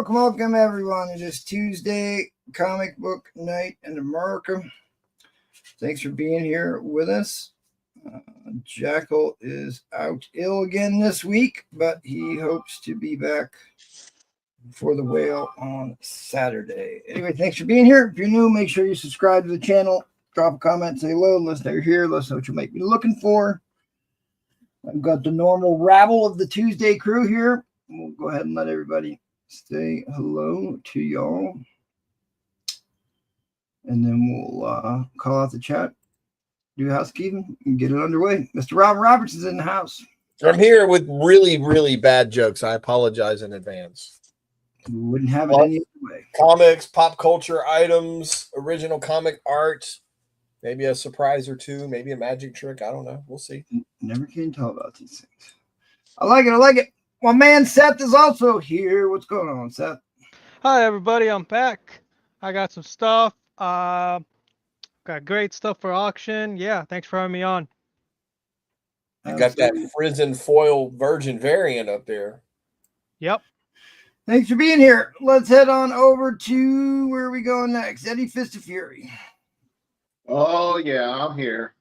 Welcome, everyone. It is Tuesday, comic book night in America. Thanks for being here with us. Jackal is out ill again this week, but he hopes to be back for the whale on Saturday. Anyway, thanks for being here. If you're new, make sure you subscribe to the channel. Drop a comment, say hello. Let us know you're here. Let us know what you might be looking for. I've got the normal rabble of the Tuesday crew here. We'll go ahead and let everybody say hello to y'all. And then we'll call out the chat, do housekeeping, and get it underway. Mr. Robert Roberts is in the house. I'm here with really, really bad jokes. I apologize in advance. We wouldn't have it any other way. Comics, pop culture items, original comic art, maybe a surprise or two, maybe a magic trick. I don't know. We'll see. Never can tell about these things. I like it. I like it. My man Seth is also here. What's going on, Seth? Hi, everybody. I'm back. I got some stuff. Got great stuff for auction. Yeah, thanks for having me on. You got that Frizzen foil virgin variant up there. Yep. Thanks for being here. Let's head on over to where are we going next? Eddie Fist of Fury. Oh yeah, I'm here.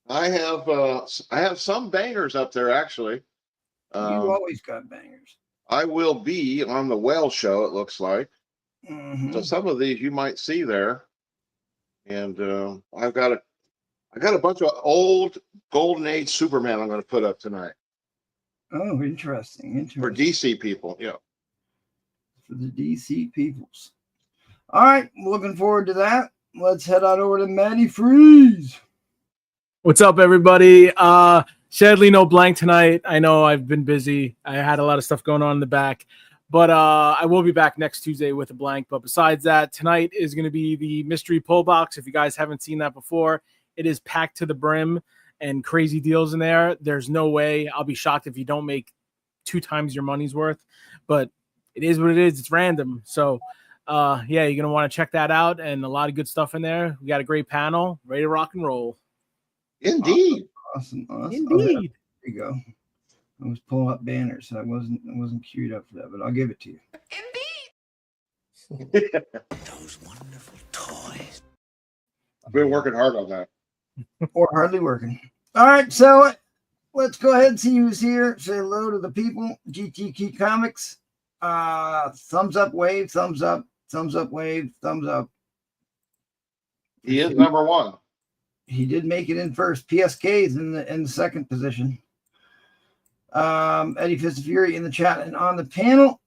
I have some bangers up there actually. You always got bangers. I will be on the whale show, it looks like. Mm-hmm. So some of these you might see there. And I got a bunch of old Golden Age Superman I'm going to put up tonight. Oh, interesting. For DC people, yeah. For the DC peoples. All right, looking forward to that. Let's head on over to Matty Freeze. What's up, everybody? Sadly, no blank tonight. I know I've been busy. I had a lot of stuff going on in the back. But I will be back next Tuesday with a blank. But besides that, tonight is going to be the mystery pull box. If you guys haven't seen that before, it is packed to the brim and crazy deals in there. There's no way. I'll be shocked if you don't make 2 times your money's worth. But it is what it is. It's random. So, yeah, you're going to want to check that out. And a lot of good stuff in there. We got a great panel. Ready to rock and roll. Indeed. Awesome. Indeed. There you go. I was pulling up banners, so I wasn't queued up for that, but I'll give it to you. Indeed. Those wonderful toys. I've been working hard on that. Or hardly working. All right, so let's go ahead and see who's here. Say hello to the people. GTK Comics. Thumbs up, wave, thumbs up, wave, thumbs up. He is number 1. He did make it in first. PSK is in the second position. Eddie Fist of Fury in the chat and on the panel.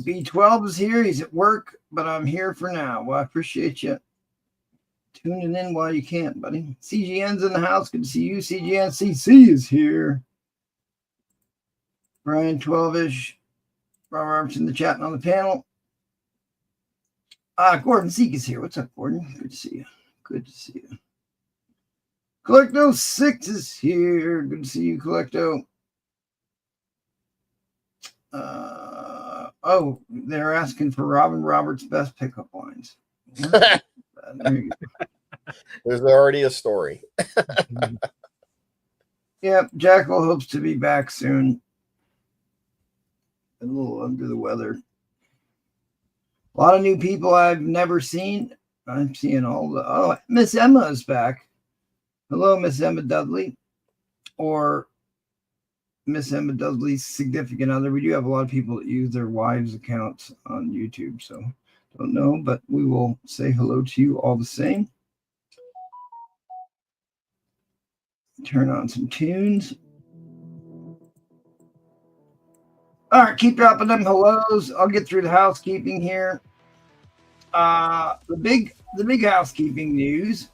B12 is here. He's at work, but I'm here for now. Well, I appreciate you tuning in while you can, buddy. CGN's in the house. Good to see you. CGN CC is here. Brian 12ish. Robert Roberts in the chat and on the panel. Gordon Zeke is here. What's up, Gordon? Good to see you. Good to see you. Collecto 6 is here. Good to see you, Collecto. Oh, they're asking for Robin Roberts' best pickup lines. There you go. There's already a story. Yep, Jackal hopes to be back soon. A little under the weather. A lot of new people I've never seen. I'm seeing all the... Oh, Miss Emma is back. Hello, Miss Emma Dudley. Or Miss Emma Dudley's significant other. We do have a lot of people that use their wives' accounts on YouTube, so don't know, but we will say hello to you all the same. Turn on some tunes. All right, keep dropping them hellos. I'll get through the housekeeping here. The big housekeeping news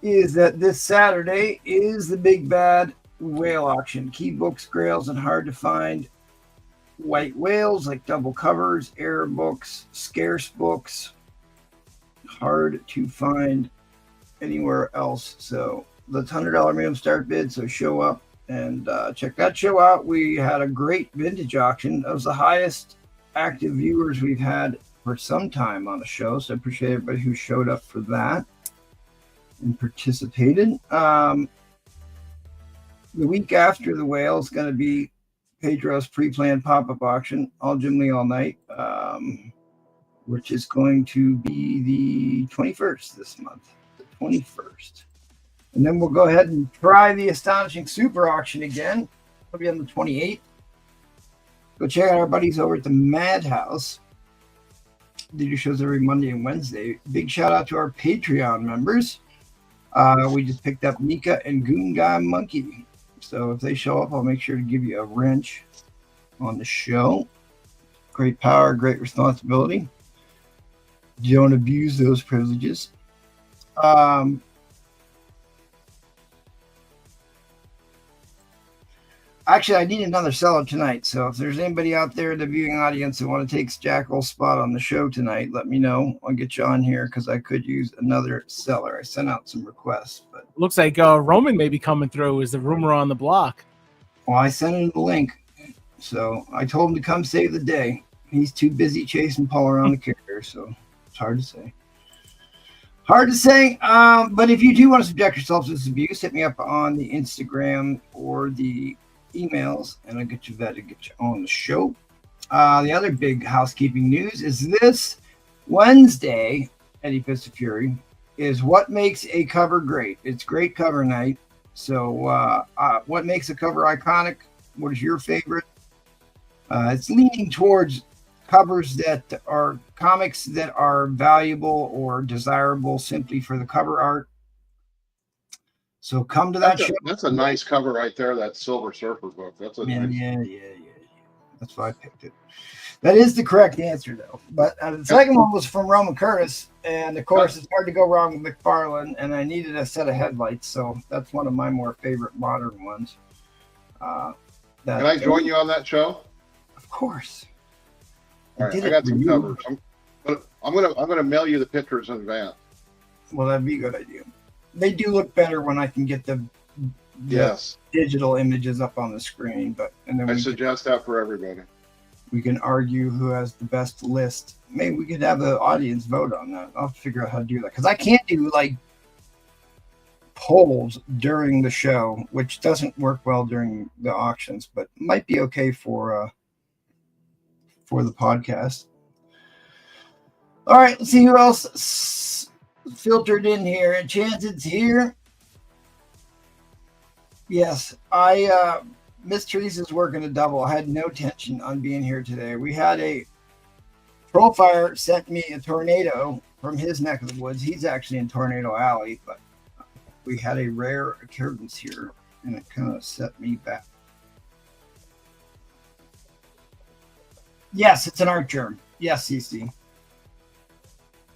is that this Saturday is the big bad whale auction. Key books, grails, and hard to find white whales like double covers, error books, scarce books, hard to find anywhere else. So the $100 minimum start bid. So show up and check that show out. We had a great vintage auction. That was the highest active viewers we've had for some time on the show. So I appreciate everybody who showed up for that and participated. The week after the whale is going to be Pedro's pre-planned pop-up auction, all Jim Lee all night, which is going to be the 21st this month, the 21st. And then we'll go ahead and try the Astonishing Super Auction again. It'll be on the 28th. Go check out our buddies over at the Madhouse. They do shows every Monday and Wednesday. Big shout out to our Patreon members. We just picked up Mika and Goon Guy Monkey. So if they show up, I'll make sure to give you a wrench on the show. Great power, great responsibility. Don't abuse those privileges. Actually, I need another seller tonight. So if there's anybody out there in the viewing audience that want to take Jackal's spot on the show tonight, let me know. I'll get you on here because I could use another seller. I sent out some requests, but Looks like Roman may be coming through. Is the rumor on the block? well, I sent him the link. So I told him to come save the day. He's too busy chasing Paul around the carrier, so it's hard to say. Hard to say. But if you do want to subject yourself to this abuse, hit me up on the Instagram or the emails, and I'll get you vetted, get you on the show. The other big housekeeping news is this Wednesday, Eddie Fist of Fury, is what makes a cover great. It's great cover night. So what makes a cover iconic? What is your favorite? It's leaning towards covers that are comics that are valuable or desirable simply for the cover art. So come to that show. That's a nice cover right there. That Silver Surfer book. That's a nice. Yeah. That's why I picked it. That is the correct answer, though. But the second one was from Roman Curtis, and of course, it's hard to go wrong with McFarlane. And I needed a set of headlights, so that's one of my more favorite modern ones. Can I join you on that show? Of course. All right, I got some covers. I'm gonna mail you the pictures in advance. Well, that'd be a good idea. They do look better when I can get the Yes. digital images up on the screen, but and then I suggest that for everybody. we can argue who has the best list. Maybe we could have the audience vote on that. I'll figure out how to do that because I can't do like polls during the show, which doesn't work well during the auctions, but might be okay for the podcast. All right, let's see who else filtered in here. Enchanted's here. Yes, Miss Teresa's working a double. I had no tension on being here today. We had a Trollfire sent me a tornado from his neck of the woods. He's actually in Tornado Alley, but we had a rare occurrence here, and it kind of set me back. Yes, it's an art germ. Yes, CC.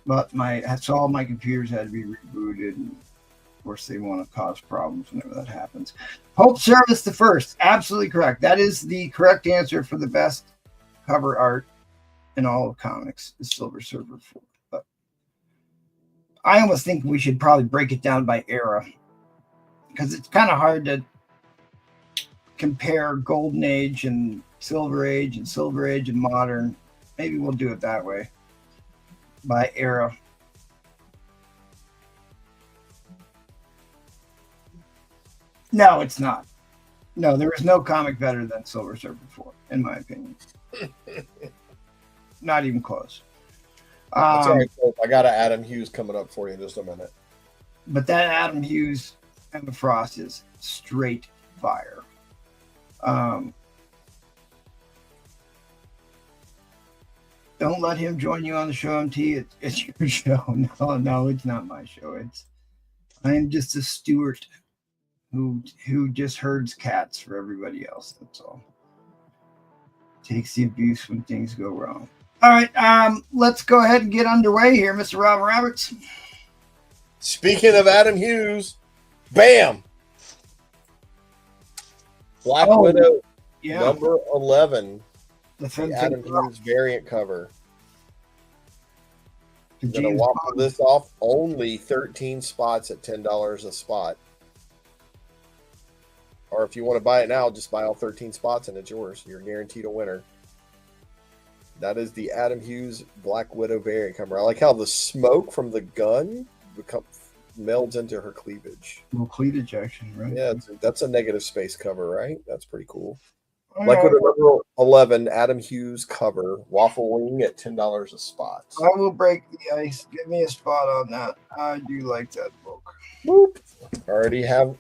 But all my computers had to be rebooted. And of course, they want to cause problems whenever that happens. Hope Service the First. Absolutely correct. That is the correct answer for the best cover art in all of comics, the Silver Surfer 4. But I almost think we should probably break it down by era because it's kind of hard to compare Golden Age and Silver Age and Modern. Maybe we'll do it that way by era. No, it's not. No, there is no comic better than Silver Surfer 4, in my opinion. Not even close. That's all right, folks. I got an Adam Hughes coming up for you in just a minute. But that Adam Hughes and the Frost is straight fire. Don't let him join you on the show, MT. It's your show. No, it's not my show. I am just a steward who just herds cats for everybody else. That's all. Takes the abuse when things go wrong. All right, let's go ahead and get underway here, Mr. Robin Roberts. Speaking of Adam Hughes, bam! Black Widow, Yeah, number 11. the Adam Hughes variant cover. the I'm going to James waffle Bond. this off. Only 13 spots at $10 a spot. Or if you want to buy it now, just buy all 13 spots and it's yours. You're guaranteed a winner. That is the Adam Hughes Black Widow variant cover. I like how the smoke from the gun melds into her cleavage. Little cleavage action, right? Yeah, that's a negative space cover, right? That's pretty cool. Black Widow number 11, Adam Hughes cover, waffle wing at $10 a spot. I will break the ice. Give me a spot on that. I do like that book. Whoop. Already have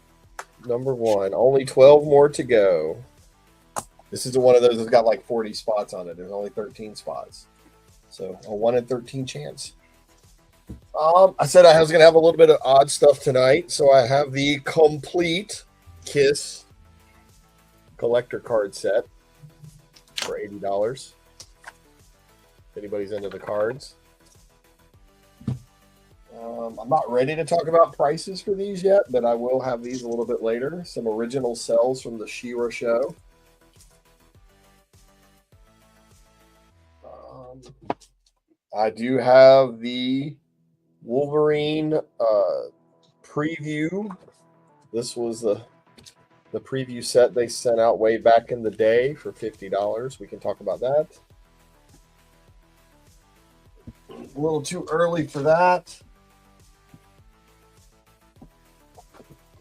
number 1. Only 12 more to go. This is one of those that's got like 40 spots on it. There's only 13 spots. So a 1 in 13 chance. I said I was going to have a little bit of odd stuff tonight. So I have the complete Kiss collector card set for $80. If anybody's into the cards. I'm not ready to talk about prices for these yet, but I will have these a little bit later. Some original cells from the She-Ra show. I do have the Wolverine preview. This was the preview set they sent out way back in the day for $50. We can talk about that. A little too early for that.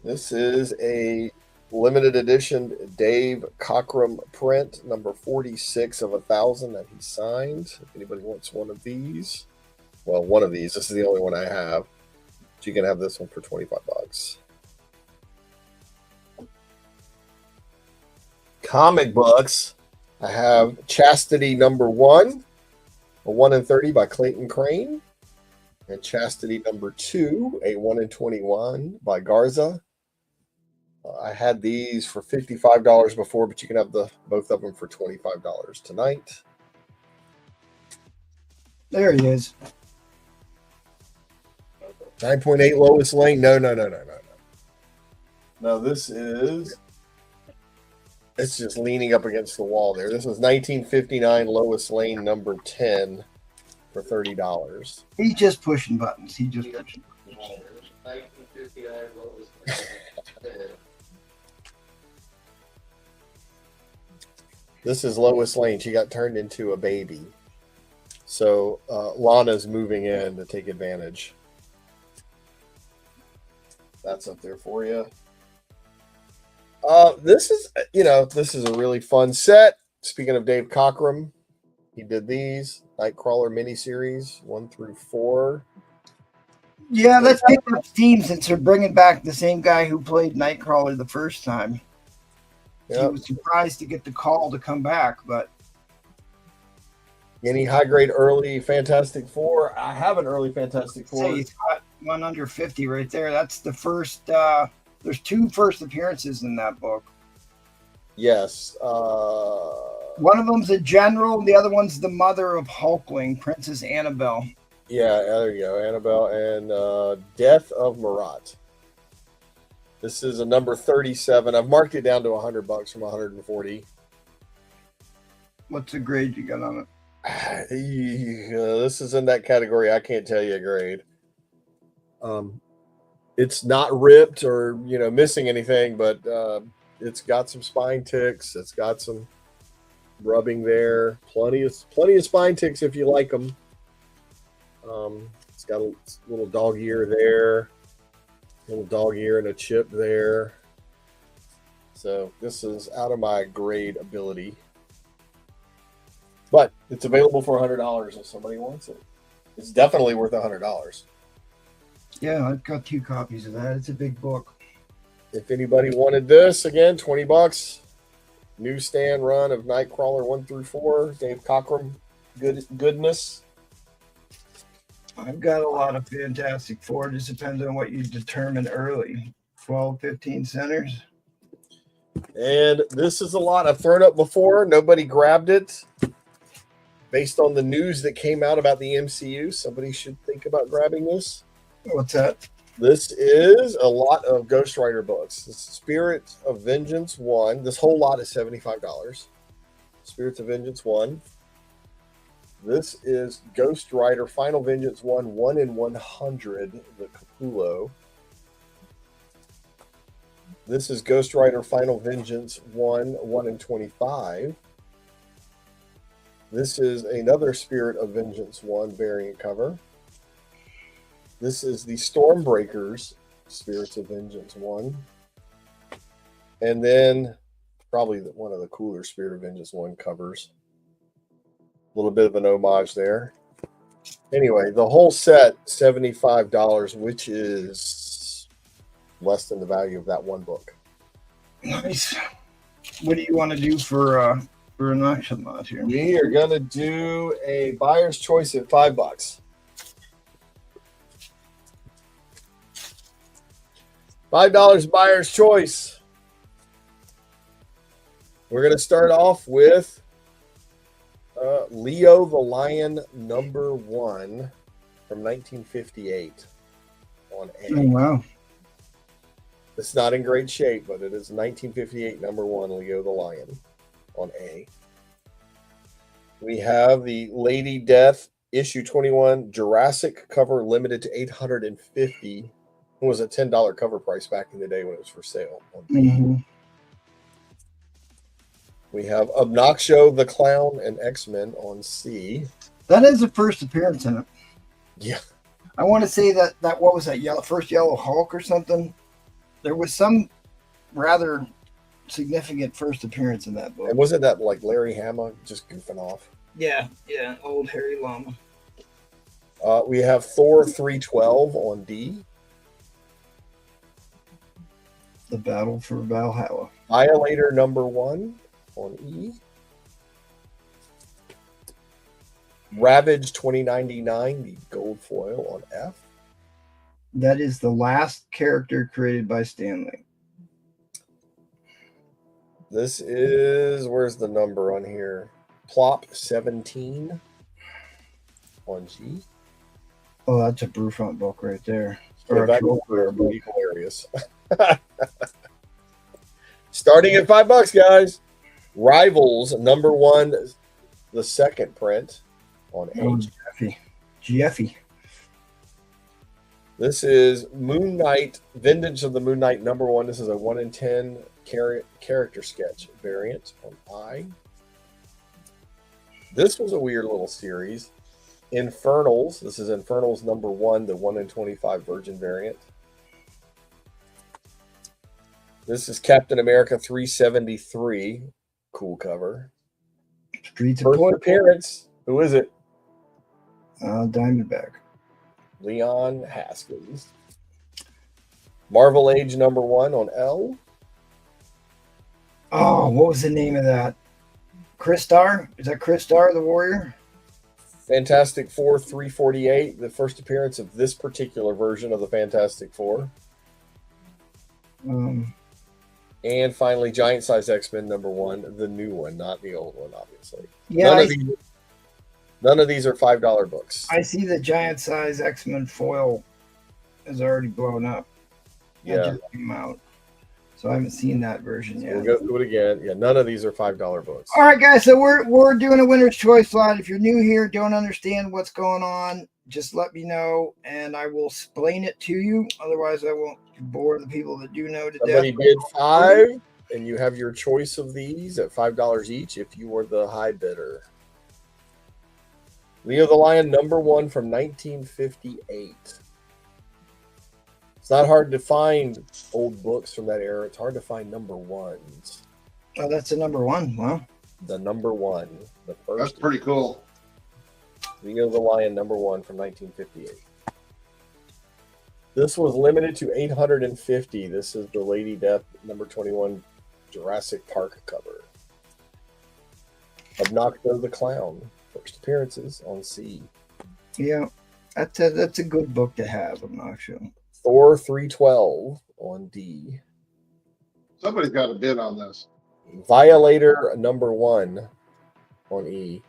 This is a limited edition Dave Cockrum print, number 46 of 1,000 that he signed. If anybody wants one of these, well, one of these. This is the only one I have. So you can have this one for $25. Comic books. I have Chastity number 1, a 1 in 30 by Clayton Crane, and Chastity number 2, a 1 in 21 by Garza. I had these for $55 before, but you can have both of them for $25 tonight. There he is. 9.8 Lois Lane. No. No, this is... It's just leaning up against the wall there. This was 1959 Lois Lane number 10 for $30. He's just pushing buttons. He just pushing buttons. 1959 Lois Lane. This is Lois Lane. She got turned into a baby. So Lana's moving in to take advantage. That's up there for you. This is a really fun set. Speaking of Dave Cockrum, he did these Nightcrawler miniseries 1 through 4. Yeah, let's pick up steam since they're bringing back the same guy who played Nightcrawler the first time. Yep. He was surprised to get the call to come back, but any high grade early Fantastic Four? I have an early Fantastic Four. say he's got one under 50 right there. That's the first. There's 2 first appearances in that book. Yes. One of them's a general. The other one's the mother of Hulkling, Princess Annabelle. Yeah, there you go. Annabelle and Death of Marat. This is a number 37. I've marked it down to $100 from 140. What's the grade you got on it? This is in that category. I can't tell you a grade. It's not ripped or missing anything, but it's got some spine ticks. It's got some rubbing there. Plenty of spine ticks if you like them. It's got a little dog ear there. Little dog ear and a chip there. So this is out of my grade ability. But it's available for $100 if somebody wants it. It's definitely worth $100. Yeah, I've got 2 copies of that. It's a big book. If anybody wanted this, again, $20. Newsstand run of Nightcrawler 1 through 4. Dave Cockrum goodness. I've got a lot of Fantastic Four. It just depends on what you determine early. 12, 15 centers. And this is a lot I've thrown up before. Nobody grabbed it. Based on the news that came out about the MCU, somebody should think about grabbing this. What's that? This is a lot of Ghost Rider books. This is Spirits of Vengeance 1. This whole lot is $75. Spirits of Vengeance 1. This is Ghost Rider Final Vengeance 1 in 100, the Capullo. This is Ghost Rider Final Vengeance 1 in 25. This is another Spirit of Vengeance 1 variant cover. This is the Stormbreakers Spirits of Vengeance 1. And then Probably one of the cooler Spirit of Vengeance 1 covers. A little bit of an homage there. Anyway, the whole set, $75, which is less than the value of that one book. Nice. What do you want to do for an auction lot here? We are gonna do a buyer's choice at $5. $5 buyer's choice. We're gonna start off with Leo the Lion #1 from 1958 on A. Oh, wow. It's not in great shape, but it is 1958 #1 Leo the Lion on A. We have the Lady Death issue 21 Jurassic cover limited to 850. It was a $10 cover price back in the day when it was for sale on B. Mm-hmm. We have Obnoxio the Clown and X-Men on C. That is the first appearance in it. Yeah. I want to say that what was that first Yellow Hulk or something? There was some rather significant first appearance in that book. And wasn't that like Larry Hama just goofing off? Yeah, old hairy llama. We have Thor 312 on D. The Battle for Valhalla. Violator #1 on E. Ravage 2099, the gold foil on F. That is the last character created by Stan Lee. This is, where's the number on here? Plop 17 on G. Oh, that's a Brewfront book right there. Yeah, Or a that Troll is Fire book. pretty hilarious. Starting at $5, guys. Rivals #1, the second print on Oh, H. Jeffy. This is Moon Knight, Vintage of the Moon Knight #1. This is a 1 in 10 character sketch variant on I. This was a weird little series. Infernals. This is Infernals #1, the 1 in 25 Virgin variant. This is Captain America 373. Cool cover. Streets of First Toy. appearance. Who is it? Diamondback. Leon Haskins. Marvel Age #1 on L. Oh, what was the name of that? Kristar? Is that Kristar the Warrior? Fantastic Four 348, the first appearance of this particular version of the Fantastic Four. And finally, Giant Size X-Men #1, the new one, not the old one, obviously. Yeah, None of these are $5 books. I see the giant size X-Men foil is already blown up. Yeah. That just came out. So I haven't seen that version yet. We'll go through it again. Yeah, none of these are $5 books. All right, guys. So we're doing a winner's choice slot. If you're new here, don't understand what's going on, just let me know, and I will explain it to you. Otherwise, I won't bore the people that do know to Somebody death. bid 5, and you have your choice of these at $5 each if you were the high bidder. Leo the Lion #1 from 1958. It's not hard to find old books from that era. It's hard to find #1s. Oh, that's a #1. Wow. The #1, the first. That's pretty cool. Leo the Lion #1 from 1958. This was limited to 850. This is the Lady Death #21 Jurassic Park cover. Obnoxio the Clown. First appearances on C. Yeah, that's a good book to have. I'm not sure. Thor 312 on D. Somebody's got a bid on this. Violator #1 on E.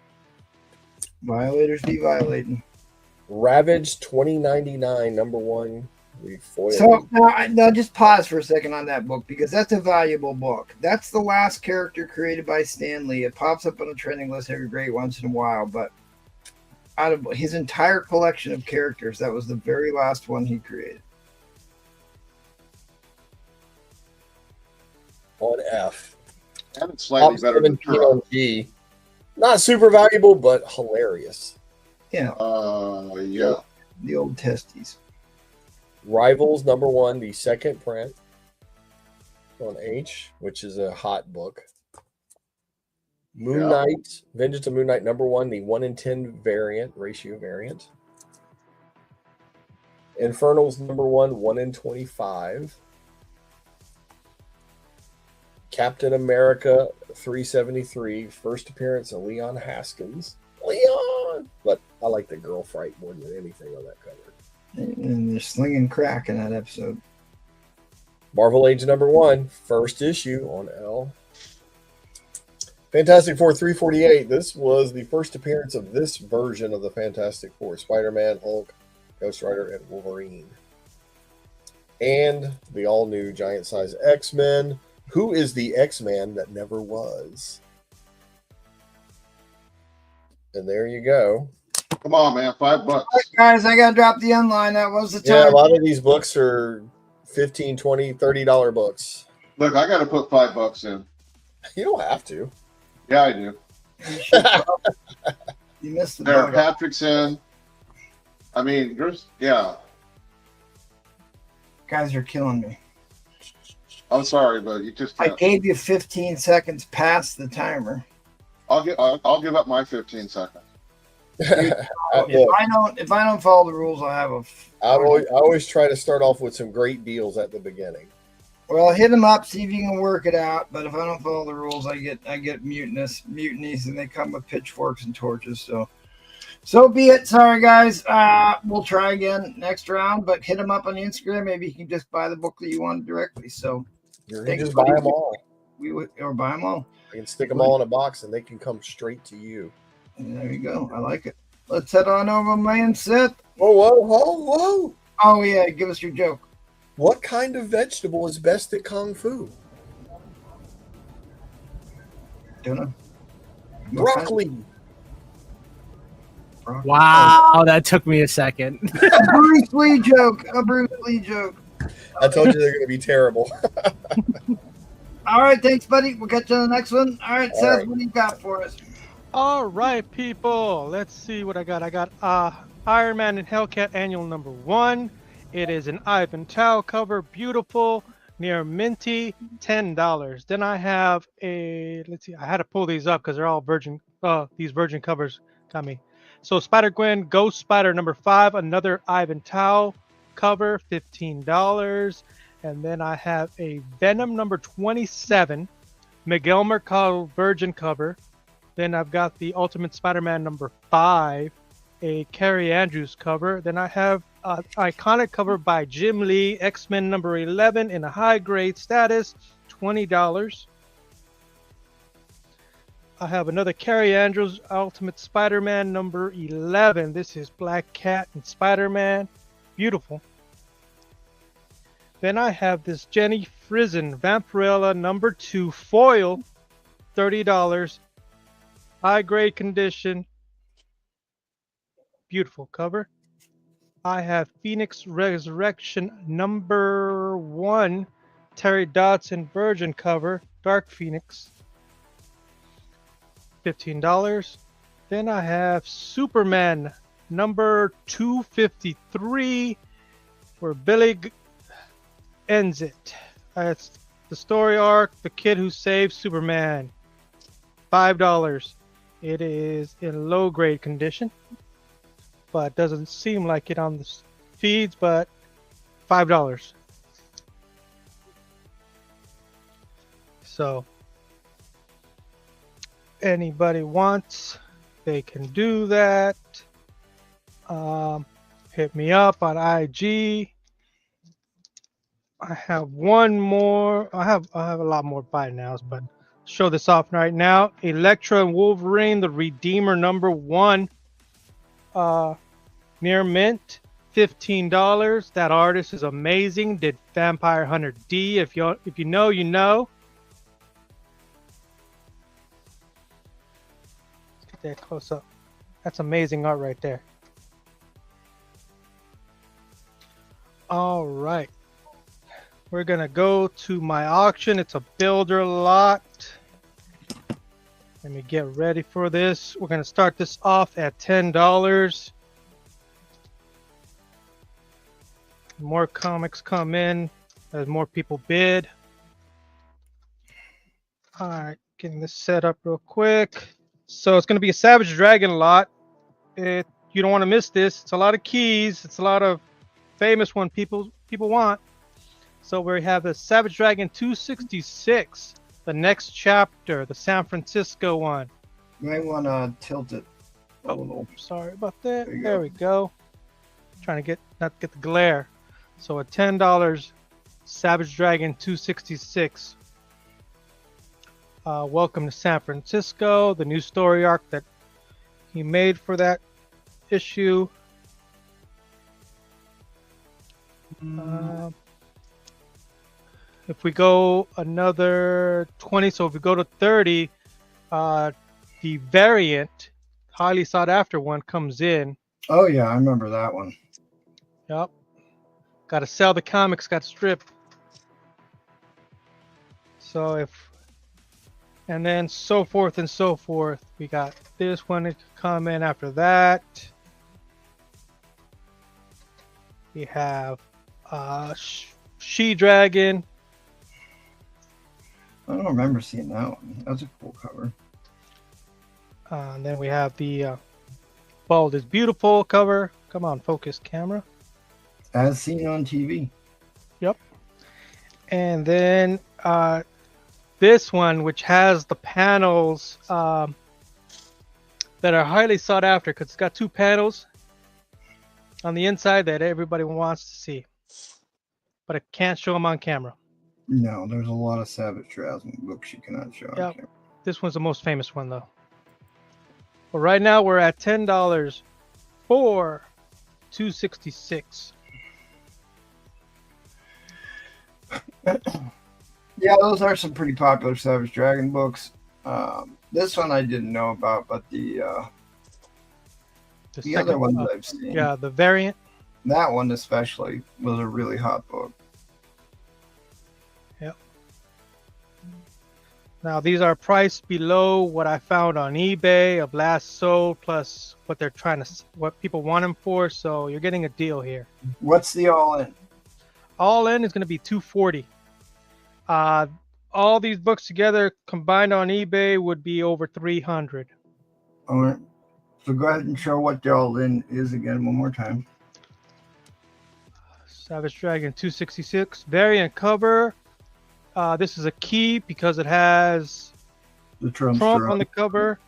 Violators be violating. Ravage 2099 #1. Refoiled. So now just pause for a second on that book because that's a valuable book. That's the last character created by Stan Lee. It pops up on a trending list every great once in a while, but out of his entire collection of characters, that was the very last one he created. On F. And it's slightly Top better than 17 Turok. on G. Not super valuable, but hilarious. Yeah, Yeah. the old testes. Rivals #1, the second print. on H, which is a hot book. Moon Yeah. Knight, Vengeance of Moon Knight #1, the 1 in 10 ratio variant. Infernals #1, 1 in 25. Captain America 373, first appearance of Leon Haskins. Leon! But I like the girl fright more than anything on that cover. And they're slinging crack in that episode. Marvel Age #1, first issue on L. Fantastic Four 348. This was the first appearance of this version of the Fantastic Four. Spider-Man, Hulk, Ghost Rider, and Wolverine. And the all-new giant-size X-Men. Who is the X-Man that never was? And there you go. Come on, man. $5. All right, guys, I got to drop the unline. That was the Yeah, time. a lot of these books are $15, $20, $30 books. Look, I got to put $5 in. You don't have to. Yeah, I do. You missed the There are boat. Patrick's in. I mean, yeah. Guys are killing me. I'm sorry, but you just I can't. gave you 15 seconds past the timer. I'll give up my 15 seconds. Look, If I don't follow the rules, I'll have a. I always try to start off with some great deals at the beginning. Well, hit them up, see if you can work it out. But if I don't follow the rules, I get mutinies, and they come with pitchforks and torches. So be it. Sorry, guys. We'll try again next round. But hit them up on Instagram. Maybe you can just buy the book that you want directly. So You can Thanks, just buy buddy. them all. or buy them all. You can stick them all in a box and they can come straight to you. And there you go. I like it. Let's head on over, man. Seth. Whoa, whoa, whoa, whoa. Oh yeah, give us your joke. What kind of vegetable is best at Kung Fu? Don't know. Broccoli. Wow, that took me a second. A Bruce Lee joke. A Bruce Lee joke. I told you they're going to be terrible. All right, thanks, buddy. We'll catch you on the next one. All right, All Seth, right. what do you got for us? All right, people. Let's see what I got. I got Iron Man and Hellcat Annual #1. It is an Ivan Tao cover, beautiful, near minty, $10. Then I have a, let's see, I had to pull these up because they're all virgin. These virgin covers got me. So Spider-Gwen, Ghost Spider #5, another Ivan Tao cover, $15. And then I have a Venom #27, Miguel Mercado virgin cover. Then I've got the Ultimate Spider-Man #5, a Carrie Andrews cover. Then I have an iconic cover by Jim Lee, X-Men #11 in a high-grade status, $20. I have another Carrie Andrews Ultimate Spider-Man #11. This is Black Cat and Spider-Man. Beautiful. Then I have this Jenny Frizen Vampirella #2 foil, $30. High grade condition. Beautiful cover. I have Phoenix Resurrection #1 Terry Dodson Virgin cover, Dark Phoenix, $15. Then I have Superman #253 where Billy ends it. It's the story arc, the kid who saved Superman, $5. It is in low grade condition, but doesn't seem like it on the feeds, but $5. So anybody wants, they can do that. Hit me up on IG. I have one more. I have a lot more buy nows, but show this off right now. Elektra and Wolverine, the Redeemer #1, near mint, $15. That artist is amazing. Did Vampire Hunter D. If you know, you know. Let's get that close up. That's amazing art right there. All right. We're going to go to my auction. It's a builder lot. Let me get ready for this. We're going to start this off at $10. More comics come in as more people bid. All right, getting this set up real quick. So it's going to be a Savage Dragon lot. You don't want to miss this. It's a lot of keys. It's a lot of famous one people want. So we have the Savage Dragon 266, the next chapter, the San Francisco one. You might want to tilt it a little. Sorry about that. There you There go. we go. Trying to not get the glare. So a $10 Savage Dragon 266. Welcome to San Francisco. The new story arc that he made for that issue. If we go another 20, so if we go to 30, the variant, highly sought after one, comes in. Oh yeah, I remember that one. Yep. Got to sell the comics, got to strip. So and then so forth and so forth. We got this one to come in after that. We have She-Dragon. I don't remember seeing that one. That was a cool cover. And then we have the Bald is Beautiful cover. Come on, focus camera. As seen on TV. Yep. And then this one, which has the panels that are highly sought after, because it's got 2 panels on the inside that everybody wants to see, but I can't show them on camera. No, there's a lot of Savage Dragon books you cannot show on Yep. camera. This one's the most famous one, though. But right now we're at $10 for 266. Yeah, those are some pretty popular Savage Dragon books. This one I didn't know about, but the The other second- ones I've seen. yeah, the variant. That one especially was a really hot book. Now these are priced below what I found on eBay of last sold, plus what they're what people want them for. So you're getting a deal here. What's the all-in? All in is going to be $240. All these books together combined on eBay would be over $300. All right. So go ahead and show what the all-in is again one more time. Savage Dragon 266 variant cover. This is a key because it has The Trump on the cover.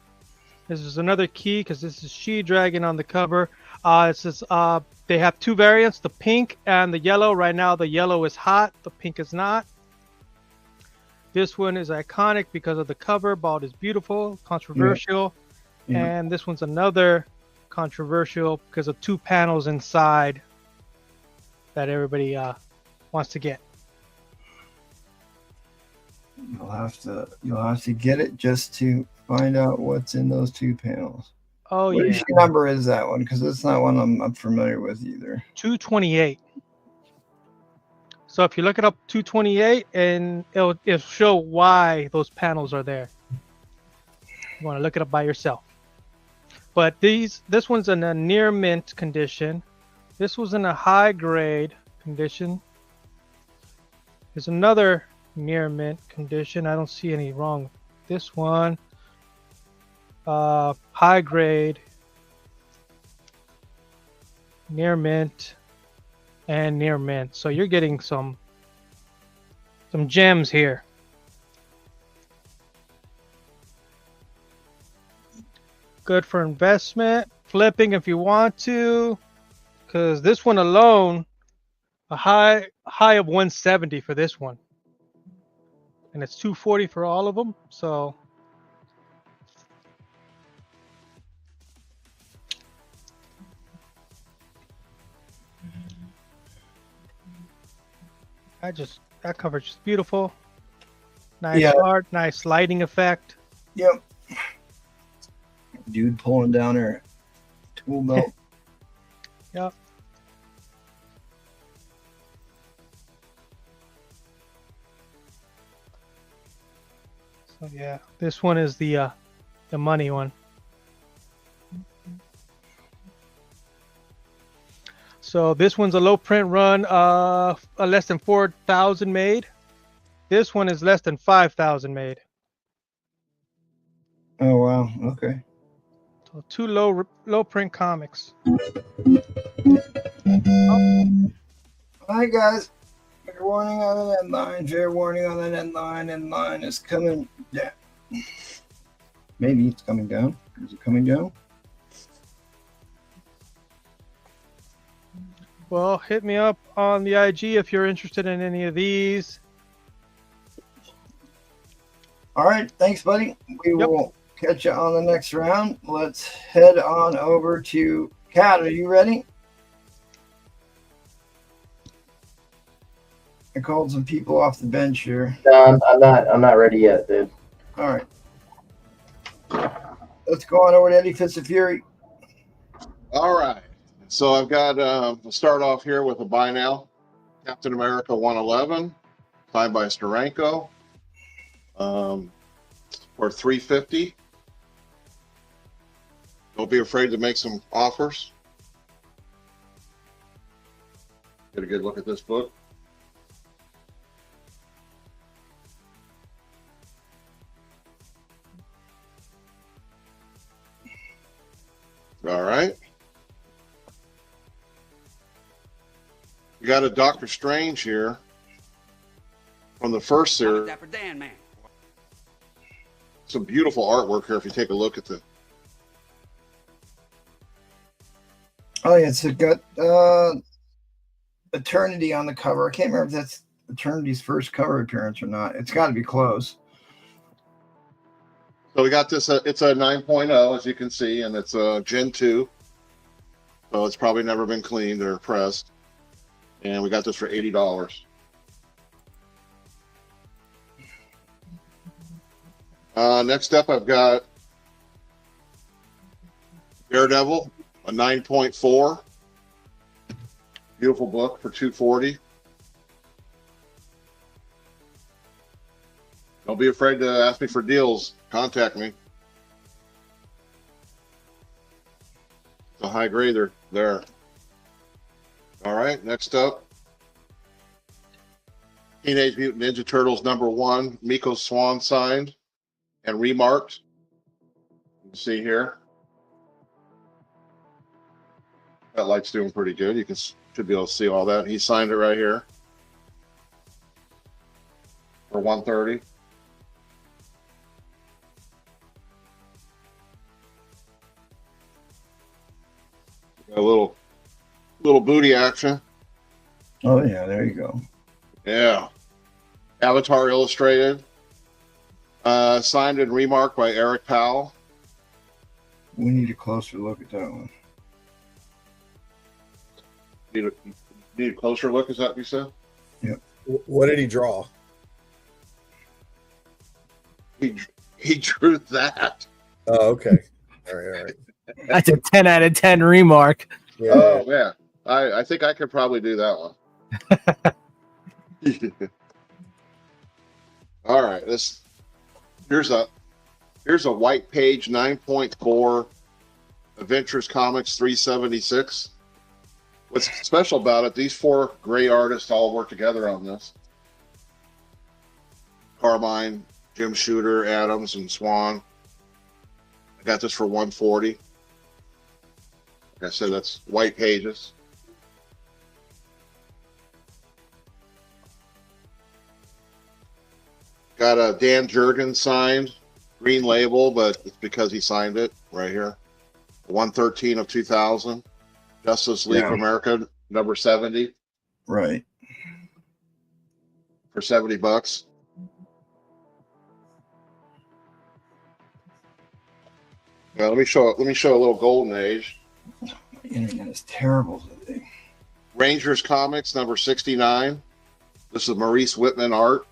This is another key because this is She-Dragon on the cover. It says they have 2 variants, the pink and the yellow. Right now the yellow is hot, the pink is not. This one is iconic because of the cover. Bald is Beautiful, controversial. Yeah. And this one's another controversial because of 2 panels inside that everybody wants to get. You'll have to get it just to find out what's in those 2 panels. Oh What yeah, issue number is that one? Because it's not one I'm familiar with either. 228. So if you look it up, 228, and it'll show why those panels are there. You want to look it up by yourself. But this one's in a near mint condition. This was in a high grade condition. There's another near mint condition. I don't see any wrong with this one. High grade, near mint, and near mint. So you're getting some gems here. Good for investment, flipping if you want to, because this one alone, a high of 170 for this one, and it's 240 for all of them. So that coverage is beautiful. Nice art, nice lighting effect. Yep. Dude pulling down her tool belt. Yep. So yeah, this one is the money one. So this one's a low print run, less than 4,000 made. This one is less than 5,000 made. Oh wow. Okay. So 2 low print comics. All right, guys. Fair warning on the end line. Fair warning on the end line. End line is coming down. Maybe it's coming down. Is it coming down? Well, hit me up on the IG if you're interested in any of these. All right. Thanks, buddy. We will catch you on the next round. Let's head on over to Kat. Are you ready? I called some people off the bench here. No, I'm not ready yet, dude. All right. Let's go on over to Eddie Fitzfury. All right. So I've got, we'll start off here with a buy now. Captain America 111, signed by Steranko, for $350. Don't be afraid to make some offers. Get a good look at this book. All right. We got a Doctor Strange here from the first series. Dapper Dan, man. Some beautiful artwork here if you take a look at the. Oh, yeah. It's got Eternity on the cover. I can't remember if that's Eternity's first cover appearance or not. It's got to be close. So we got this, it's a 9.0, as you can see, and it's a Gen 2. So it's probably never been cleaned or pressed. And we got this for $80. Next up, I've got Daredevil, a 9.4. Beautiful book for $240. Don't be afraid to ask me for deals. Contact me. It's a high grader there. All right, next up. Teenage Mutant Ninja Turtles #1, Miko Swan signed and remarked. You can see here. That light's doing pretty good. You should be able to see all that. He signed it right here for $130. Got a little booty action. Oh, yeah. There you go. Yeah. Avatar Illustrated. Signed and remarked by Eric Powell. We need a closer look at that one. Need a closer look, is that what you said? Yep. What did he draw? He drew that. Oh, okay. All right. That's a 10 out of 10 remark. Yeah. Oh, yeah. I think I could probably do that one. All right. Here's a white page 9.4 Adventures Comics 376. What's special about it, these 4 gray artists all work together on this. Carmine, Jim Shooter, Adams, and Swan. I got this for $140. Like I said, that's white pages. Got a Dan Jurgens signed, green label, but it's because he signed it right here. 113 of 2000. Justice League of America, #70. Right. For $70. Now let me show a little Golden Age. My internet is terrible today. Rangers Comics #69. This is Maurice Whitman art.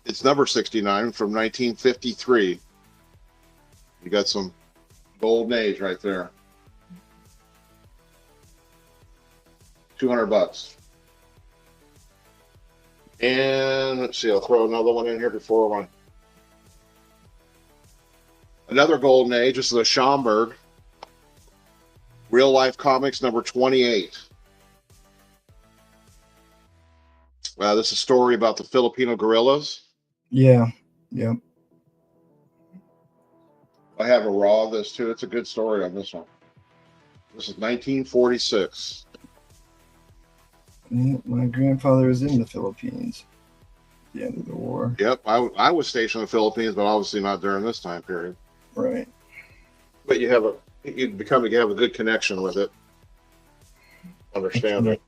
It's #69 from 1953. You got some Golden Age right there. $200. And let's see, I'll throw another one in here before one. Another Golden Age. This is a Schomburg. Real Life Comics #28. Wow, this is a story about the Filipino guerrillas. Yeah. Yep. I have a raw of this too. It's a good story on this one. This is 1946. Yeah, my grandfather was in the Philippines at the end of the war. Yep, I was stationed in the Philippines, but obviously not during this time period. Right. But you have a good connection with it. Understand it.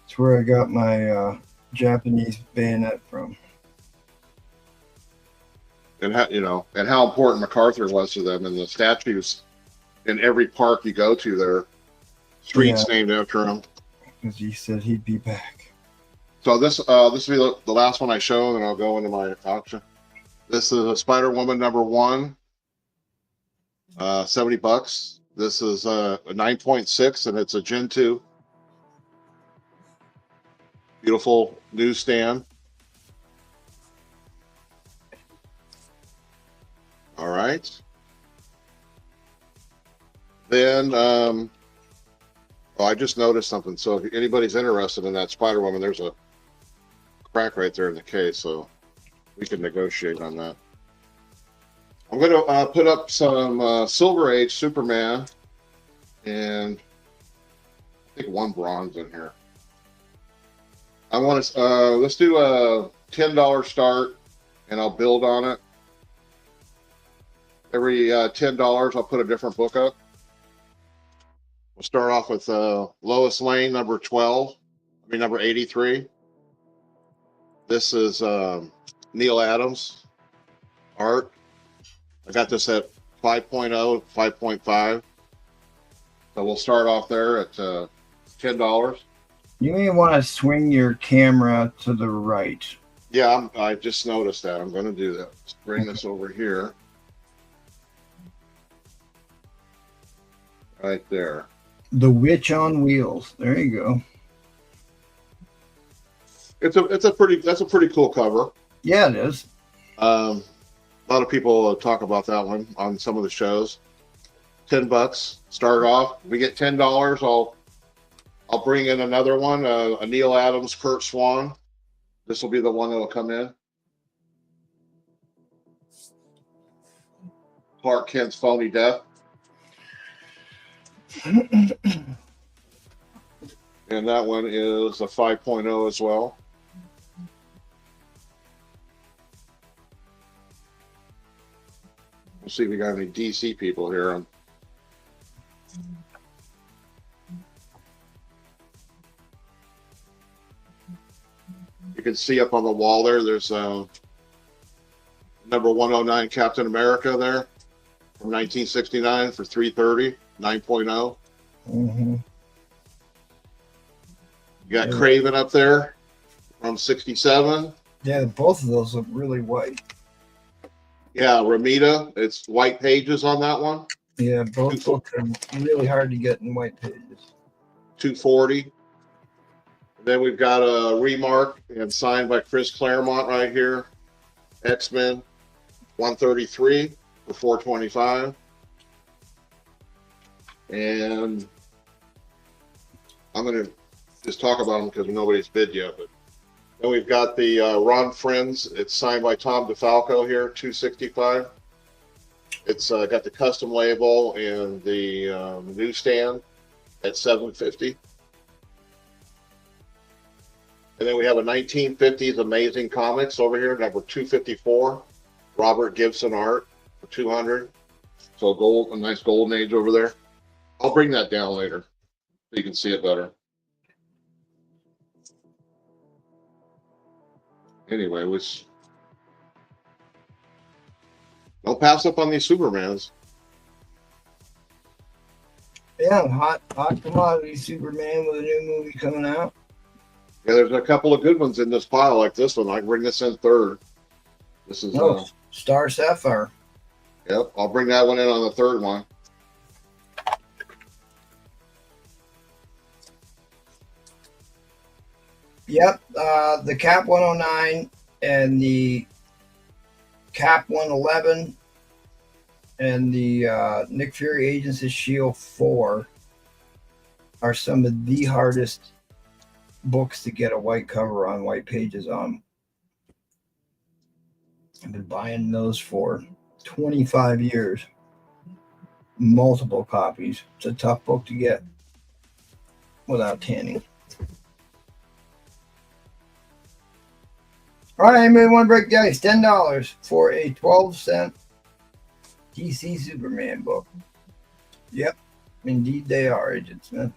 It's where I got my Japanese bayonet from. And how important MacArthur was to them, and the statues in every park you go to there, streets named after him. Because he said he'd be back. So this will be the last one I show, and I'll go into my auction. This is a Spider-Woman #1, $70. This is a 9.6, and it's a Gen 2. Beautiful newsstand. All right. Then, I just noticed something. So if anybody's interested in that Spider-Woman, there's a crack right there in the case, so we can negotiate on that. I'm going to put up some Silver Age Superman, and I think one bronze in here. I want to let's do a $10 start, and I'll build on it. Every $10, I'll put a different book up. We'll start off with Lois Lane, number 83. This is Neil Adams art. I got this at 5.0, 5.5. So we'll start off there at $10. You may want to swing your camera to the right. Yeah, I just noticed that. I'm going to do that. Let's bring this over here. Right there. The Witch on Wheels. There you go. That's a pretty cool cover. Yeah, it is. A lot of people talk about that one on some of the shows. $10. Start off. We get $10. I'll bring in another one. A Neil Adams, Kurt Swan. This will be the one that will come in. Clark Kent's Phony Death. And that one is a 5.0 as well. We'll see if we got any DC people here. You can see up on the wall there's number 109 Captain America there from 1969 for $330, 9.0. Mm-hmm. You got Craven up there from 67. Yeah, both of those look really white. Yeah, Ramita. It's white pages on that one. Yeah, both books are really hard to get in white pages. 240. Then we've got a remark and signed by Chris Claremont right here. X-Men 133 for 425. And I'm going to just talk about them because nobody's bid yet. But then we've got the Ron Friends. It's signed by Tom DeFalco here, 265. It's got the custom label and the newsstand at 750. And then we have a 1950s Amazing Comics over here, number 254. Robert Gibson art for 200. So a nice golden age over there. I'll bring that down later so you can see it better. Anyway, don't pass up on these Supermans. Yeah, hot commodity Superman with a new movie coming out. Yeah, there's a couple of good ones in this pile, like this one. I can bring this in third. This is Star Sapphire. Yep, I'll bring that one in on the third one. Yep, the Cap 109 and the Cap 111 and the Nick Fury Agents of S.H.I.E.L.D. 4 are some of the hardest books to get a white cover on, white pages on. I've been buying those for 25 years. multiple copies. It's a tough book to get without tanning. All right, anybody want to break the ice? $10 for a 12-cent DC Superman book. Yep, indeed they are, Agent Smith.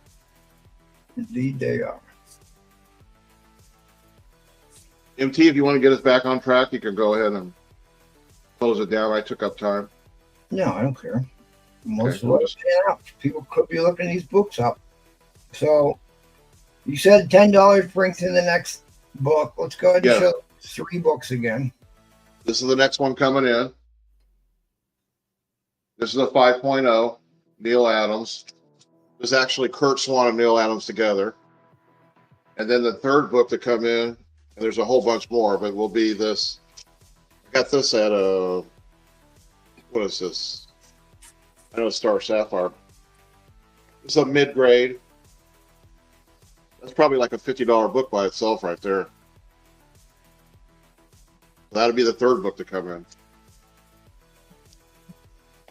Indeed they are. MT, if you want to get us back on track, you can go ahead and close it down. I took up time. No, I don't care. Most Okay, of us out. People could be looking these books up. So you said $10 brings in the next book. Let's go ahead and Yeah. show 3 books again. This is the next one coming in. This is a 5.0, Neil Adams. This is actually Kurt Swan and Neil Adams together. And then the third book to come in, and there's a whole bunch more, but will be this. I got this at a, what is this? I know it's Star Sapphire. It's a mid-grade. That's probably like a $50 book by itself right there. That'll be the third book to come in.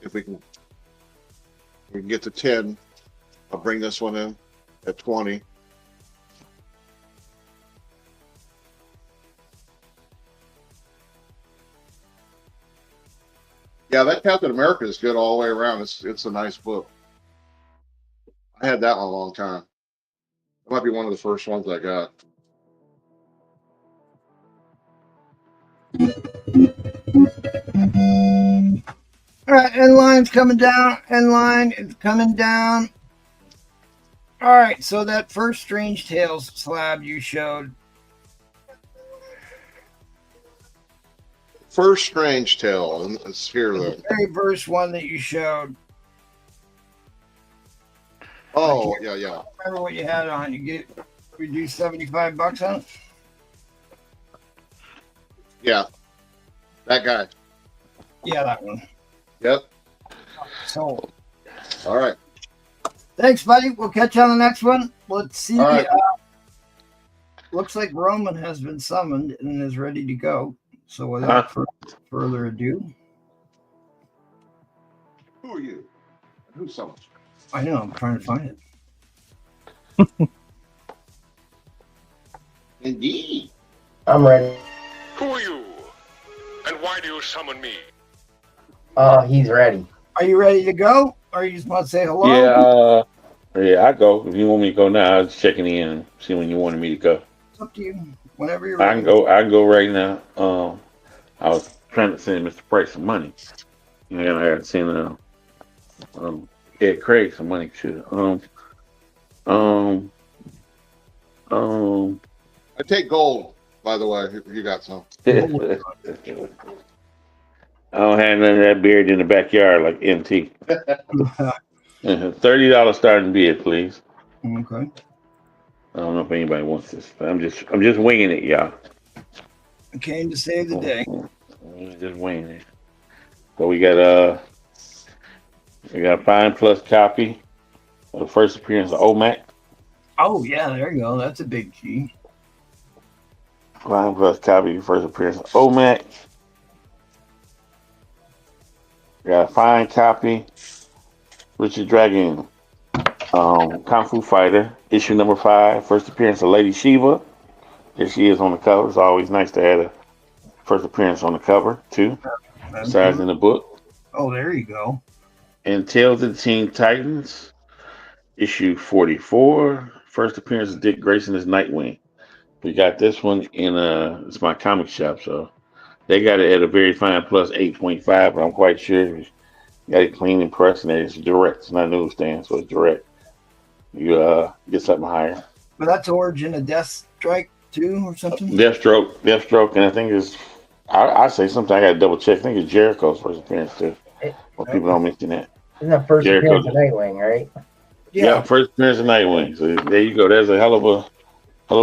If we can get to 10, I'll bring this one in at 20. Yeah, that Captain America is good all the way around. It's a nice book. I had that one a long time. It might be one of the first ones I got. All right, end line's coming down. End line is coming down. All right, so that first Strange Tales slab you showed. First Strange Tale, and it's here The though. very first one that you showed. Oh, yeah. Remember what you had on? You get reduced $75 on it? Yeah. That guy. Yeah, that one. Yep. So All right. thanks, buddy. We'll catch you on the next one. Let's see. All right. Looks like Roman has been summoned and is ready to go. So without further ado, Who are you? And who's someone? I know I'm trying to find it. Indeed. I'm ready. Who are you? And why do you summon me? He's ready. Are you ready to go, or you just want to say hello? Yeah, I go. If you want me to go now, I was checking in and see when you wanted me to go. It's up to you. Whenever you're I ready. can go. I can go right now. I was trying to send Mr. Price some money, and I had to send Ed Craig some money too. I take gold, by the way, if you got some. I don't have none of that buried in the backyard like MT. $30 starting bid, please. Okay. I don't know if anybody wants this, but I'm just winging it, y'all. I came to save the day. Just winging it. So we got a fine plus copy of the first appearance of OMAC. Oh yeah, there you go. That's a big key. Fine plus copy of the first appearance of OMAC. We got a fine copy. Richard Dragon, Kung Fu Fighter, issue number 5, first appearance of Lady Shiva. There she is on the cover. It's always nice to have a first appearance on the cover, too, besides in the book. Oh, there you go. And Tales of the Teen Titans, issue 44, first appearance of Dick Grayson as Nightwing. We got this one in it's my comic shop, so they got it at a very fine plus 8.5, but I'm quite sure you got it clean and pressed, and it's direct. It's not newsstand, so it's direct. You get something higher. But that's Origin of Death Strike too, or something. Deathstroke, and I think it's. I say something. I got to double check. I think it's Jericho's first appearance too. Well, people don't mention that. Isn't that first Jericho. appearance of Nightwing, right? Yeah, first appearance of Nightwing. So there you go. There's a hell of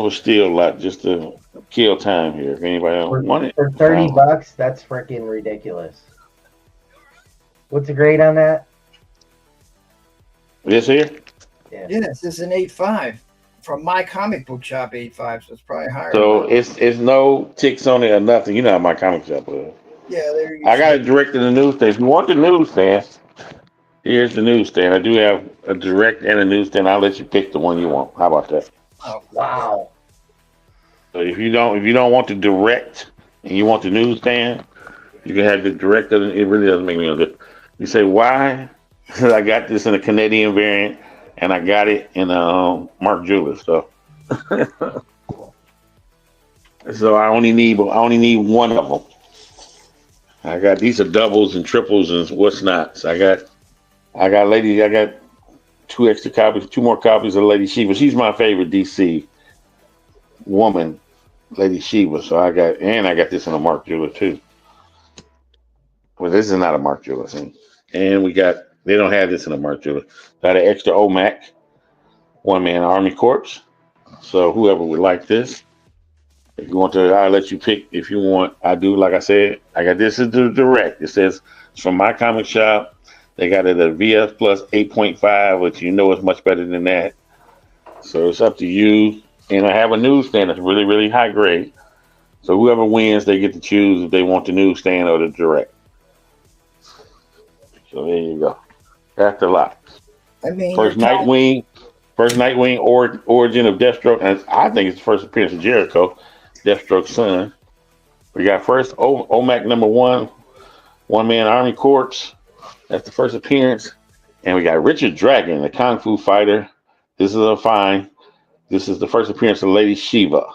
a steal lot just to kill time here. If anybody don't want it For $30, that's freaking ridiculous. What's the grade on that? This here. Yeah. Yes, this is an 8.5 from my comic book shop. 8.5, so it's probably higher. So it's no ticks on it or nothing. You know how my comic shop was. Yeah, there you go. I got it direct in the newsstand. If you want the newsstand, Here's the newsstand. I do have a direct and a newsstand. I'll let you pick the one you want. How about that? Oh, Wow. So if you don't want the direct and you want the newsstand, you can have the direct. It really doesn't make me no good. You say why? I got this in a Canadian variant, and I got it in Mark Jewelers. So, so I only need one of them. I got these are doubles and triples and what's not. So I got two extra copies, two more copies of Lady Shiva. She's my favorite DC woman, Lady Shiva. So I got this in a Mark Jeweler too. Well, this is not a Mark Jeweler thing. And they don't have this in a Mark Jeweler. Got an extra OMAC, one man Army Corps. So whoever would like this, if you want to, I'll let you pick if you want. I do, like I said, I got this is the direct. It says it's from my comic shop. They got it at VF plus 8.5, which you know is much better than that. So it's up to you. And I have a newsstand that's really, really high grade. So whoever wins, they get to choose if they want the newsstand or the direct. So there you go. That's the lot. I mean, First Nightwing origin of Deathstroke, and I think it's the first appearance of Jericho, Deathstroke's son. We got first OMAC number 1, one man Army Corps. That's the first appearance. And we got Richard Dragon, the Kung Fu fighter. This is a fine. This is the first appearance of Lady Shiva.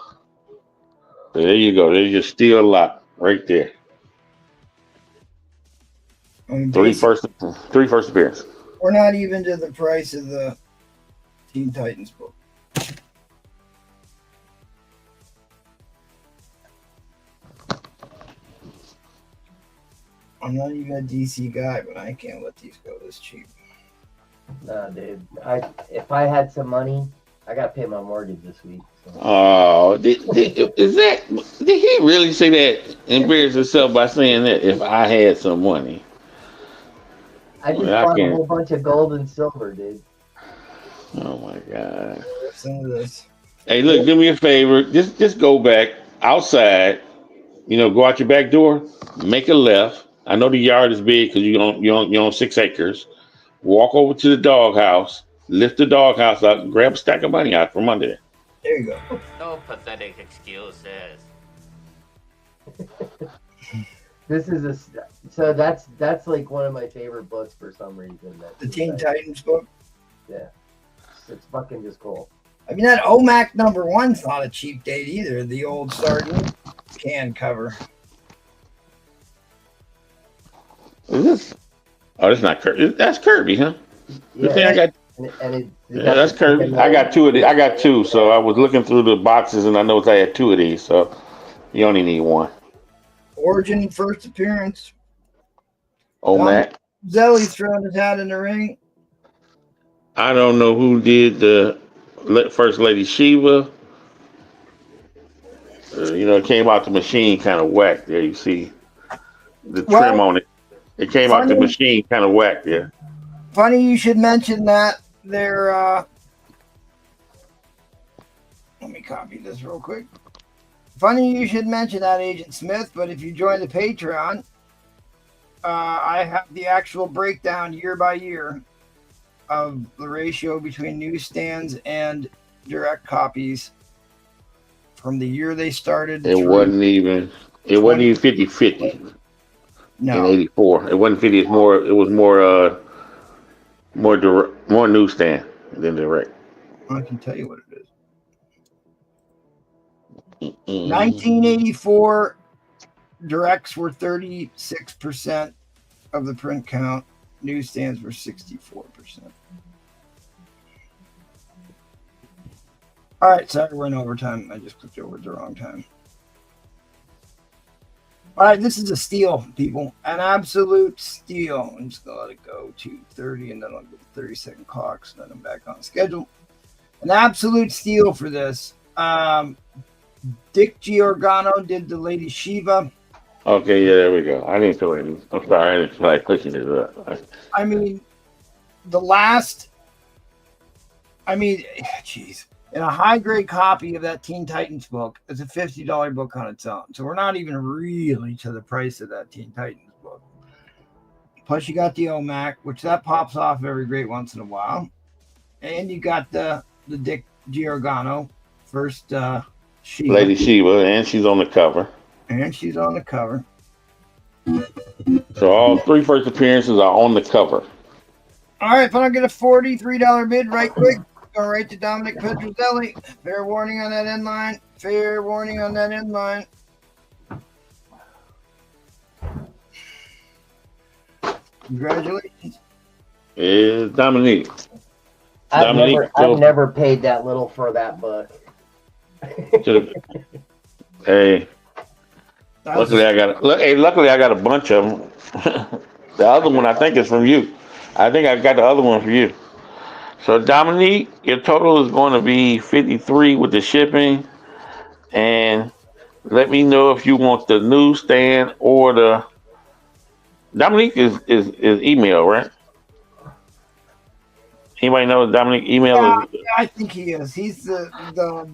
So there you go. There's your steel lot right there. I mean, Three first appearance. We're not even to the price of the Teen Titans book. I'm not even a DC guy, but I can't let these go this cheap. Nah, dude. If I had some money, I got to pay my mortgage this week. So. Oh, did he really say that? Embarrass himself by saying that if I had some money. I just bought a whole bunch of gold and silver, dude. Oh my God. Listen to this. Hey, look, do me a favor. Just go back outside. Go out your back door, make a left. I know the yard is big because you're on 6 acres. Walk over to the doghouse, lift the doghouse out, and grab a stack of money out from under there. There you go. No pathetic excuses. So that's like one of my favorite books for some reason. The Teen Titans book. Yeah, it's fucking just cool. I mean, that OMAC number 1's not a cheap date either. The old sardine can cover. Is this? Oh, that's not Kirby. That's Kirby, huh? Yeah, I got. That's Kirby. I got 2 of these. I got 2. So I was looking through the boxes and I noticed I had 2 of these. So you only need 1. Origin first appearance. OMAC. Zelly's throwing his hat in the ring. I don't know who did the first Lady Shiva. It came out the machine kind of whack there. You see the trim on it. It came out the machine kind of whack there. Funny you should mention that. They're let me copy this real quick. Funny you should mention that, Agent Smith, but if you join the Patreon, I have the actual breakdown year by year of the ratio between newsstands and direct copies from the year they started. It wasn't even 50-50. No. In 84. It wasn't 50, it was more newsstand than direct. I can tell you what it is. 1984 directs were 36% of the print count. Newsstands were 64%. All right, sorry, we're in overtime. I just clicked over at the wrong time. All right, this is a steal, people. An absolute steal. I'm just going to let it go to 30, and then I'll get the 30-second clock, so then I'm back on schedule. An absolute steal for this. Dick Giordano did the Lady Shiva. Okay, yeah, there we go. I didn't feel any. I'm sorry, I didn't feel like clicking it up. I mean, jeez. In a high-grade copy of that Teen Titans book, it's a $50 book on its own. So we're not even really to the price of that Teen Titans book. Plus, you got the OMAC, which that pops off every great once in a while. And you got the Dick Giorgano, first Shiva. Lady Shiva, and she's on the cover. And she's on the cover. So all 3 first appearances are on the cover. All right, if I don't get a $43 bid right quick, go right to Dominic Petrozelli. Fair warning on that end line. Fair warning on that end line. Congratulations. Is Dominique. I've Dominique, never paid that little for that book. Hey, luckily I got a bunch of them. The other one I think is from you. I think I got the other one for you. So Dominique, your total is going to be 53 with the shipping, and let me know if you want the newsstand or the. Dominique is email, right? Anybody know Dominique email is? Yeah, I think he is. He's the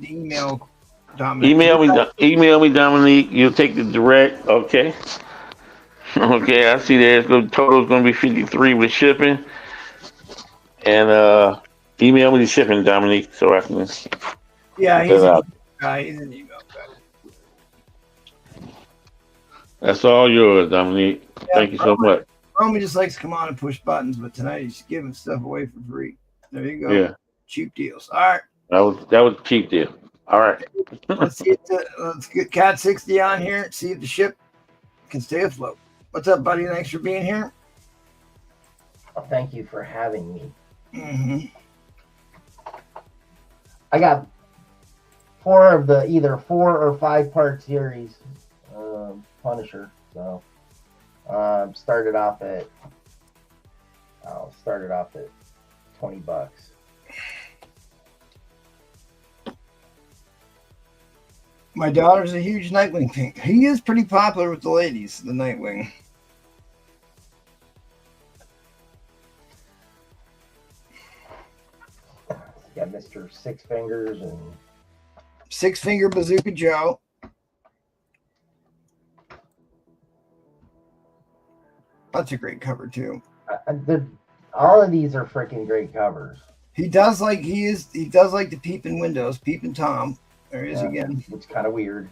email Dominic. Email me, Dominique. You'll take the direct. Okay. Okay, I see there. The total is going to be 53 with shipping, and email me the shipping, Dominique, so I can. Yeah, he's an guy. He's an email guy. That's all yours, Dominique. Yeah, thank you so much. Romy just likes to come on and push buttons, but tonight he's giving stuff away for free. There you go. Yeah. Cheap deals. All right. That was a cheap deal. All right. Let's get Cat 60 on here. See if the ship can stay afloat. What's up, buddy? Thanks for being here. Well, thank you for having me. Mm-hmm. I got 4 of the either 4 or 5 part series Punisher. So started off at $20. My daughter's a huge Nightwing fan. He is pretty popular with the ladies, the Nightwing. Got Mr. Six Fingers and Six Finger Bazooka Joe. That's a great cover too. All of these are freaking great covers. He does like the peeping windows, peeping Tom. There he is again. It's kind of weird.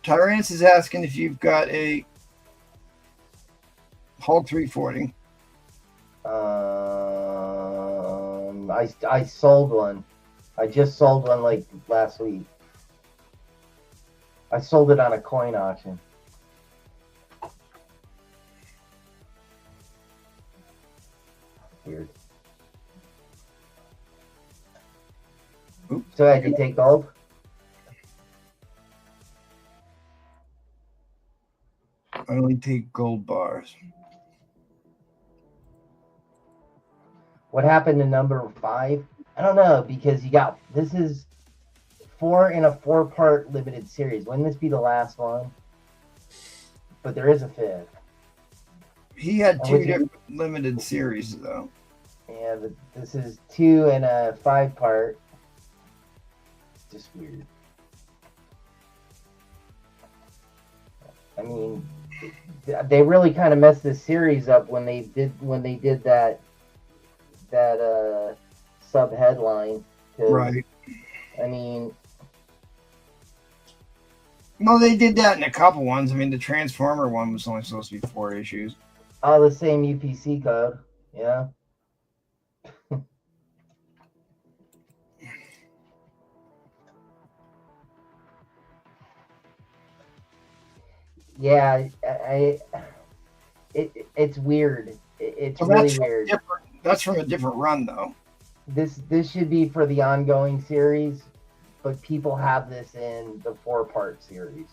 Tyrannus is asking if you've got a Hulk 340. I sold one. I just sold one like last week. I sold it on a coin auction. Weird. Oops. So did you take gold? I only take gold bars. What happened to number 5? I don't know, because this is 4 in a 4-part limited series. Wouldn't this be the last one? But there is a 5th. He had 2 different limited series though. Yeah, but this is 2 in a 5-part. It's just weird. I mean, they really kind of messed this series up when they did that sub headline. Right. I mean, well, they did that in a couple ones. I mean, the Transformer one was only supposed to be 4 issues. all the same UPC code. Yeah. Yeah, it's weird. It's really weird. That's from a different run, though. This should be for the ongoing series, but people have this in the 4-part series.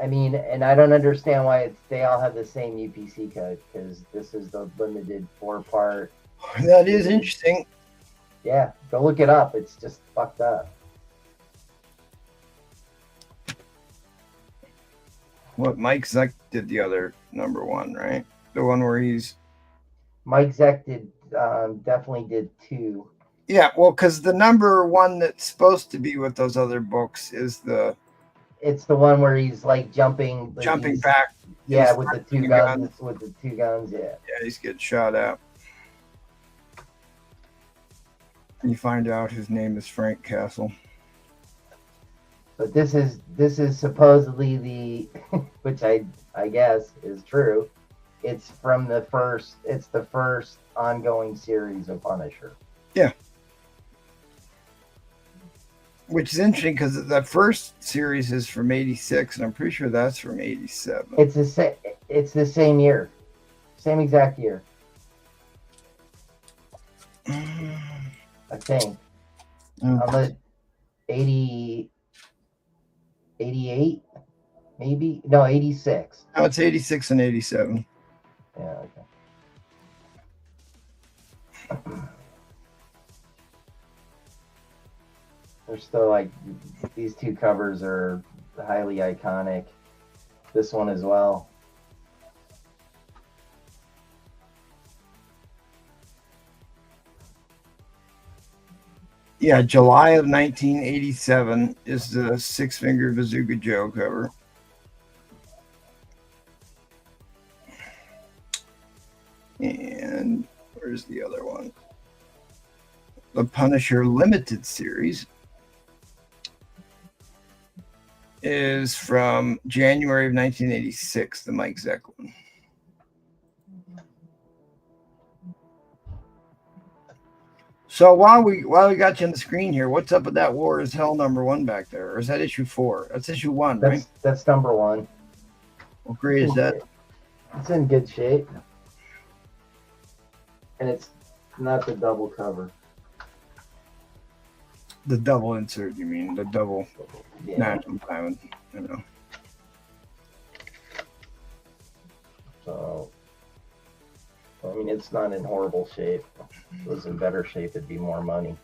I mean, and I don't understand why they all have the same UPC code, because this is the limited 4-part. That is interesting. Yeah, go look it up. It's just fucked up. What Mike Zeck did the other #1, right? The one where he's Mike Zeck did definitely did 2. Yeah, well, because the number one that's supposed to be with those other books is the It's the one where he's like jumping. Like jumping back. Yeah, He's with the two firing guns. guns. With the two guns, yeah. Yeah, he's getting shot at. And you find out his name is Frank Castle. But this is supposedly the, which I guess is true. It's from the first. It's the first ongoing series of Punisher. Yeah. Which is interesting because that first series is from '86, and I'm pretty sure that's from '87. It's the same year, same exact year. I think. I'm at 80, 88, maybe? No, 86. No, it's 86 and 87. Yeah, okay. They're still like, these two covers are highly iconic. This one as well. Yeah, July of 1987 is the Six Finger Bazooka Joe cover. And where's the other one? The Punisher Limited series is from January of 1986, the Mike Zeck one. So while we got you on the screen here, what's up with that War is Hell #1 back there? Or is that issue 4? That's issue 1, right? That's number 1. What grade is that? It's in good shape. And it's not the double cover. The double insert, you mean? The double national diamond. I know. So, I mean, it's not in horrible shape. If it was in better shape, it'd be more money.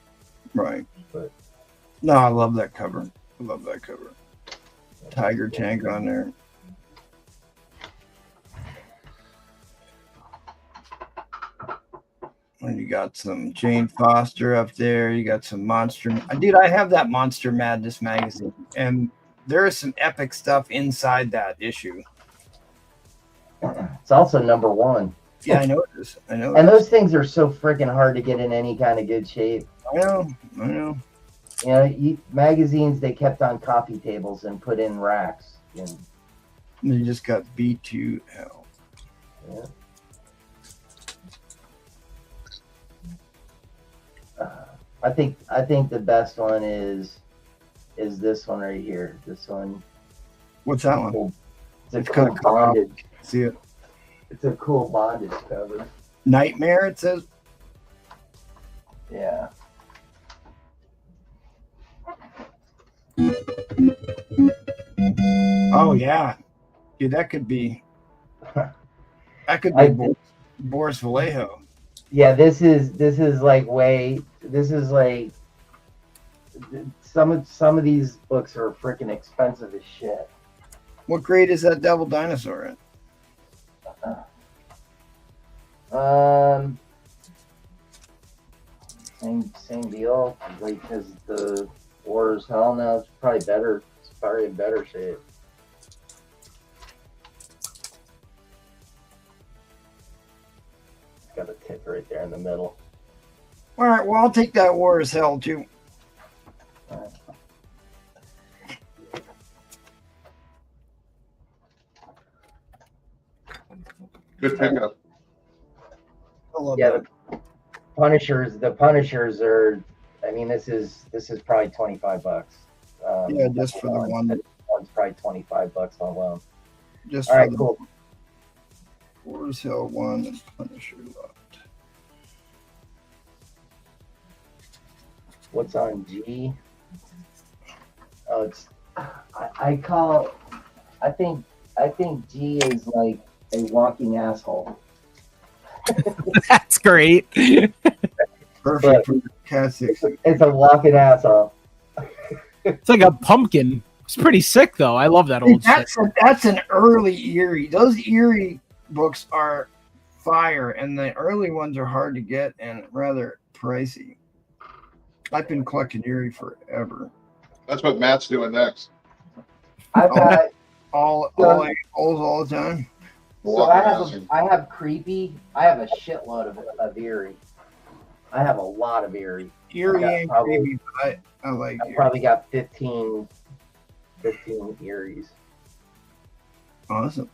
Right. But no, I love that cover. I love that cover. Tiger tank on there. And you got some Jane Foster up there. You got some Monster. Dude, I have that Monster Madness magazine, and there is some epic stuff inside that issue. It's also number 1. Yeah, I know it is. I know. And those things are so freaking hard to get in any kind of good shape. I know. I know. You know, magazines they kept on coffee tables and put in racks. And you just got beat to hell. Yeah. I think the best one is this one right here. This one. What's that one? It's a cool bondage. See it? It's a cool bondage cover. Nightmare, it says. Yeah. Oh yeah, dude, that could be. That could be Boris Vallejo. Yeah, this is like some of these books are freaking expensive as shit. What grade is that Devil Dinosaur in? Same deal. Like, because the War is Hell now, it's probably better. It's probably in better shape. It's got a tick right there in the middle. All right, well, I'll take that War is Hell too. Good pickup. Yeah, the Punishers are. I mean, this is probably $25. Yeah, just for the one. One's probably $25 alone. Just all for right, the cool. War is Hell 1 and Punisher left. What's on G? Oh, it's. I think G is like a walking asshole. That's great. Perfect for Cat 6. It's a walking asshole. It's like a pumpkin. It's pretty sick, though. I love that old shit. That's an early Eerie. Those Eerie books are fire, and the early ones are hard to get and rather pricey. I've been collecting Erie forever. That's what Matt's doing next. I've got All the time. so I have creepy. I have a shitload of Erie. I have a lot of Erie. Erie ain't creepy, but I like I Erie. probably got 15 Eries. Awesome.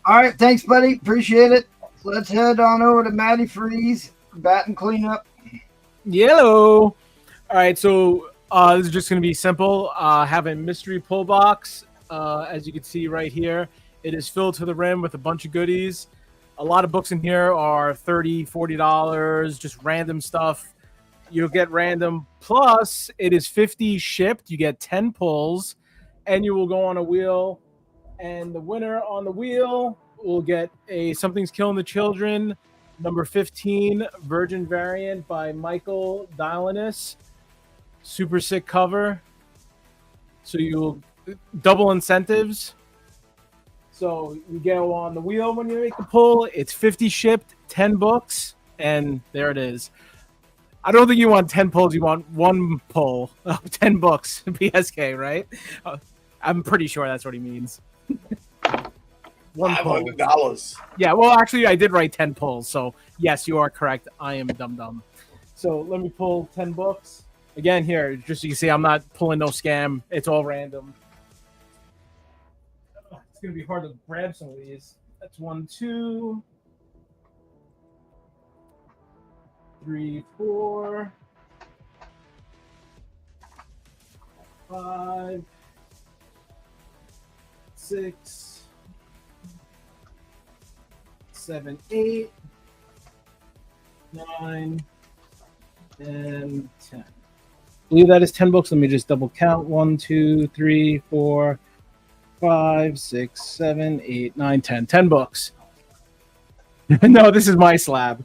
All right, thanks, buddy. Appreciate it. Let's head on over to Matty Freeze, bat and cleanup. Yellow. All right, so this is just going to be simple. Have a mystery pull box. As you can see right here, it is filled to the rim with a bunch of goodies. A lot of books in here are $30, $40, just random stuff. You'll get random. Plus, it is 50 shipped. You get 10 pulls, and you will go on a wheel. And the winner on the wheel will get a Something's Killing the Children, number 15, Virgin variant by Michael Dialynis. Super sick cover. So you'll double incentives. So you go on the wheel when you make the pull. It's 50 shipped, 10 books, and there it is. I don't think you want 10 pulls. You want one pull of 10 books, PSK, right? I'm pretty sure that's what he means. One pull. $500. Yeah, well, actually, I did write 10 pulls. So, yes, you are correct. I am dumb. So, let me pull 10 books. Again, here, just so you can see, I'm not pulling no scam. It's all random. It's going to be hard to grab some of these. That's 1, 2, 3, 4, 5, 6, 7, 8, 9, and 10. I believe that is 10 books. Let me just double count. 1, 2, 3, 4, 5, 6, 7, 8, 9, 10. 10 books. No, this is my slab.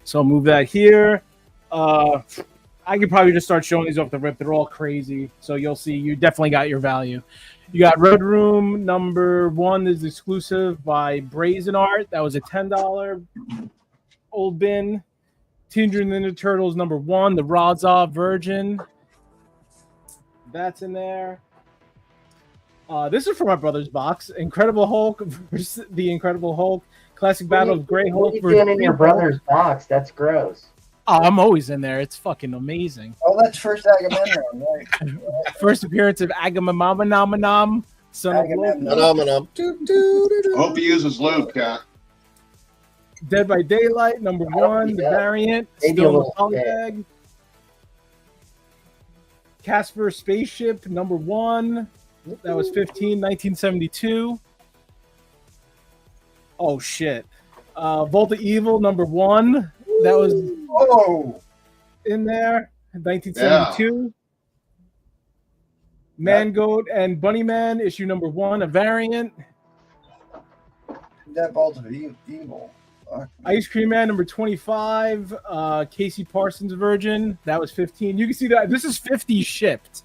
So I'll move that here. I could probably just start showing these off the rip. They're all crazy. So you'll see you definitely got your value. You got Red Room number 1 is exclusive by Brazen Art. That was a $10 old bin. Teenage Mutant Ninja Turtles number 1, the Razov Virgin. That's in there. This is from my brother's box. Incredible Hulk versus the Incredible Hulk. Classic Battle of Grey Hulk. What are you doing in your brother's box? That's gross. Oh, I'm always in there. It's fucking amazing. Oh, that's first Agamemnon, right? First appearance of Agamemnon, son of Phenomenon. Hope he uses lube, Cat. Dead by Daylight, number 1, the variant. Maybe Still a in the little polybag. Casper Spaceship, number 1. That was 15, 1972. Oh, shit. Volta Evil, number 1. That was in there, 1972. Mangoat and Bunnyman, issue number 1, a variant. That Vault of Evil. Fuck. Ice Cream Man, number 25. Casey Parsons Virgin, that was 15. You can see that this is 50 shipped.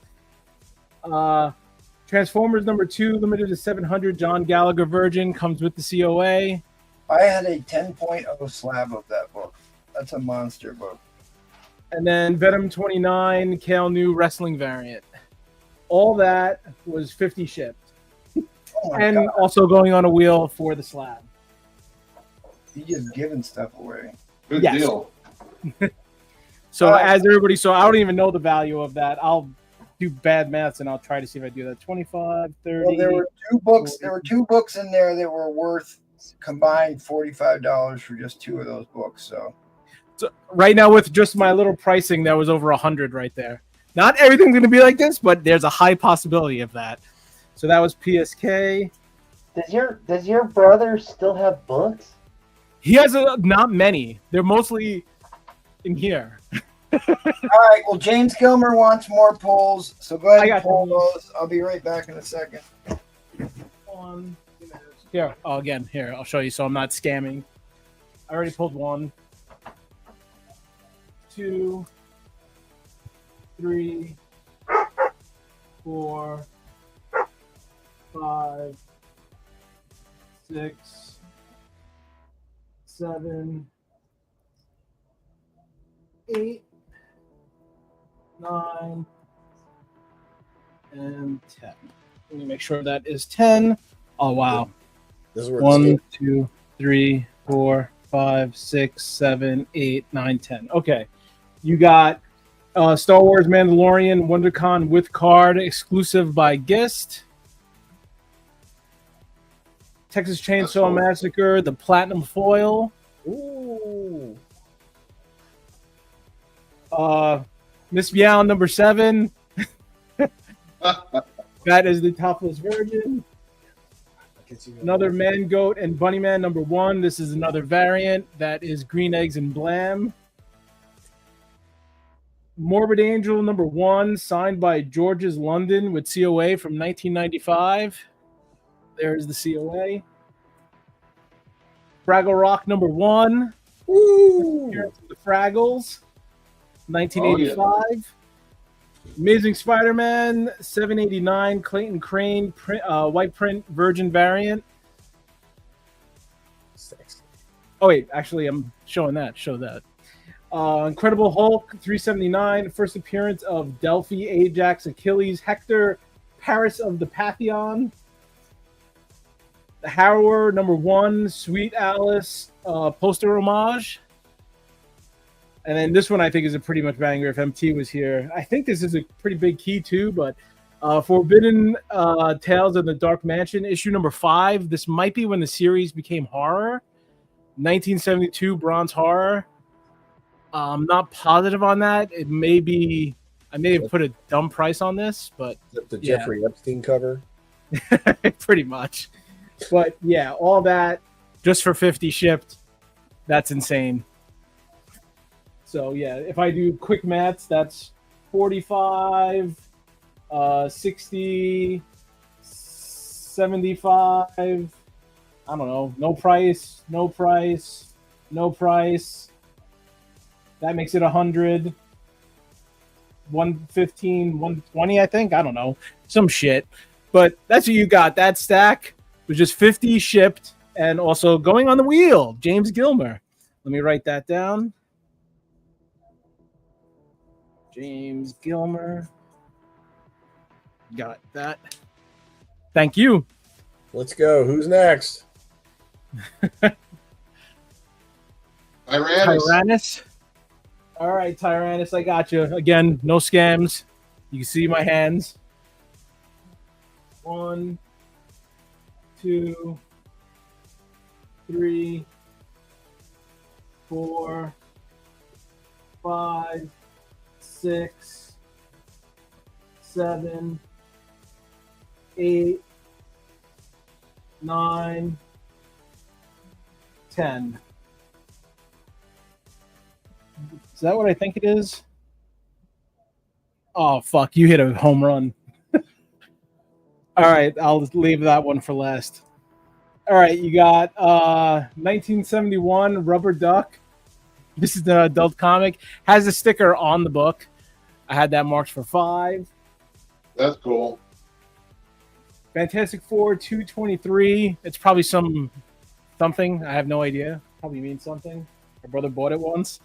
Transformers number 2, limited to 700. John Gallagher Virgin, comes with the COA. I had a 10.0 slab of that book. That's a monster book. And then Venom 29, Kale New Wrestling variant. All that was 50 shipped. Oh my And God. also going on a wheel for the slab. You just giving stuff away. Good Yes. deal. So as everybody saw, I don't even know the value of that. I'll do bad maths and I'll try to see if I do that. 25, 30. Well, there were two books. There were 2 books in there that were worth combined $45 for just 2 of those books. So Right now, with just my little pricing, that was over 100 right there. Not everything's going to be like this, but there's a high possibility of that. So that was PSK. Does your brother still have books? He has not many. They're mostly in here. all right. Well, James Kilmer wants more pulls, so go ahead I and got pull those. those. I'll be right back in a second. Here. Oh, again, here. I'll show you so I'm not scamming. I already pulled 1, 2, 3, 4, 5, 6, 7, 8, 9, and 10. Let me make sure that is 10. Oh, wow. This is where 1, 2, 3, 4, 5, 6, 7, 8, 9, 10. Okay. You got Star Wars Mandalorian WonderCon with card exclusive by Gist. Texas Chainsaw cool. Massacre, the Platinum Foil. Ooh. Miss Meow number 7. That is the topless virgin. Another Man Goat and Bunny Man number 1. This is another variant. That is Green Eggs and Blam. Morbid Angel number 1, signed by George's London with COA from 1995. There's the COA. Fraggle Rock number 1. Woo! The Fraggles, 1985. Amazing Spider-Man 789, Clayton Crane, white print virgin variant. Sexy. Oh wait, actually I'm showing that. Show that. Incredible Hulk 379, first appearance of Delphi, Ajax, Achilles, Hector, Paris of the Pantheon. The Harrower number 1, Sweet Alice, poster homage. And then this one I think is a pretty much banger if MT was here. I think this is a pretty big key too, but Forbidden Tales of the Dark Mansion, issue number 5. This might be when the series became horror. 1972 bronze horror. I'm not positive on that. It may be, I may have put a dumb price on this, but The Jeffrey Epstein cover. pretty much. But yeah, all that just for 50 shipped. That's insane. So yeah, if I do quick maths, that's 45, 60, 75. I don't know. No price, no price, no price. That makes it 100. 115, 120, I think. I don't know. Some shit. But that's what you got. That stack was just 50 shipped and also going on the wheel. James Gilmer. Let me write that down. James Gilmer. Got that. Thank you. Let's go. Who's next? Tyrannus. All right, Tyrannus, I got you. Again, no scams. You can see my hands. 1, 2, 3, 4, 5, 6, 7, 8, 9, 10. Is that what I think it is? Oh, fuck. You hit a home run. All right. I'll leave that one for last. All right. You got 1971 Rubber Duck. This is the adult comic. Has a sticker on the book. I had that marked for 5. That's cool. Fantastic Four 223. It's probably something. I have no idea. Probably means something. My brother bought it once.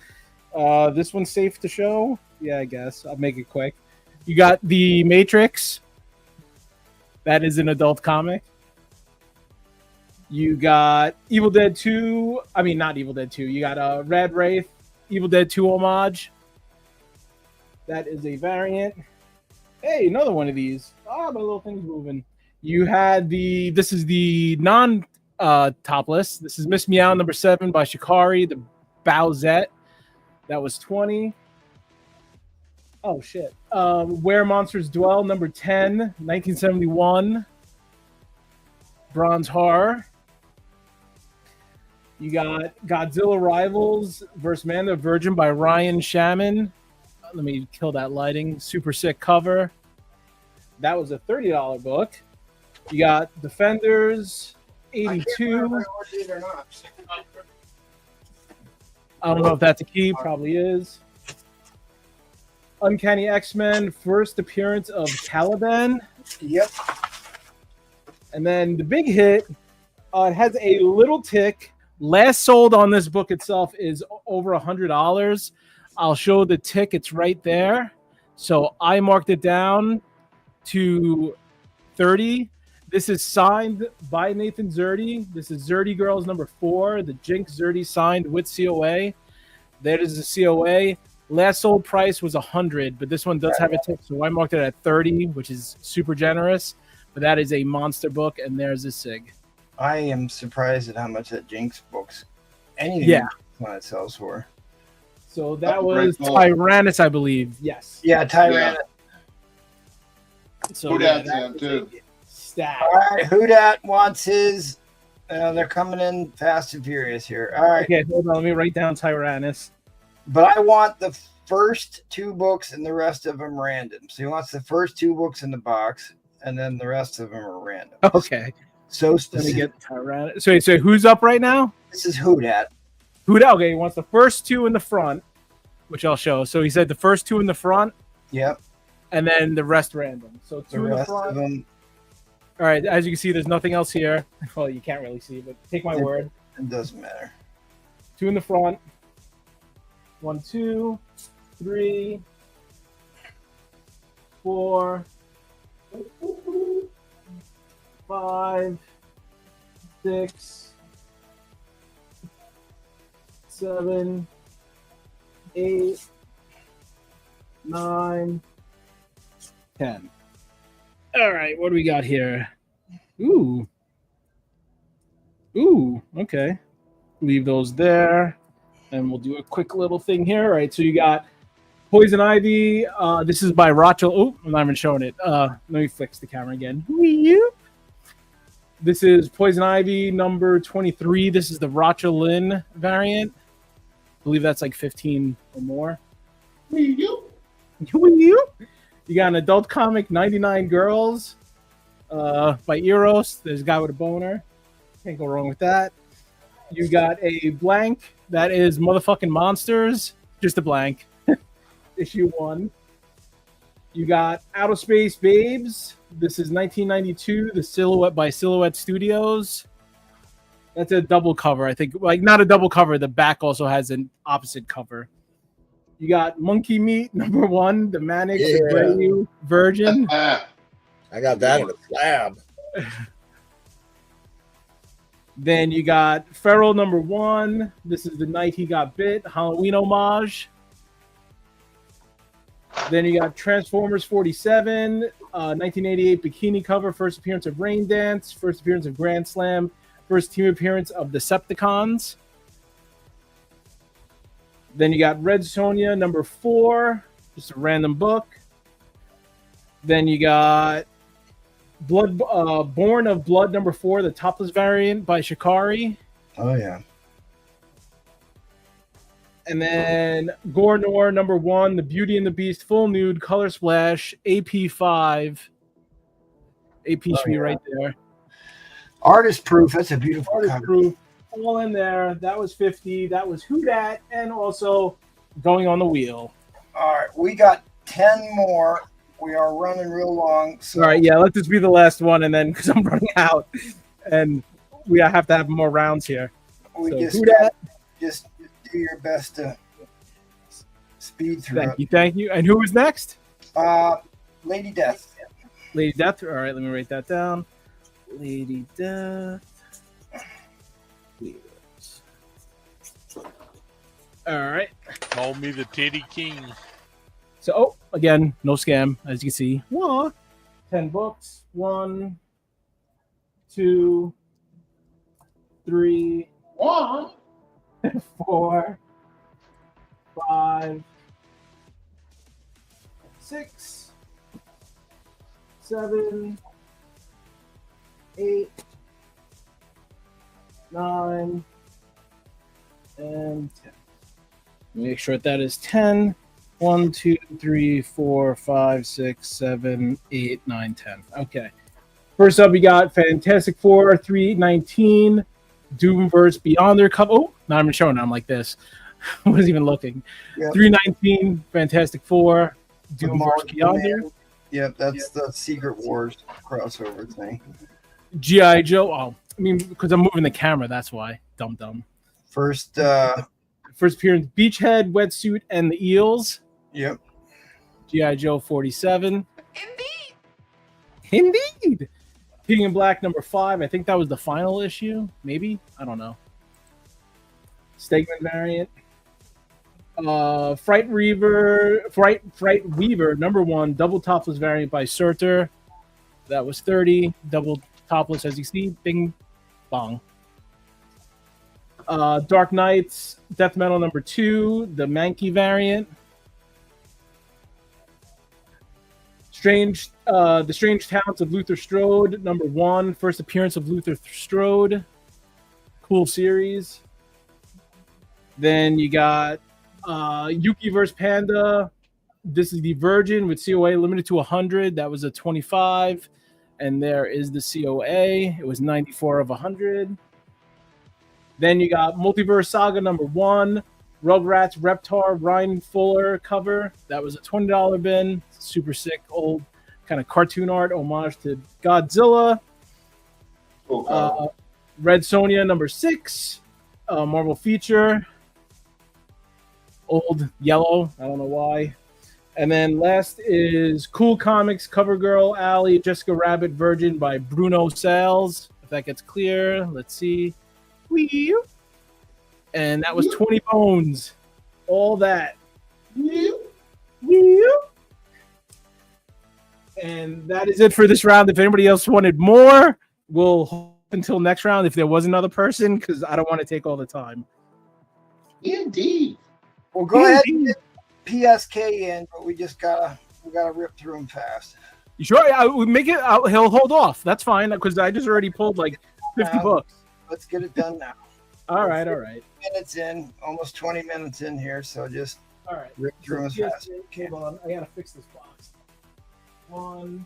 This one's safe to show. Yeah, I guess. I'll make it quick. You got The Matrix. That is an adult comic. You got Evil Dead 2. I mean, not Evil Dead 2. You got Red Wraith, Evil Dead 2 homage. That is a variant. Hey, another one of these. Oh, my little thing's moving. You had this is the non-topless. This is Miss Meow number 7 by Shikari, the Bowsette. That was 20. Oh, shit. Where Monsters Dwell, number 10, 1971. Bronze Horror. You got Godzilla Rivals vs. Man the Virgin by Ryan Shaman. Let me kill that lighting. Super sick cover. That was a $30 book. You got Defenders, 82. I don't know if that's a key. Probably is. Uncanny X-Men, first appearance of Caliban. Yep. And then the big hit, it has a little tick. Last sold on this book itself is over $100. I'll show the tick. It's right there. So I marked it down to 30. This is signed by Nathan Zerdy. This is Zerdy Girls number 4. The Jinx Zerdy signed with COA. That is the COA. Last sold price was 100, but this one does have a tip, so I marked it at 30, which is super generous. But that is a monster book, and there's a SIG. I am surprised at how much that Jinx book's anything when it sells for. So that was Tyrannus, I believe. Yes. Yeah, Tyrannus. So Who that's in too? Stat. All right, who dat wants his? They're coming in fast and furious here. All right. Okay, hold on. Let me write down Tyrannus. But I want the first 2 books and the rest of them random. So he wants the first 2 books in the box, and then the rest of them are random. Okay. So Let me specific. get Tyrannus. So who's up right now? This is who dat. Who'd okay, he wants the first 2 in the front, which I'll show. So he said the first 2 in the front, Yep. and then the rest random. So 2 The in the rest of front. them. All right, as you can see, there's nothing else here. Well, you can't really see, but take my word. It doesn't matter. 2 in the front. 1, 2, 3, 4, 5, 6, 7, 8, 9, 10. All right, what do we got here? Ooh, okay. Leave those there. And we'll do a quick little thing here. All right, so you got Poison Ivy. This is by Rachel. Oh, I'm not even showing it. Let me fix the camera again. This is Poison Ivy number 23. This is the Rachel Lynn variant. I believe that's like 15 or more. You got an adult comic, 99 Girls, by Eros. There's a guy with a boner. Can't go wrong with that. You got a blank that is Motherfucking Monsters. Just a blank. Issue 1. You got Outer Space Babes. This is 1992. The Silhouette by Silhouette Studios. That's a double cover, I think. Like, not a double cover. The back also has an opposite cover. You got Monkey Meat number 1. The Mannix Abreu Virgin. I got that in a slab. Then you got Feral number 1. This is The Night He Got Bit. Halloween homage. Then you got Transformers 47. 1988 bikini cover. First appearance of Rain Dance. First appearance of Grand Slam. First team appearance of Decepticons. Then you got Red Sonja number 4. Just a random book. Then you got Born of Blood number 4, the topless variant by Shikari. Oh, yeah. And then Gornor number 1, The Beauty and the Beast, full nude, color splash, AP5. AP should be right there. Artist proof. That's a beautiful Artist cover. proof. All in there. That was 50. That was Who Dat, and also Going on the Wheel. All right, we got 10 more. We are running real long. So All right, yeah, let this be the last one, and then because I'm running out, and we have to have more rounds here. we So, just Who Dat? just do your best to speed through it. Thank you. And who is next? Lady Death. Lady Death. All right, let me write that down. Lady Death. All right. Call me the Titty King. So, again, no scam, as you can see. 10 books. 1, 2, 3, 4, 5, 6, 7, 8, 9, and 10. Make sure that is 10. 1, 2, 3, 4, 5, 6, 7, 8, 9, 10. Okay. First up, we got Fantastic Four 319, Doomverse Beyond Their Cover. Oh, not even showing. I'm like this. I wasn't even looking. Yep. 319, Fantastic Four, Doomverse Beyond Their. Yep, that's the Secret Wars crossover thing. G.I. Joe. Oh, I mean, because I'm moving the camera. That's why. Dumb. First appearance, Beachhead, Wetsuit, and the Eels. Yep. G.I. Joe 47. Indeed. King in Black number 5. I think that was the final issue. Maybe. I don't know. Stegman variant. Fright Weaver number 1. Double topless variant by Surtur. That was 30. Double topless, as you see. Bing bong. Dark Knights Death Metal number 2. The Mankey variant. The Strange Talents of Luther Strode, number 1. First appearance of Luther Strode. Cool series. Then you got Yuki vs. Panda. This is the Virgin with COA limited to 100. That was a 25. And there is the COA. It was 94 of 100. Then you got Multiverse Saga number 1. Rugrats Reptar Ryan Fuller cover. That was a $20 bin. Super sick old kind of cartoon art homage to Godzilla. Red Sonja number 6. Marvel feature. Old yellow. I don't know why. And then last is Cool Comics Cover Girl Alley Jessica Rabbit Virgin by Bruno Sales. If that gets clear, let's see. Wee. And that was 20 bones. All that. And that is it for this round. If anybody else wanted more, we'll hold until next round if there was another person, because I don't want to take all the time. Indeed. Well, go ahead and get PSK in, but we gotta rip through them fast. You sure? I would make it. He'll hold off. That's fine, because I just already pulled like 50 bucks. Let's get it done now. All right. Minutes in, almost 20 minutes in here, so just rip through them as fast. Hold on, I gotta fix this box. 1,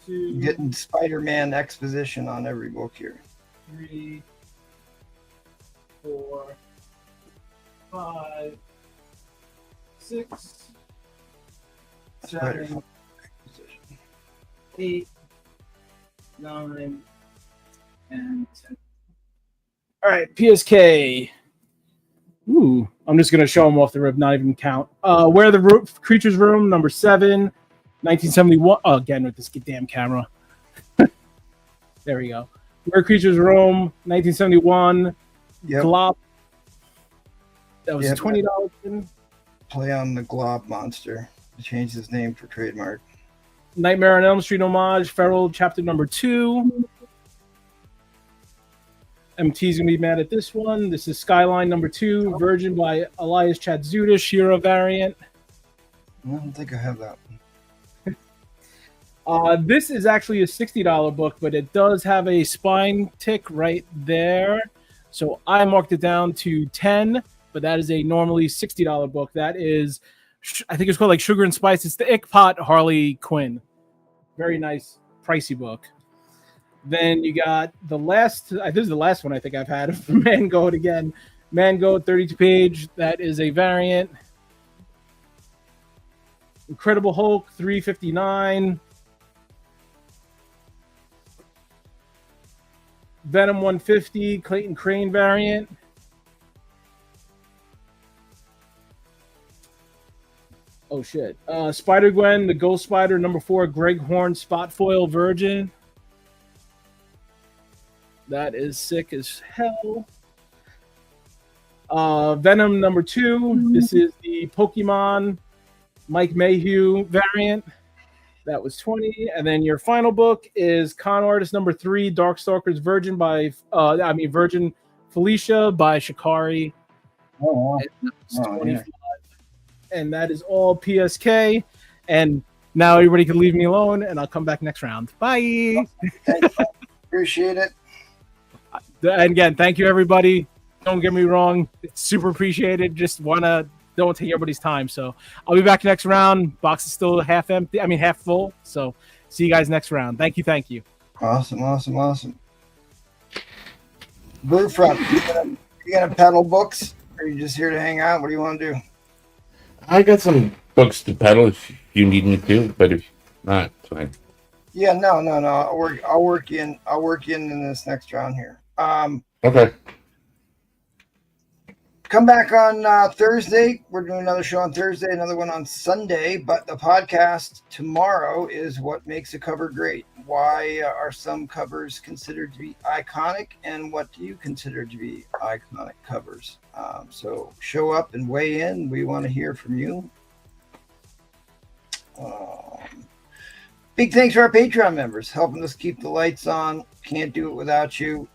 2, Getting Spider-Man exposition on every book here. 3, 4, 5, 6, 7, 8, 9, and 10. All right, PSK. Ooh, I'm just gonna show them off the rip, not even count. Where the Creatures Room, number 7, 1971. Oh, again with this damn camera. There we go. Where Creatures Room, 1971. Yep. Glop. That was $20. Play on the Glob monster. He changed his name for trademark. Nightmare on Elm Street homage, Feral chapter number 2. MT's gonna be mad at this one. This is Skyline number 2, Virgin by Elias Chatzuda, Shira variant. I don't think I have that one. This is actually a $60 book, but it does have a spine tick right there. So I marked it down to 10, but that is a normally $60 book. That is, I think it's called like Sugar and Spice. It's the Ickpot Harley Quinn. Very nice, pricey book. Then you got the last, this is the last one I think I've had for Mangoat again. Mangoat 32 page. That is a variant. Incredible Hulk 359. Venom 150, Clayton Crane variant. Oh shit. Spider-Gwen, the Ghost Spider, number 4, Greg Horn Spot Foil Virgin. That is sick as hell. Venom number 2. This is the Pokemon Mike Mayhew variant. That was 20. And then your final book is Con Artist number 3, Darkstalkers Virgin by Virgin Felicia by Shikari. Oh, wow. 25. Yeah. And that is all PSK. And now everybody can leave me alone, and I'll come back next round. Bye. Appreciate it. And again, thank you, everybody. Don't get me wrong. It's super appreciated. Just don't take everybody's time. So I'll be back next round. Box is still half full. So see you guys next round. Thank you. Awesome. Brewfront, you gonna peddle books? Or are you just here to hang out? What do you want to do? I got some books to peddle if you need me to, but if not, fine. Yeah, no. I'll work in this next round here. Okay. come back on Thursday. We're doing another show on Thursday, another one on Sunday. But the podcast tomorrow is what makes a cover great. Why are some covers considered to be iconic, and what do you consider to be iconic covers? So show up and weigh in. We want to hear from you. Big thanks to our Patreon members, helping us keep the lights on. Can't do it without you.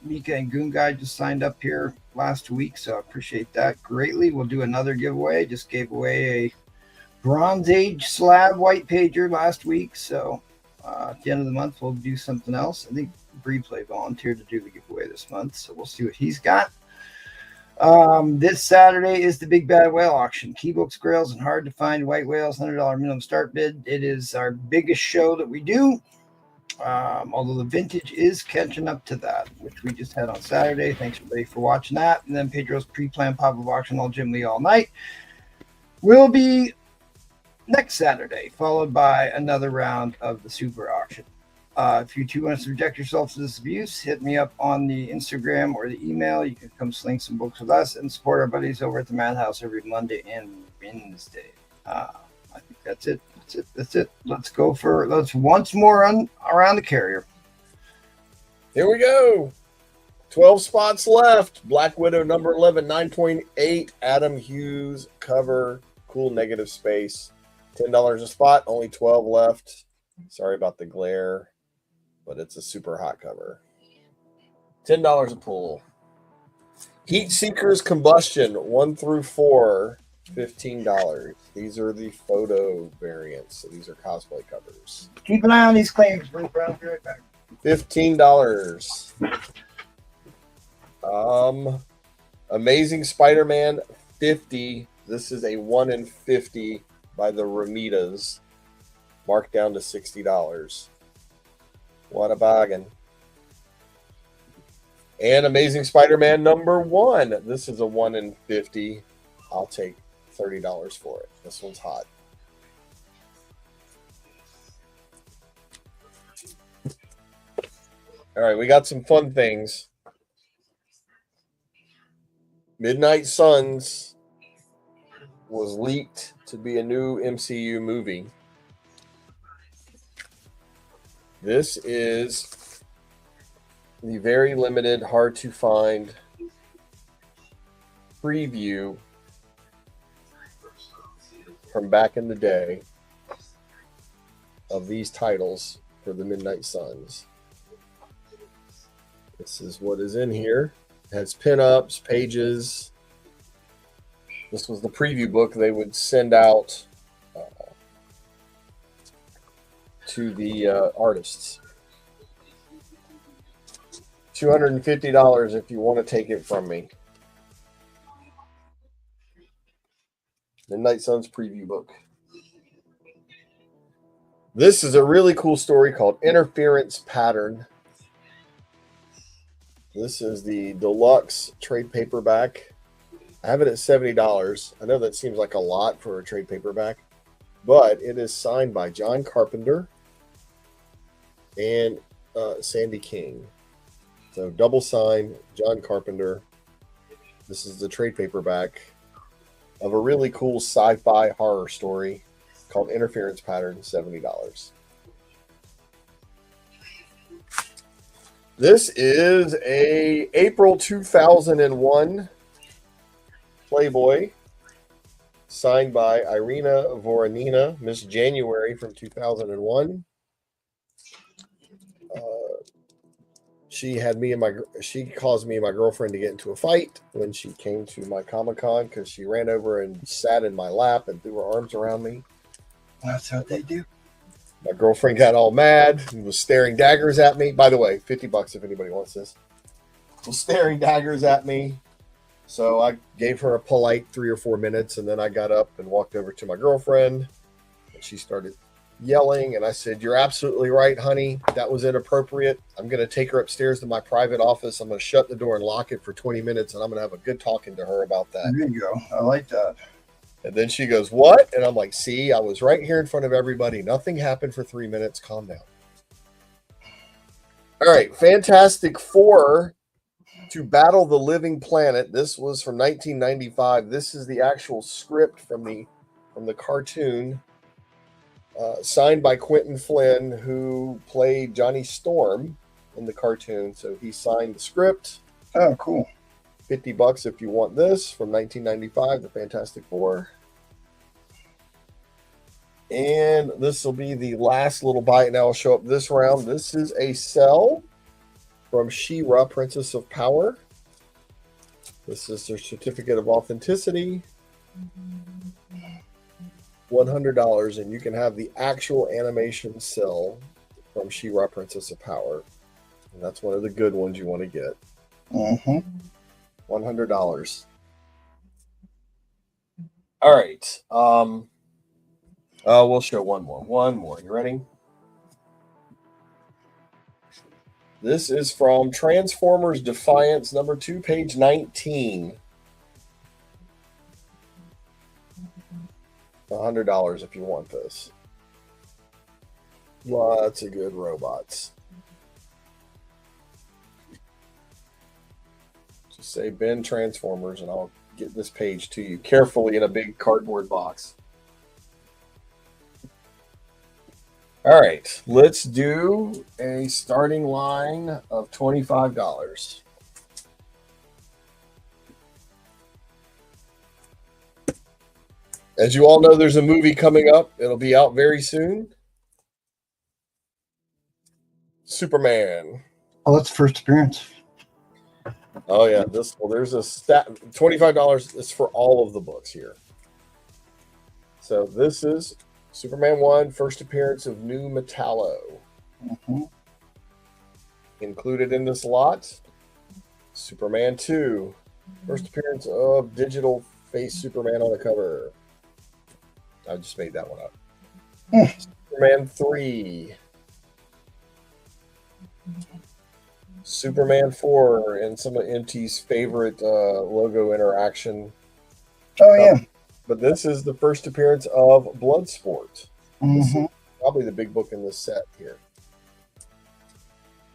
Mika and Goon Guy just signed up here last week, so I appreciate that greatly. We'll do another giveaway. Just gave away a Bronze Age slab white pager last week, so at the end of the month we'll do something else. I think Breeplay volunteered to do the giveaway this month, so we'll see what he's got. This Saturday is the Big Bad Whale auction. Keybooks, grails, and hard to find white whales, $100 minimum start bid. It is our biggest show that we do. Although the vintage is catching up to that, which we just had on Saturday. Thanks everybody for watching that. And then Pedro's pre-planned pop-up auction, all Jim Lee all night, will be next Saturday, followed by another round of the super auction. If you too want to subject yourself to this abuse, hit me up on the Instagram or the email. You can come sling some books with us and support our buddies over at the Madhouse every Monday and Wednesday. I think that's it. That's it. Let's once more run around the carrier. Here we go. 12 spots left. Black Widow number 11, 9.8. Adam Hughes cover. Cool negative space. $10 a spot. Only 12 left. Sorry about the glare, but it's a super hot cover. $10 a pull. Heat Seekers Combustion 1 through 4. $15. These are the photo variants. So these are cosplay covers. Keep an eye on these claims. Bring Brown right back. $15. Amazing Spider-Man 50. This is a 1 in 50 by the Ramitas. Marked down to $60. What a bargain. And Amazing Spider-Man number 1. This is a 1 in 50. I'll take $30 for it. This one's hot. All right, we got some fun things. Midnight Suns was leaked to be a new MCU movie. This is the very limited, hard to find preview from back in the day of these titles for the Midnight Suns. This is what is in here. It has pinups, pages. This was the preview book they would send out to the artists. $250 if you want to take it from me. Midnight Suns preview book. This is a really cool story called Interference Pattern. This is the deluxe trade paperback. I have it at $70. I know that seems like a lot for a trade paperback, but it is signed by John Carpenter and Sandy King. So double signed, John Carpenter. This is the trade paperback of a really cool sci-fi horror story called Interference Pattern, $70. This is a April 2001 Playboy signed by Irina Voronina, Miss January from 2001. She caused me and my girlfriend to get into a fight when she came to my Comic-Con because she ran over and sat in my lap and threw her arms around me. That's what they do. My girlfriend got all mad and was staring daggers at me. By the way, $50 if anybody wants this. Was staring daggers at me. So I gave her a polite 3 or 4 minutes, and then I got up and walked over to my girlfriend, and she started yelling, and I said, "You're absolutely right, honey. That was inappropriate. I'm going to take her upstairs to my private office. I'm going to shut the door and lock it for 20 minutes, and I'm going to have a good talking to her about that." There you go. I like that. And then she goes, "What?" And I'm like, "See, I was right here in front of everybody. Nothing happened for 3 minutes. Calm down." All right, Fantastic Four To Battle the Living Planet. This was from 1995. This is the actual script from the cartoon, signed by Quentin Flynn, who played Johnny Storm in the cartoon. So he signed the script. Oh, cool. $50 if you want this, from 1995, the Fantastic Four. And this will be the last little bite, and I'll show up this round. This is a Cell from She-Ra, Princess of Power. This is their certificate of authenticity. $100, and you can have the actual animation Cell from She-Ra, Princess of Power. And that's one of the good ones you want to get. Mm-hmm. $100. All right. We'll show one more. You ready? This is from Transformers Defiance number 2, page 19. $100 if you want this. Lots of good robots. Just say Ben Transformers and I'll get this page to you carefully in a big cardboard box. All right, let's do a starting line of $25. As you all know, there's a movie coming up. It'll be out very soon. Superman. Oh, that's the first appearance. Oh yeah, there's a stat. $25 is for all of the books here. So this is Superman 1, first appearance of New Metallo. Mm-hmm. Included in this lot, Superman 2, first appearance of digital face Superman on the cover. I just made that one up. Superman 3. Superman 4, and some of MT's favorite logo interaction. Oh, yeah. But this is the first appearance of Bloodsport. This Mm-hmm. is probably the big book in this set here.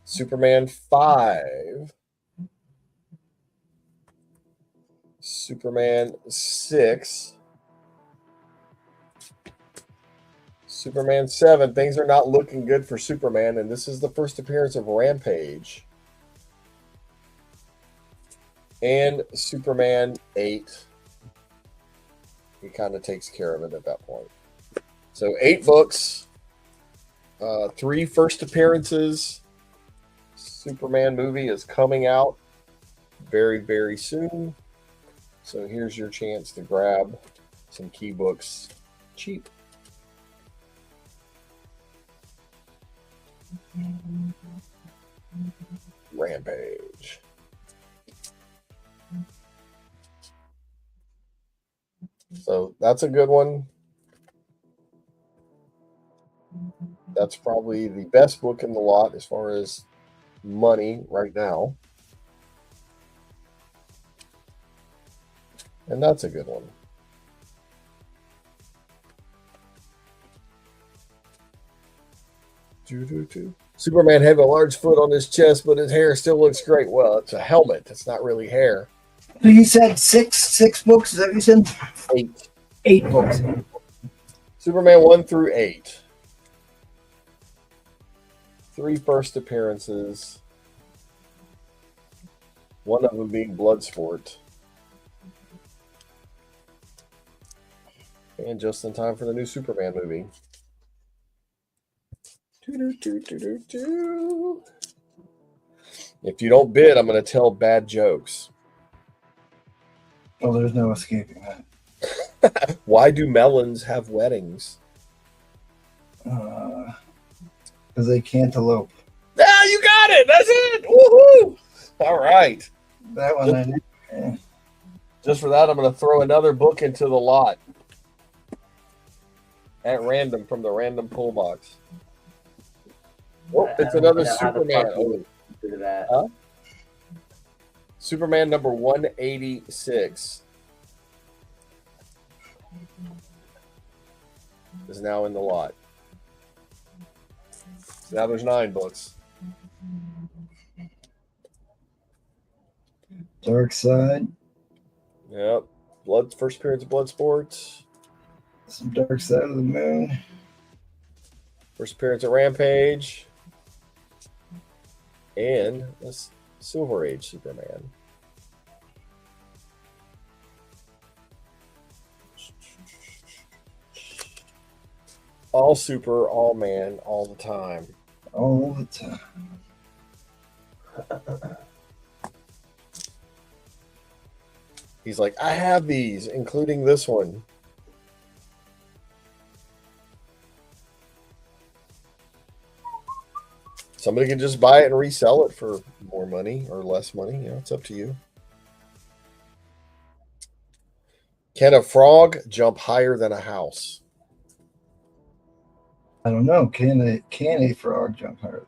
Superman 5. Superman 6. Superman 7. Things are not looking good for Superman, and this is the first appearance of Rampage. And Superman 8. He kind of takes care of it at that point. So 8 books, 3 first appearances. Superman movie is coming out very, very soon. So here's your chance to grab some key books cheap. Rampage. So that's a good one. That's probably the best book in the lot as far as money right now. And that's a good one. Superman had a large foot on his chest, but his hair still looks great. Well, it's a helmet. It's not really hair. So you said six books, is that what you said? 8. 8 books. Superman 1 through 8. 3 first appearances. One of them being Bloodsport. And just in time for the new Superman movie. If you don't bid, I'm going to tell bad jokes. Oh, there's no escaping that. Why do melons have weddings? Because they can't elope. Ah, you got it. That's it. Woohoo! All right. That one I knew. Yeah. Just for that, I'm going to throw another book into the lot at random from the random pull box. Oh, it's another Superman. Oh. Huh? Superman number 186 is now in the lot. So now there's 9 books. Dark Side. Yep. First appearance of Bloodsport. Some Dark Side of the Moon. First appearance of Rampage. And this Silver Age Superman. All super, all man, all the time. All the time. He's like, I have these, including this one. Somebody can just buy it and resell it for more money or less money. You know, it's up to you. Can a frog jump higher than a house? I don't know. Can a frog jump higher?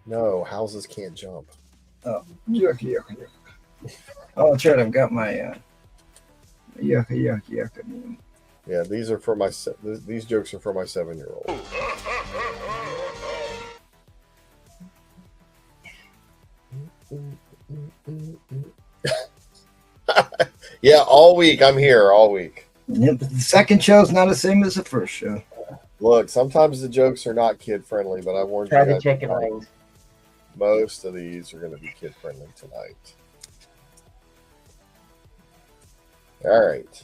No, houses can't jump. Oh, yucky. Oh, that's right. I've got my yucca. Yeah, these are for my these jokes are for my 7-year-old. Yeah, all week. I'm here all week. Yep, the second show's not the same as the first show. Look, sometimes the jokes are not kid friendly, but I warned Try you the guys. chicken wings. Most of these are going to be kid friendly tonight. All right.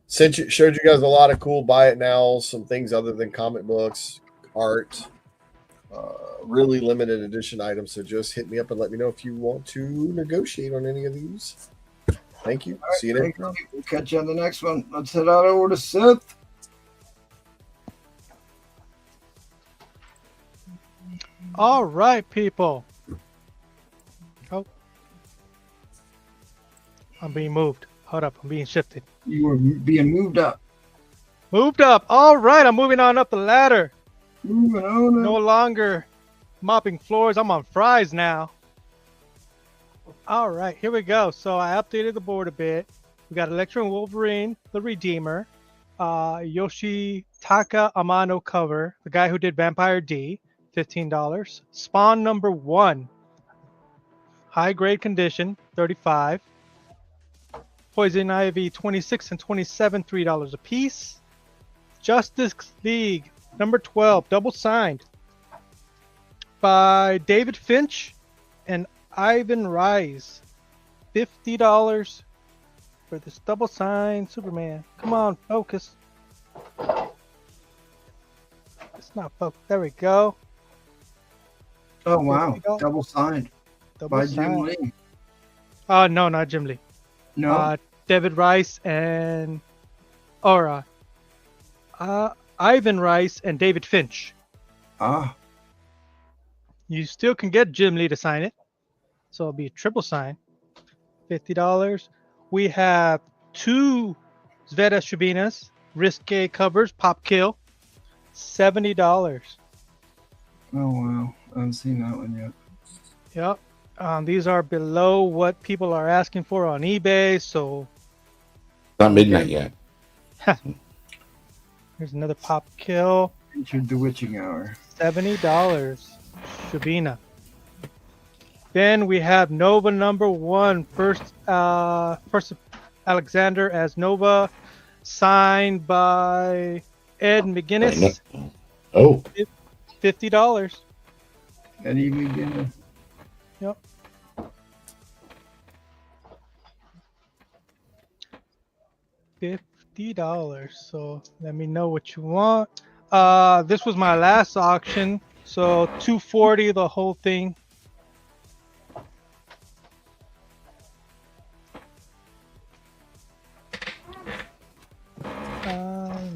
Showed you guys a lot of cool buy it now, some things other than comic books, art, really limited edition items. So just hit me up and let me know if you want to negotiate on any of these. Thank you. Right, see you next time. We'll catch you on the next one. Let's head out over to Seth. All right, people. Oh, I'm being moved. Hold up, I'm being shifted. You were being moved up. Moved up. All right, I'm moving on up the ladder. Moving on. No longer mopping floors. I'm on fries now. All right, here we go. So I updated the board a bit. We got Electro and Wolverine, the Redeemer, Yoshitaka Amano cover, the guy who did Vampire D, $15. Spawn number 1, high grade condition, $35. Poison Ivy 26 and 27, $3 a piece. Justice League number 12, double signed by David Finch and Ivan Rice, $50 for this double signed Superman. Come on, focus. It's not focused. There we go. Oh wow, $50. double signed by Jim Lee. No, not Jim Lee. No, David Rice and Ivan Rice and David Finch. Ah, You still can get Jim Lee to sign it, so it'll be a triple sign. $50. We have 2 Zveta Shabinas, risque covers, pop kill, $70. oh wow, I haven't seen that one yet. Yep. These are below what people are asking for on eBay, so Not midnight yet. here's another pop kill. Featured the witching hour. $70. Shabina. Then we have Nova number 1, first Alexander as Nova, signed by Ed McGuinness. Oh, $50. Eddie McGuinness. Yep. $50. So let me know what you want. This was my last auction, so $240 the whole thing.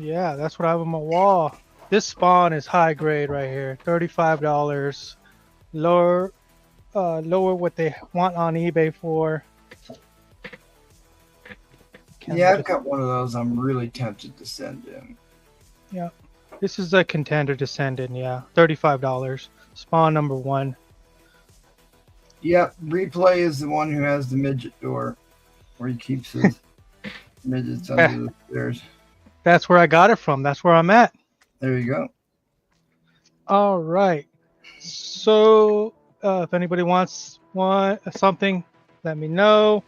Yeah, that's what I have on my wall. This spawn is high grade right here, $35. Lower what they want on eBay for. Yeah, I've got one of those. I'm really tempted to send in. Yeah, this is a contender to send in. Yeah, $35. Spawn number 1. Yep, Replay is the one who has the midget door, where he keeps his midgets under the stairs. That's where I got it from. That's where I'm at. There you go. All right. So, if anybody wants something, let me know.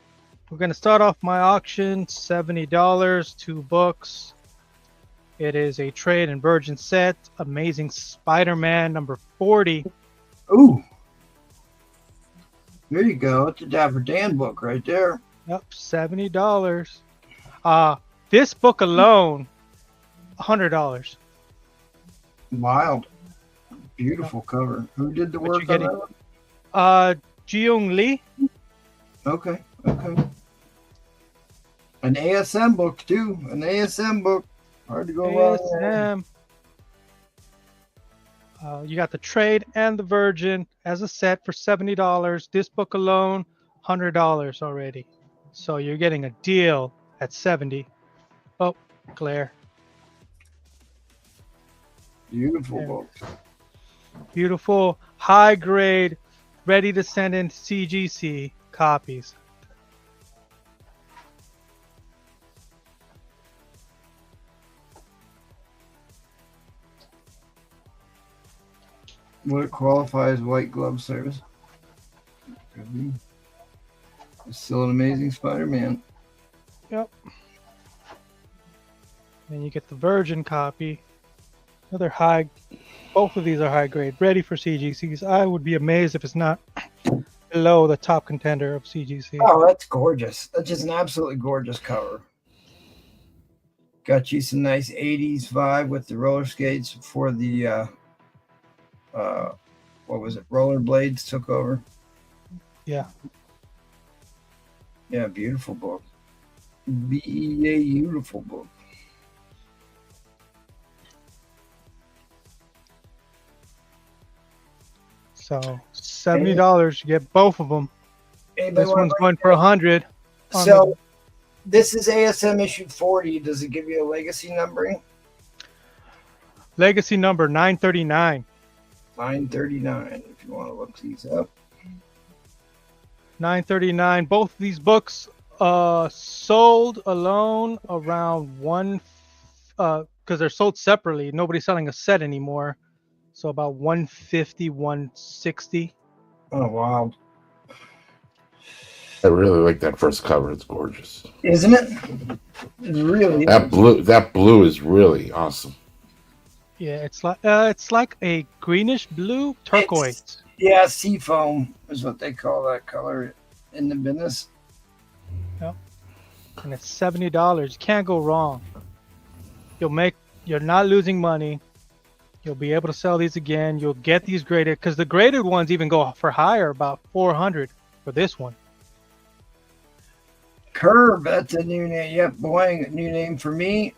We're going to start off my auction, $70, 2 books. It is a trade and virgin set, Amazing Spider-Man number 40. Ooh. There you go. It's a Dapper Dan book right there. Yep, $70. This book alone, $100. Wild. Beautiful cover. Who did the What work you on getting? that? Jiyoung Lee. Okay. An ASM book too. An ASM book. Hard to go wrong there. ASM. You got the trade and the virgin as a set for $70. This book alone, $100 already. So you're getting a deal at 70. Oh, glare. Beautiful There. book. Beautiful, high grade, ready to send in CGC copies. Would it qualify as white glove service? It's still an Amazing Spider-Man. Yep. Then you get the virgin copy. Another high. Both of these are high grade, ready for CGCs. I would be amazed if it's not below the top contender of CGC. Oh, that's gorgeous. That's just an absolutely gorgeous cover. Got you some nice 80s vibe with the roller skates before the what was it? Rollerblades took over. Yeah. Yeah, beautiful book. Beautiful book. So $70, you get both of them. Anybody This wanna one's break going for 100. So this is ASM issue 40. Does it give you a legacy numbering? Legacy number 939. 939, if you want to look these up. 939. Both of these books sold alone around because they're sold separately. Nobody's selling a set anymore. So about 150, 160. Oh, wow. I really like that first cover. It's gorgeous. Isn't it? It's really That blue is really awesome. Yeah, it's like a greenish blue turquoise. Yeah, seafoam is what they call that color in the business. Yep. And it's $70. You can't go wrong. You're not losing money. You'll be able to sell these again. You'll get these graded because the graded ones even go for higher, about 400 for this one. Curve, that's a new name. Yep, boing, new name for me.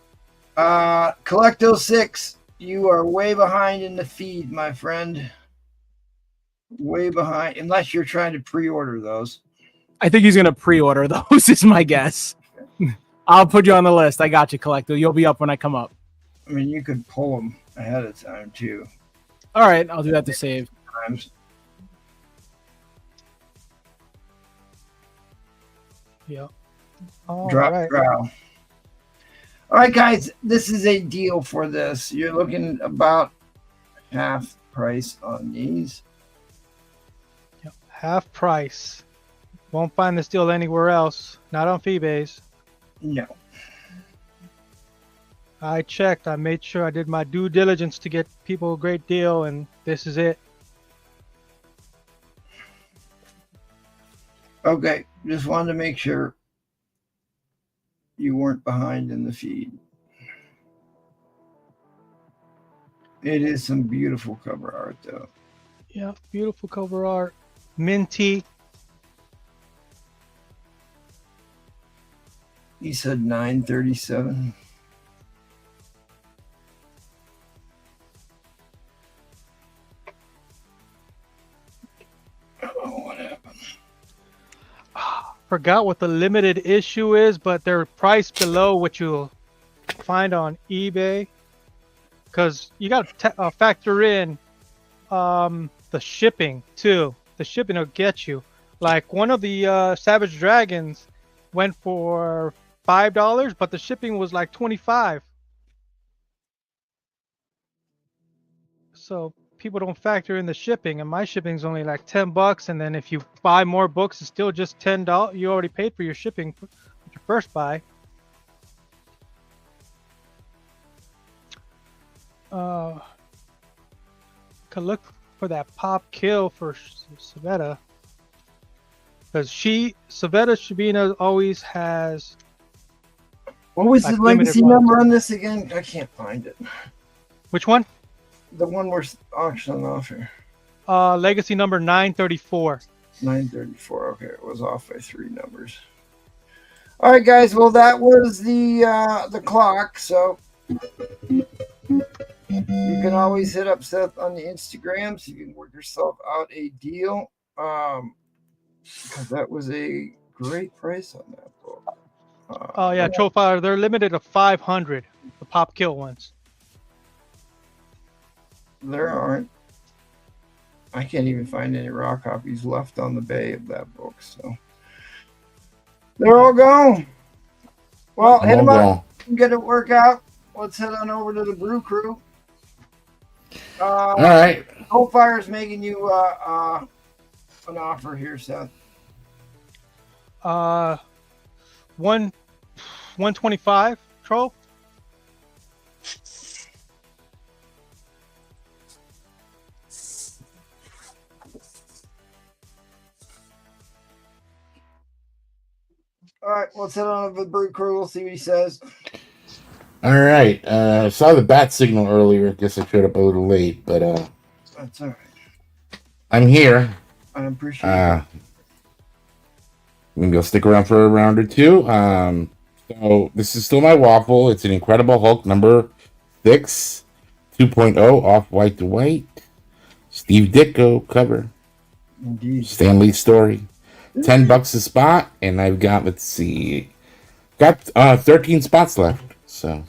Collecto 6, you are way behind in the feed, my friend. Way behind, unless you're trying to pre-order those. I think he's gonna pre-order those. Is my guess. I'll put you on the list. I got you, Collecto. You'll be up when I come up. I mean, you could pull them ahead of time too. All right, I'll do that to save. Times. Yep. Drop right. draw. All right, guys, this is a deal for this. You're looking about half price on these. Yep. Half price. Won't find this deal anywhere else. Not on Feebase. No. I checked. I made sure I did my due diligence to get people a great deal, and this is it. Okay, just wanted to make sure you weren't behind in the feed. It is some beautiful cover art, though. Yeah, beautiful cover art. Minty. He said 937. Oh, what happened? Forgot what the limited issue is, but they're priced below what you'll find on eBay. Because you got to factor in the shipping too. The shipping will get you. Like one of the Savage Dragons went for $5, but the shipping was like $25. So people don't factor in the shipping, and my shipping's only like $10. And then if you buy more books, it's still just $10. You already paid for your shipping with your first buy. Could look for that pop kill for Savetta, because Savetta Shabina always has. What was like the legacy limited number ones. on this again? I can't find it. Which one? The one we're auctioning off here. Legacy number 934. 934. Okay, it was off by 3 numbers. All right, guys. Well, that was the clock. So you can always hit up Seth on the Instagram so you can work yourself out a deal. Because that was a great price on that book. Oh yeah, Trofire. They're limited to 500. The pop kill ones. There aren't. I can't even find any raw copies left on the bay of that book. So they're all gone. Well, hit them up. Get it work out. Let's head on over to the Brew Crew. All right. Hellfire's making you an offer here, Seth. 125. Troll. All right, let's head on over to the Brew Crew. We'll see what he says. All right. Saw the bat signal earlier. Guess I showed up a little late, but That's all right. I'm here. I appreciate it. Maybe I'll stick around for a round or two. So this is still my waffle. It's an Incredible Hulk number 6, 2.0, off white to white. Steve Ditko cover. Indeed. Stanley story. $10 a spot, and I've got, let's see, got 13 spots left. So,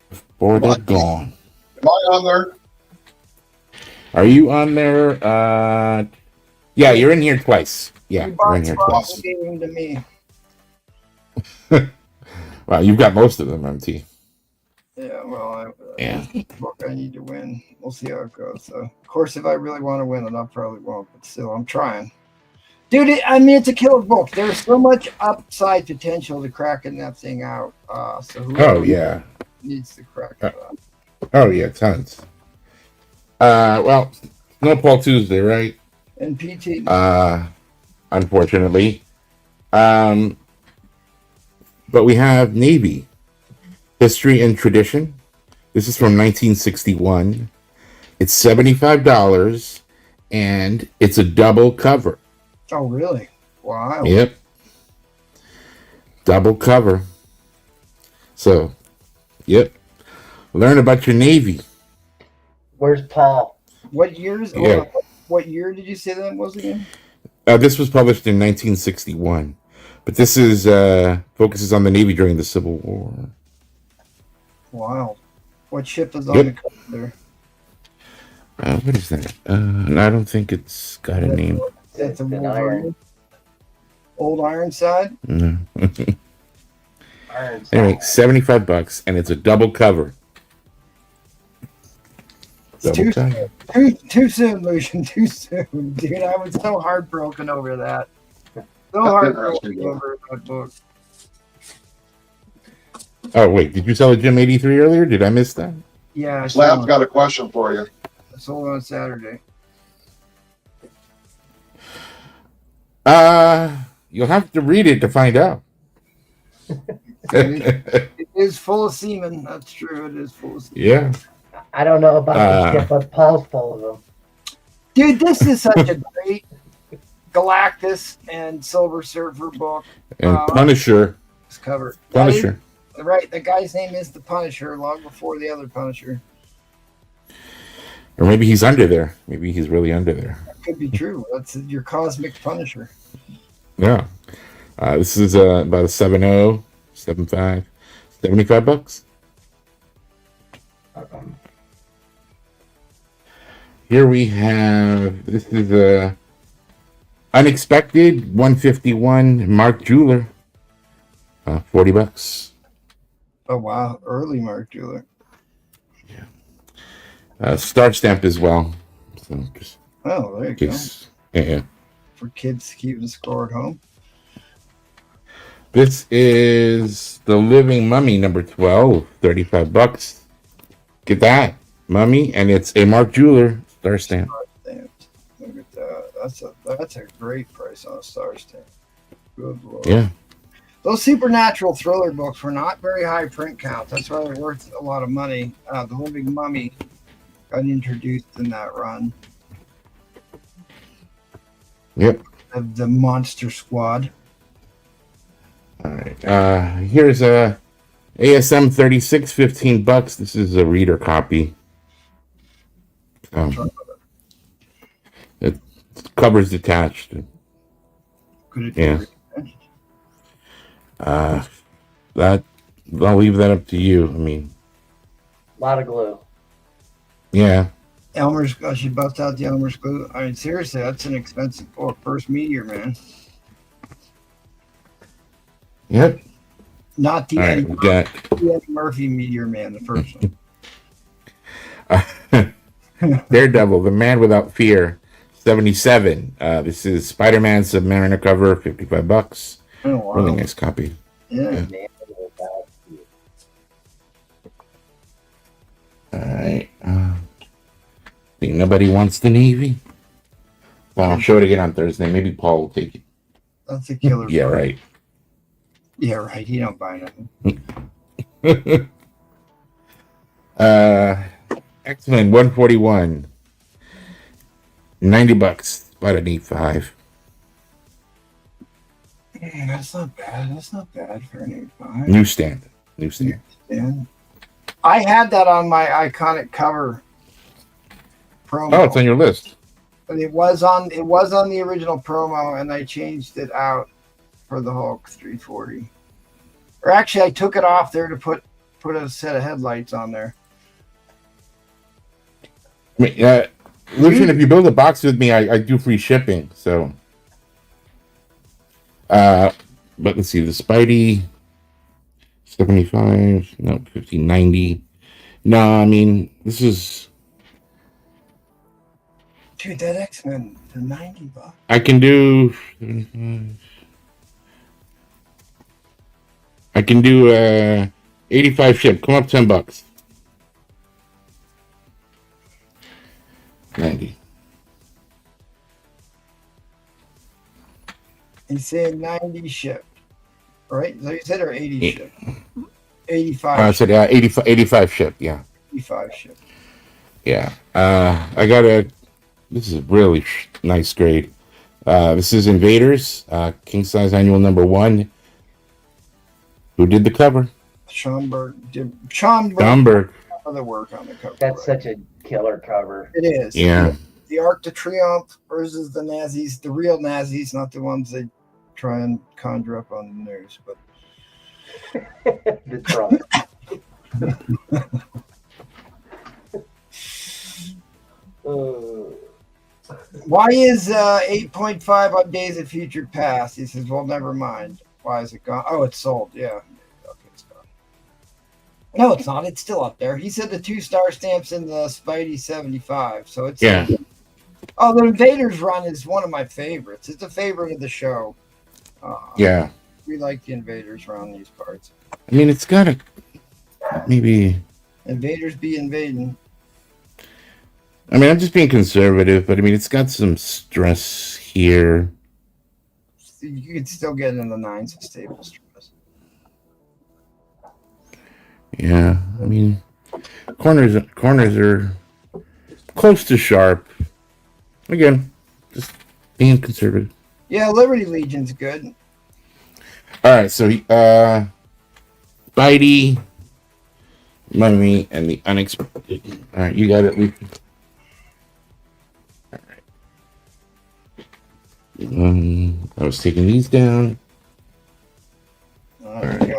before they're gone. Am I on there? Are you on there? Yeah, you're in here twice. Yeah, you're in here twice. You gave him to me. Wow, you've got most of them, MT. Yeah, well, Yeah. Book I need to win. We'll see how it goes. So, of course, if I really want to win it, I probably won't. But still, I'm trying. Dude, it's a killer book. There's so much upside potential to cracking that thing out. So whoever needs to crack it out. Oh yeah, tons. Well, no Paul Tuesday, right? And PT. Unfortunately. But we have Navy. History and Tradition. This is from 1961. It's $75, and it's a double cover. Oh, really? Wow. Yep. Double cover. So, yep. Learn about your Navy. Where's Paul? What years? Yeah. What year did you say that was again? This was published in 1961, but this is focuses on the Navy during the Civil War. Wow. What ship is on Yep. the cover there? What is that? I don't think it's got a name. That's a An Wolverine. Old Ironside. No. Ironside. Anyway, $75, and it's a double cover. Double cover. Too soon, Lucian. Too soon, dude. I was so heartbroken over that. So heartbroken over that book. Oh wait, did you sell a Gym 83 earlier? Did I miss that? Yeah, I Slab's got a question for you. sold on Saturday. You'll have to read it to find out. It is full of semen. That's true. It is full of semen. Yeah. I don't know about the ship, but Paul's full of them. Dude, this is such a great Galactus and Silver Surfer book. And Punisher. It's covered. Punisher. Right, the guy's name is the Punisher, long before the other Punisher. Or maybe he's under there. Maybe he's really under there. That could be true. That's your cosmic Punisher. Yeah. This is about a 7.0, 7.5, $75. Here we have, this is a Unexpected 151 Mark Jeweler. $40. Oh wow, early Mark Jeweler. Star stamp as well. So just Oh, there you case, go. Yeah. For kids keeping score at home. This is the Living Mummy number 12, $35. Get that mummy, and it's a Mark Jeweler star stamp. Look at that. That's a great price on a star stamp. Good Lord. Yeah. Those supernatural thriller books were not very high print count. That's why they're worth a lot of money. The Living Mummy got introduced in that run. Yep. Of the Monster Squad. All right. Here's a ASM 36, $15. This is a reader copy. It covers detached. Yeah. That I'll leave that up to you. I mean, a lot of glue. Yeah. Elmer's. She bust out the Elmer's glue. I mean, seriously, that's an expensive book. First Meteor Man. Yep. Not the Eddie Murphy Meteor Man, the first one. Daredevil, The Man Without Fear, 77. This is Spider-Man Submariner cover, $55. Oh, wow. Really nice copy. Yeah. All right. Think nobody wants the Navy? Well, I'll show it again on Thursday. Maybe Paul will take it. That's a killer. Yeah, right. Yeah, right. He don't buy nothing. X-Men 141. $90. About an E5. That's not bad. That's not bad for an E5. Newsstand. Yeah. I had that on my iconic cover promo. Oh, it's on your list. But it was on the original promo, and I changed it out for the Hulk 340. Or actually, I took it off there to put a set of headlights on there. I mean, Lucian, if you build a box with me, I do free shipping. So, but let's see, the Spidey 75, no, 1590. No, I mean, this is. Dude, that X-Men for $90. I can do 85 ship. Come up $10. 90. He said 90 ship, right? So you said or 80 ship? 85. I said 85 ship. Yeah. 85 ship. Yeah. I got this is a really nice grade. This is Invaders, king size annual number 1. Who did the cover? Schomburg. Other work on the cover. That's such a killer cover. It is. Yeah. The Arc de Triomphe versus the Nazis, the real Nazis, not the ones they try and conjure up on the news, but the Trump. Why is 8.5 on Days of Future Past? He says, well, never mind. Why is it gone? Oh, it's sold. Yeah. Okay, it's gone. No, it's not. It's still up there. He said the 2 star stamps in the Spidey 75. So it's. Yeah. Oh, the Invaders run is one of my favorites. It's a favorite of the show. Yeah. We like the Invaders run these parts. I mean, it's got a maybe. Invaders be invading. I mean, I'm just being conservative, but I mean, it's got some stress here. You could still get in the 9s of stable stress. Yeah, I mean, corners are close to sharp. Again, just being conservative. Yeah, Liberty Legion's good. All right, so Spidey, Mummy, and the Unexpected. All right, you got it, Lee. All right. I was taking these down. All right.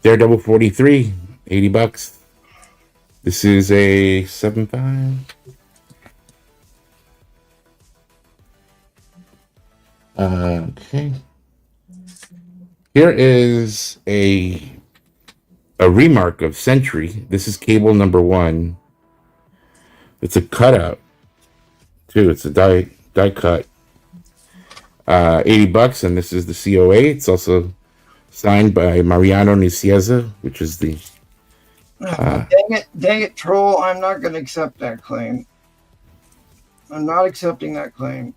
Daredevil 43, $80. This is a 7.5. Okay. Here is a a remark of Century. This is cable number 1. It's a cutout too. It's a die cut. $80, and this is the COA. It's also signed by Mariano Nicieza, which is the. Dang it, troll! I'm not going to accept that claim. I'm not accepting that claim.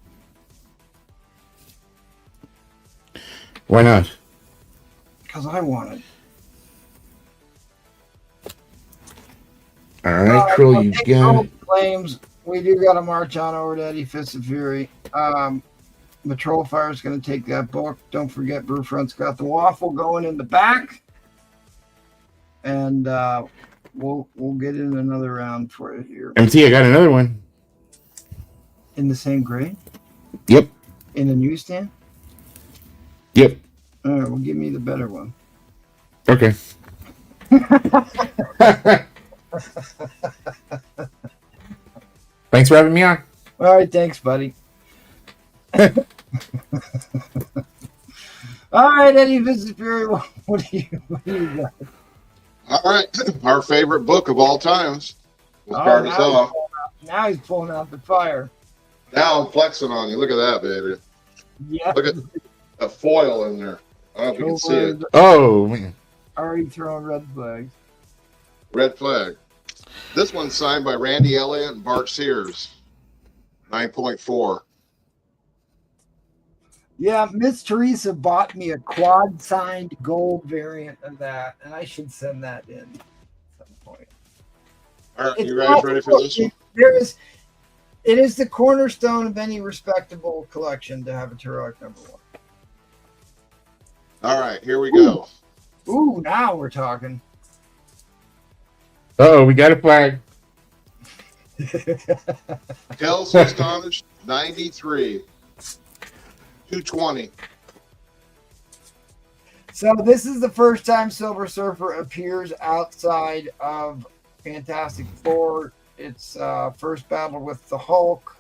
Why not? Because I want it. All right, Troll, you got it. Claims. We do got to march on over to Eddie Fist of Fury. The Troll Fire is going to take that book. Don't forget, Brewfront's got the waffle going in the back, and we'll get in another round for it here. MT, I got another one. In the same grade? Yep. In the newsstand? Yep. All right, well, give me the better one. Okay. Thanks for having me on. All right, thanks, buddy. All right, Eddie Visit Fury, what do you got? All right, our favorite book of all times. We'll start us off. Now he's pulling out the fire. Now I'm flexing on you. Look at that, baby. Yeah. Look at the foil in there. I don't know if you can see it. Oh, man. Already throwing red flags. Red flag. This one's signed by Randy Elliott and Bart Sears. 9.4. Yeah, Miss Teresa bought me a quad signed gold variant of that, and I should send that in at some point. All right, you guys ready for this one? It is the cornerstone of any respectable collection to have a Turok number 1. All right, here we go. Ooh, now we're talking. Oh, we got a flag. Tales Astonished 93. 220. So this is the first time Silver Surfer appears outside of Fantastic Four. It's first battle with the Hulk.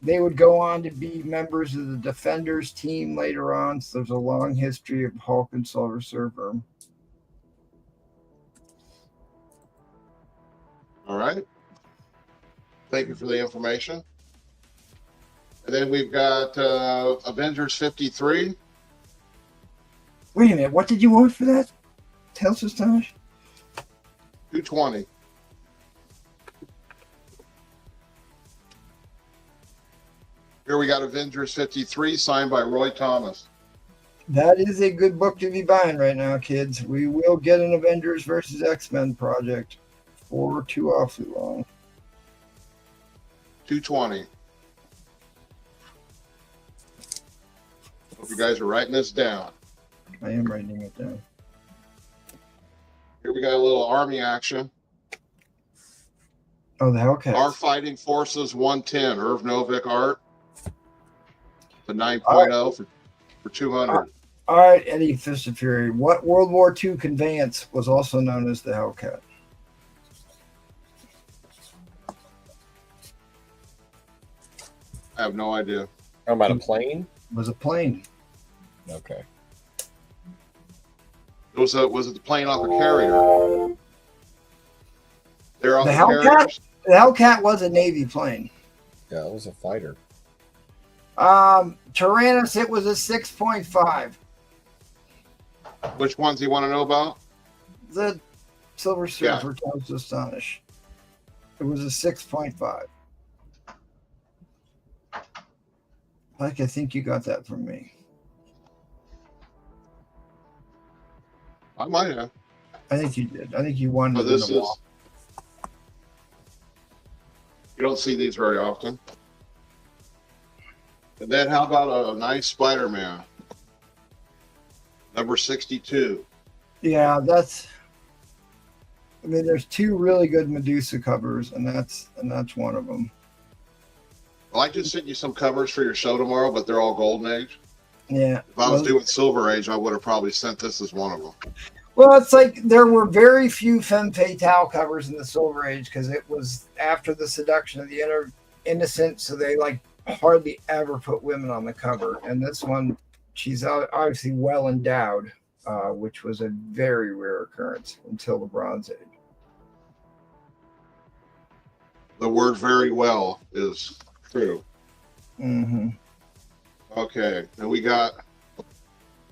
They would go on to be members of the Defenders team later on. So there's a long history of Hulk and Silver Surfer. All right. Thank you for the information. And then we've got Avengers 53. Wait a minute. What did you want for that? Tales Astonished? 220. Here we got Avengers 53 signed by Roy Thomas. That is a good book to be buying right now, kids. We will get an Avengers versus X-Men project for too awfully long. 220. Hope you guys are writing this down. I am writing it down. Here we got a little army action. Oh, the Hellcats. Our Fighting Forces 110. Irv Novick art. The 9.0 for 200. All right, Eddie Fist of Fury. What World War II conveyance was also known as the Hellcat? I have no idea. How about a plane? It was a plane. Okay. Was it the plane off a carrier? They're off The the Hellcat? carriers? The Hellcat was a Navy plane. Yeah, it was a fighter. Tyrannus, it was a 6.5. Which ones do you want to know about? The Silver Surfer Tales Astonish. It was a 6.5. I think you got that from me. I might have. I think you did. I think you won. But this is. You don't see these very often. And then how about a nice Spider-Man? Number 62. Yeah, that's. I mean, there's two really good Medusa covers, and that's one of them. Well, I just sent you some covers for your show tomorrow, but they're all Golden Age. Yeah. If I was doing Silver Age, I would have probably sent this as one of them. Well, it's like there were very few femme fatale covers in the Silver Age because it was after the seduction of the innocent, so they like hardly ever put women on the cover. And this one, she's obviously well endowed. which was a very rare occurrence until the Bronze Age. The word "very well" is true. Mm-hmm. Okay, and we got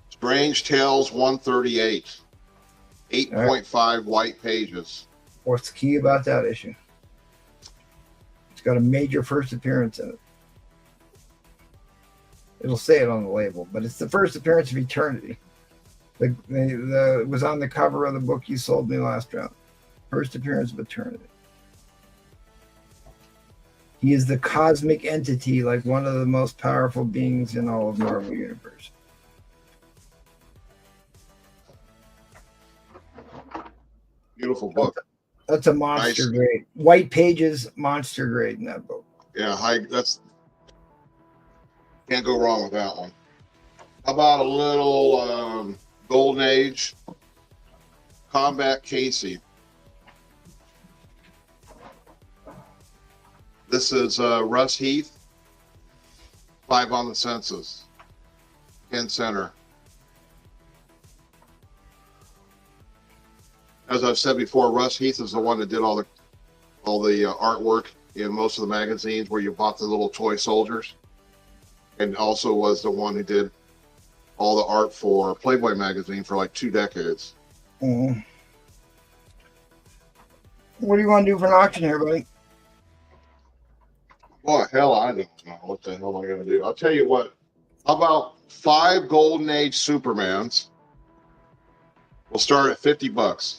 Strange Tales 138, 8.5 white pages. What's key about that issue? It's got a major first appearance in it. It'll say it on the label, but it's the first appearance of Eternity. It was on the cover of the book you sold me last round. First appearance of Eternity. He is the cosmic entity, like one of the most powerful beings in all of Marvel Universe. Beautiful book. That's a monster grade. White pages, monster grade in that book. Yeah, can't go wrong with that one. How about a little Golden Age Combat Casey? This is Russ Heath, 5 on the census, 10 center. As I've said before, Russ Heath is the one that did all the artwork in most of the magazines where you bought the little toy soldiers, and also was the one who did all the art for Playboy magazine for like 2 decades. Mm-hmm. What do you want to do for an auction here, buddy? Boy, hell, I don't know. What the hell am I going to do? I'll tell you what. How about 5 Golden Age Supermans? We'll start at $50.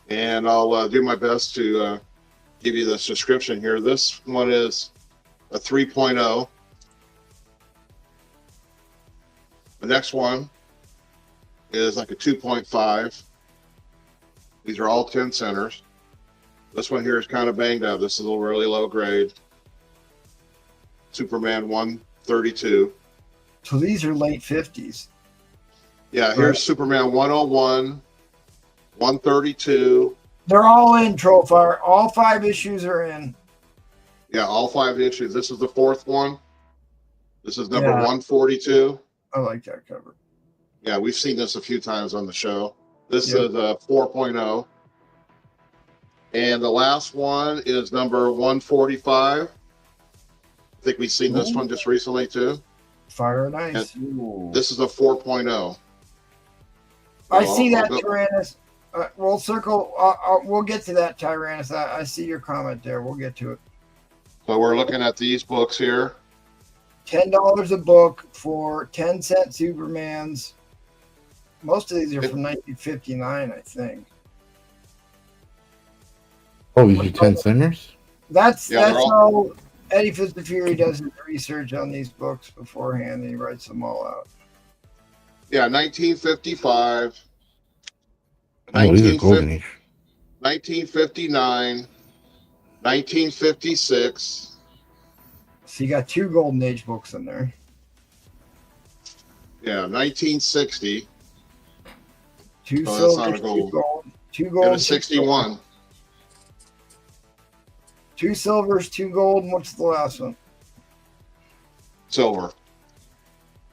And I'll do my best to give you this description here. This one is a 3.0. The next one is like a 2.5. These are all 10 centers. This one here is kind of banged up. This is a really low grade. Superman 132. So these are late 50s. Yeah, here's Superman 101, 132. They're all in, Trollfire. All 5 issues are in. Yeah, all 5 issues. This is the 4th one. This is number 142. I like that cover. Yeah, we've seen this a few times on the show. This is a 4.0. And the last one is number 145. I think we've seen this one just recently too. Fire and Ice. This is a 4.0. I see that, Tyrannus. We'll circle. We'll get to that, Tyrannus. I see your comment there. We'll get to it. So we're looking at these books here. $10 a book for 10-cent Supermans. Most of these are from 1959, I think. Oh, these are 10 centers? That's how Eddie Fitzpatrick does his research on these books beforehand, and he writes them all out. Yeah, 1955. Oh, these are Golden Age. 1959. 1956. So you got 2 Golden Age books in there. Yeah, 1960. 2 silvers, 2 gold. 2 gold. And a 61. 2 silvers, 2 gold, and what's the last one? Silver.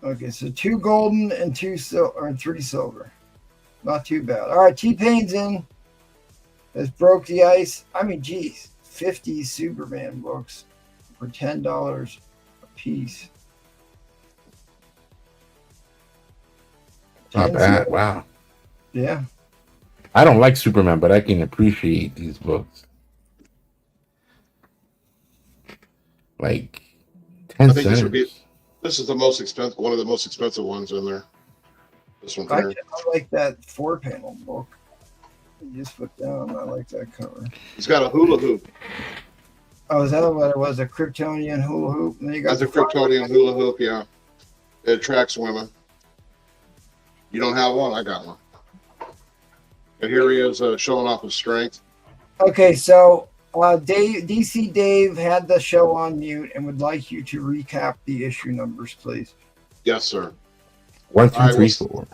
Okay, so 2 golden and 3 silver. Not too bad. All right, T-Pain's in. Has broke the ice. I mean, geez, 50 Superman books for $10 a piece. Not bad. Wow. Yeah. I don't like Superman, but I can appreciate these books. Like 10 I think centers. this is the most expensive, one of the most expensive ones in there. This one here. I like that 4-panel book. You just put down. I like that cover. He's got a hula hoop. Oh, is that what it was? A Kryptonian hula hoop? And then you got That's a Kryptonian hula hoop, yeah. It attracts women. You don't have one? I got one. And here he is showing off his strength. Okay, so DC Dave had the show on mute and would like you to recap the issue numbers, please. Yes, sir. 1, 2, 3, 4.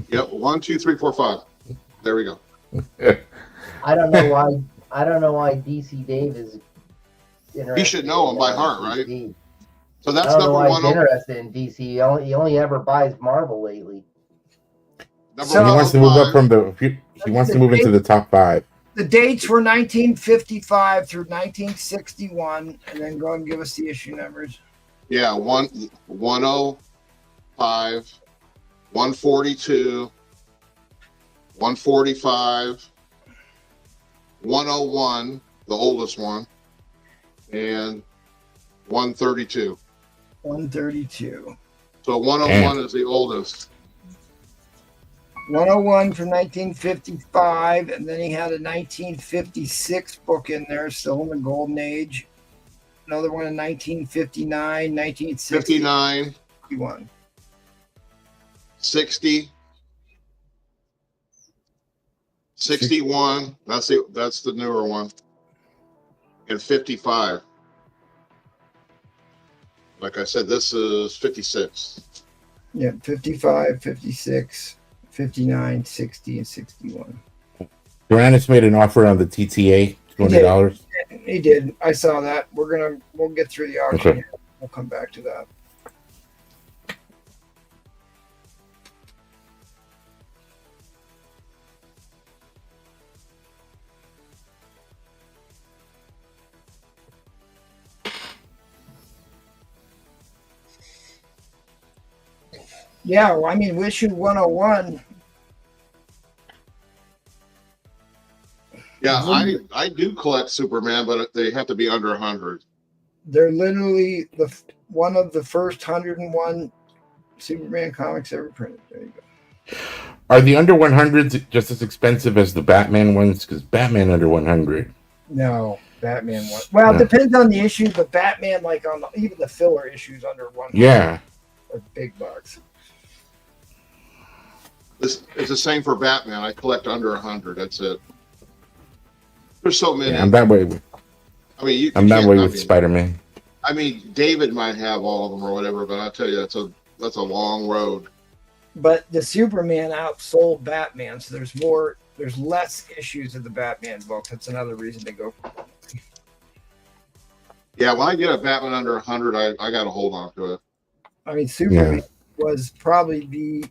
Yep, 1, 2, 3, 4, 5. There we go. I don't know why DC Dave is. He should know them by heart, right? So I that's don't know number why he's 1. interested in DC. He only ever buys Marvel lately. Number So- He wants to move up 105. from the. He wants to move into the top 5. The dates were 1955 through 1961, and then go and give us the issue numbers. Yeah, 105, 142, 145, 101, the oldest one, and 132. 132. So 101 is the oldest. 101 from 1955, and then he had a 1956 book in there, still in the golden age. Another one in 1959, 1961. 59, 60, 61. That's the newer one, and 55. Like I said, this is 56. Yeah, 55, 56, 59, 60, and 61. Uranus made an offer on the TTA, $200. He did. I saw that. We'll get through the auction. Okay. Here. We'll come back to that. Yeah, well, I mean, issue 101. Yeah, I do collect Superman, but they have to be under 100. They're literally one of the first 101 Superman comics ever printed. There you go. Are the under 100s just as expensive as the Batman ones? Because Batman under 100. No, Batman one. Well, it depends on the issue, but Batman, like on even the filler issues under 100. Yeah. Are big bucks. It's the same for Batman. I collect under 100. That's it. There's so many. Yeah, I'm that way. I mean, I'm that way with Spider-Man. I mean, David might have all of them or whatever, but I tell you, that's a long road. But the Superman outsold Batman, so there's less issues of the Batman book. That's another reason to go. Yeah, when I get a Batman under 100, I got to hold on to it. I mean, Superman was probably the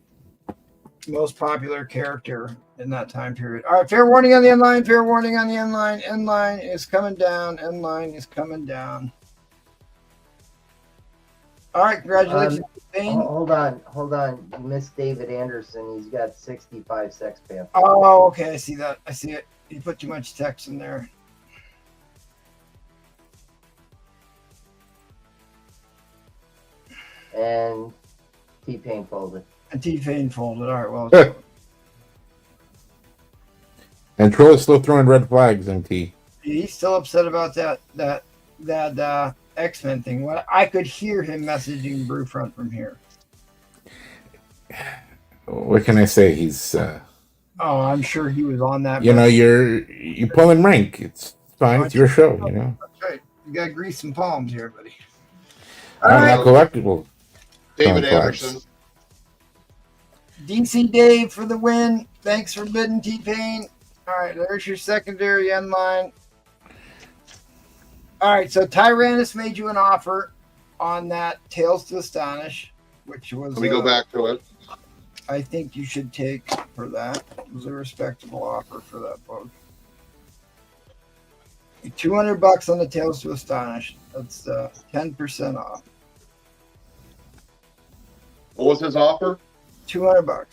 most popular character in that time period. All right, fair warning on the end line. Fair warning on the end line. End line is coming down. End line is coming down. All right, congratulations. Hold on. You missed David Anderson. He's got 65 Sex Panther. Oh, okay. I see that. I see it. You put too much text in there. And T-Pain folded. And T-Pain folded. All right, well. And Troll is still throwing red flags, MT. He's still upset about that X-Men thing. What I could hear him messaging Brewfront from here. What can I say? He's Oh, I'm sure he was on that. you know, you're pulling rank. It's fine. It's your show, you know. That's right. You got to grease some palms here, buddy. All right. Not collectible. David contracts. Anderson. DC Dave for the win. Thanks for bidding, T-Pain. All right, there's your secondary end line. All right, so Tyrannus made you an offer on that Tales to Astonish, which was... Let me go back to it. I think you should take for that. It was a respectable offer for that book. $200 on the Tales to Astonish. That's 10% off. What was his offer? $200.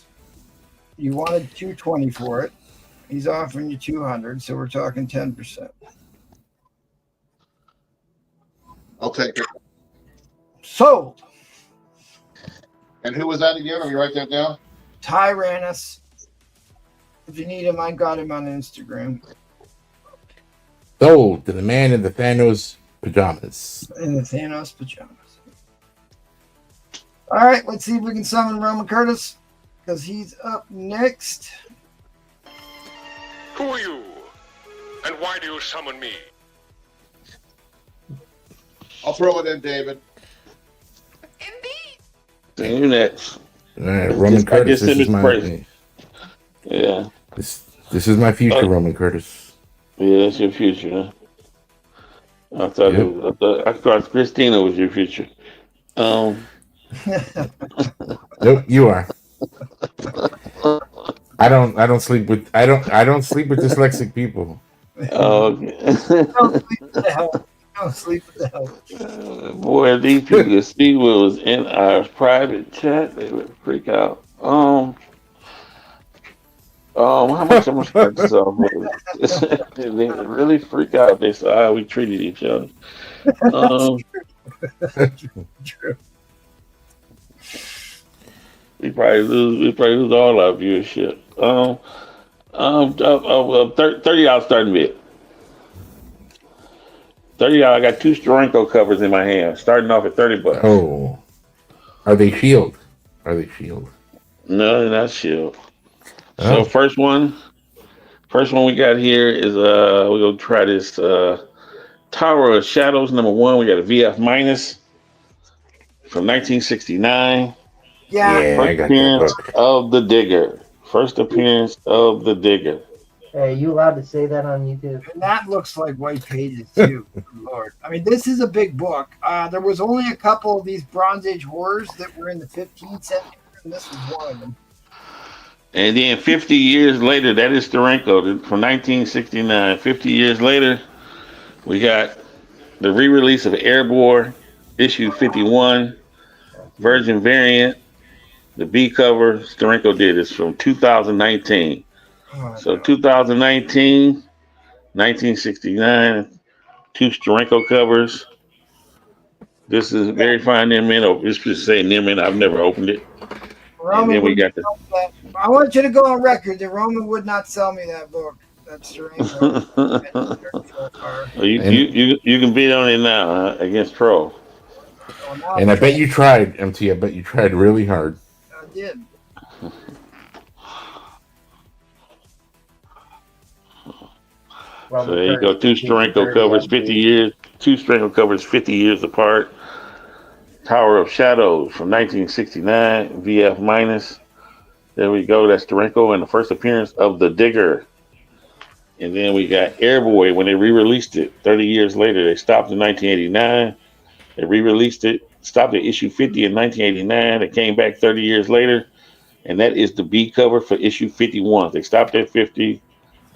You wanted $220 for it. He's offering you $200, so we're talking 10%. I'll take it. Sold. And who was that again? Let me write that down. Tyrannus. If you need him, I got him on Instagram. Sold to the man in the Thanos pajamas. In the Thanos pajamas. All right, let's see if we can summon Roman Curtis, because he's up next. Who are you? And why do you summon me? I'll throw it in, David. You next. All right, Roman Curtis. This is my, yeah. This is my future, Roman Curtis. Yeah, that's your future, huh? I thought Christina was your future. Nope, you are. I don't sleep with dyslexic people. Don't sleep with the help. Boy, if these people could see what was in our private chat, they would freak out. How much I'm gonna start this off with? They would really freak out if they saw how we treated each other. True. We probably lose all our viewership. $30 starting bid. $30. I got 2 Steranko covers in my hand, starting off at $30. Oh, are they shield? No, they're not shield. Oh. So first one we got here is we're gonna try this Tower of Shadows #1. We got a VF minus from 1969. Yeah, I got that book. Of the Digger. First appearance of the Digger. Hey, are you allowed to say that on YouTube? and that looks like white pages too. Good Lord, I mean, this is a big book. There was only a couple of these Bronze Age horrors that were in the 15th century, and this was one of them. And then 50 years later, that is Steranko from 1969. 50 years later, we got the re-release of Airborne, issue 51, Virgin variant. The B cover Steranko did is from 2019. So 2019, 1969, 2 Steranko covers. This is very fine near mint. This should say near mint. I've never opened it. And then we got the. I want you to go on record that Roman would not sell me that book. That's Steranko. You can bid on it now against Troll. And I bet you tried, MT. I bet you tried really hard. I did. So there you go. 2 Steranko covers, 50 years. 2 Steranko covers, 50 years apart. Tower of Shadows from 1969, VF minus. There we go. That's Steranko and the first appearance of the Digger. And then we got Airboy when they re-released it 30 years later. They stopped in 1989. They re-released it, stopped at issue 50 in 1989. It came back 30 years later. And that is the B cover for issue 51. They stopped at 50.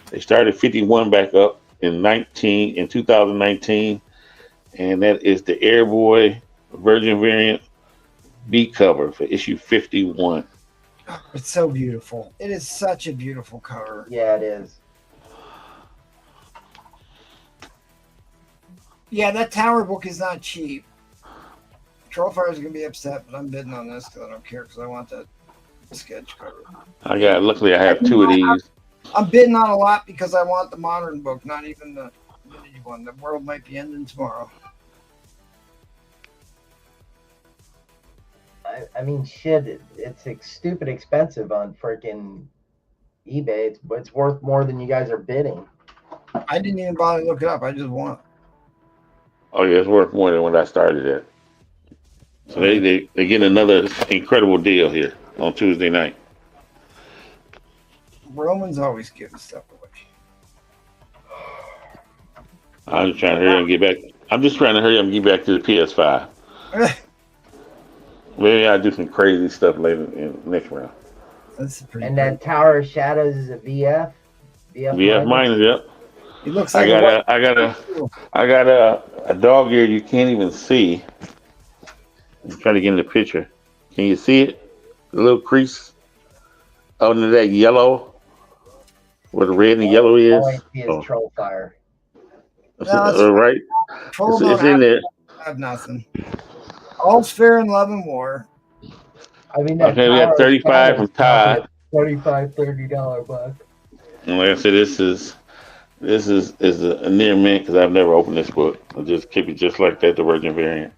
They started 51 back up in 2019. And that is the Airboy Virgin variant B cover for issue 51. It's so beautiful. It is such a beautiful cover. Yeah, it is. Yeah, that Tower book is not cheap. Trollfire is going to be upset, but I'm bidding on this because I don't care because I want that sketch cover. Luckily I have 2 of these. I'm bidding on a lot because I want the modern book, not even the vintage one. The world might be ending tomorrow. I mean, shit, it's stupid expensive on freaking eBay. It's worth more than you guys are bidding. I didn't even bother to look it up. I just want. Oh yeah, it's worth more than when I started it. So they get another incredible deal here on Tuesday night. Roman's always giving stuff away. I'm just trying to hurry up and get back. I'm just trying to hurry up and get back to the PS5. Maybe I'll do some crazy stuff later in next round. That's pretty. And that Tower of Shadows is a VF. VF minus, yep. It looks like I got a dog here you can't even see. I'm trying to get in the picture. Can you see it? The little crease under that yellow, where the red and yellow is. All I see is Trollfire. Right. It's in there. I have nothing. All's fair in love and war. I mean, okay, we got 35 from Todd. $30 buck. And like I said, this is a near mint because I've never opened this book. I'll just keep it just like that, the Virgin variant.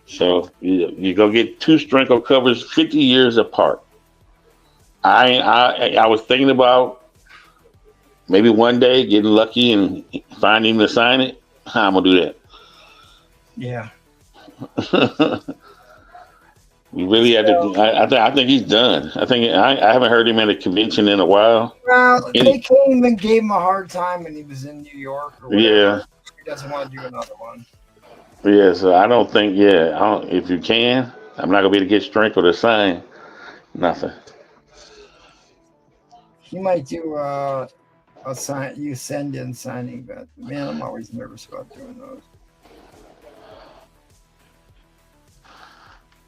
So you go get 2 Steranko covers 50 years apart. I was thinking about maybe one day getting lucky and finding him to sign it. How I'm gonna do that? Yeah. You really have to. I think he's done. I haven't heard him at a convention in a while. Well, they came and gave him a hard time when he was in New York. Or whatever. Yeah. He doesn't want to do another one. Yeah, so I don't think. Yeah, if you can, I'm not gonna be able to get strength or the sign. Nothing. He might do a sign. You send in signing, but man, I'm always nervous about doing those.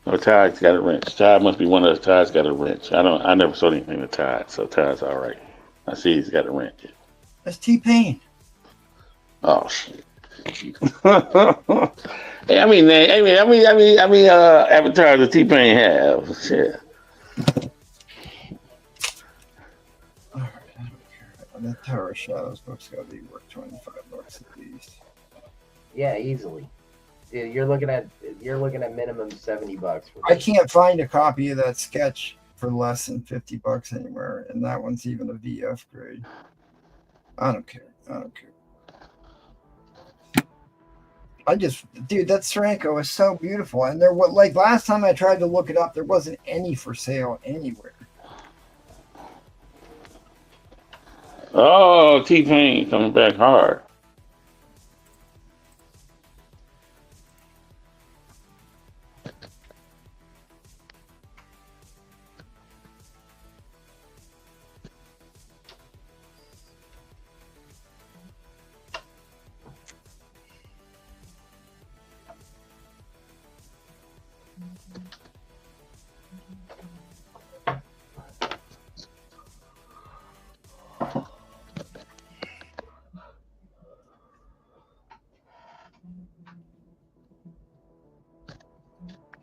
No, Todd's got a wrench. Todd must be one of those. Todd's got a wrench. I never sold anything to Todd, so Todd's all right. I see he's got a wrench. That's T-Pain. Oh shit. Hey, Avatar the T-Pain have shit. All right, I don't care. That Tower of Shadows book's got to be worth $25 at least. Yeah, easily. Dude, you're looking at minimum $70 for I can't find a copy of that sketch for less than $50 anywhere, and that one's even a VF grade. I don't care. Dude, that Steranko is so beautiful, and there was like last time I tried to look it up, there wasn't any for sale anywhere. Oh, T-Pain coming back hard.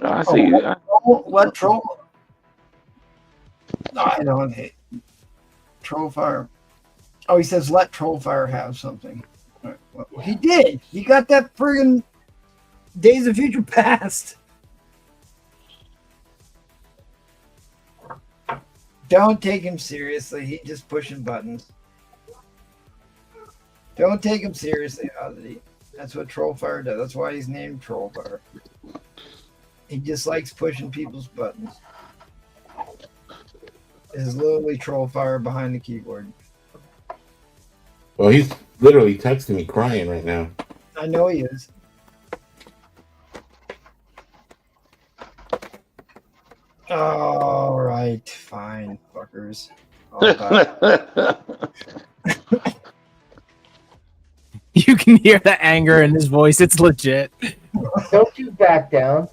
I see. Let Troll. No, I don't hate Trollfire. Oh, he says let Trollfire have something. All right, well, he did. He got that friggin' Days of Future Past. Don't take him seriously. He's just pushing buttons. Don't take him seriously, Oddity. That's what Trollfire does. That's why he's named Trollfire. He just likes pushing people's buttons. Is literally Trollfire behind the keyboard. Well, he's literally texting me crying right now. I know he is. All right, fine, fuckers. You can hear the anger in his voice. It's legit. Don't you back down.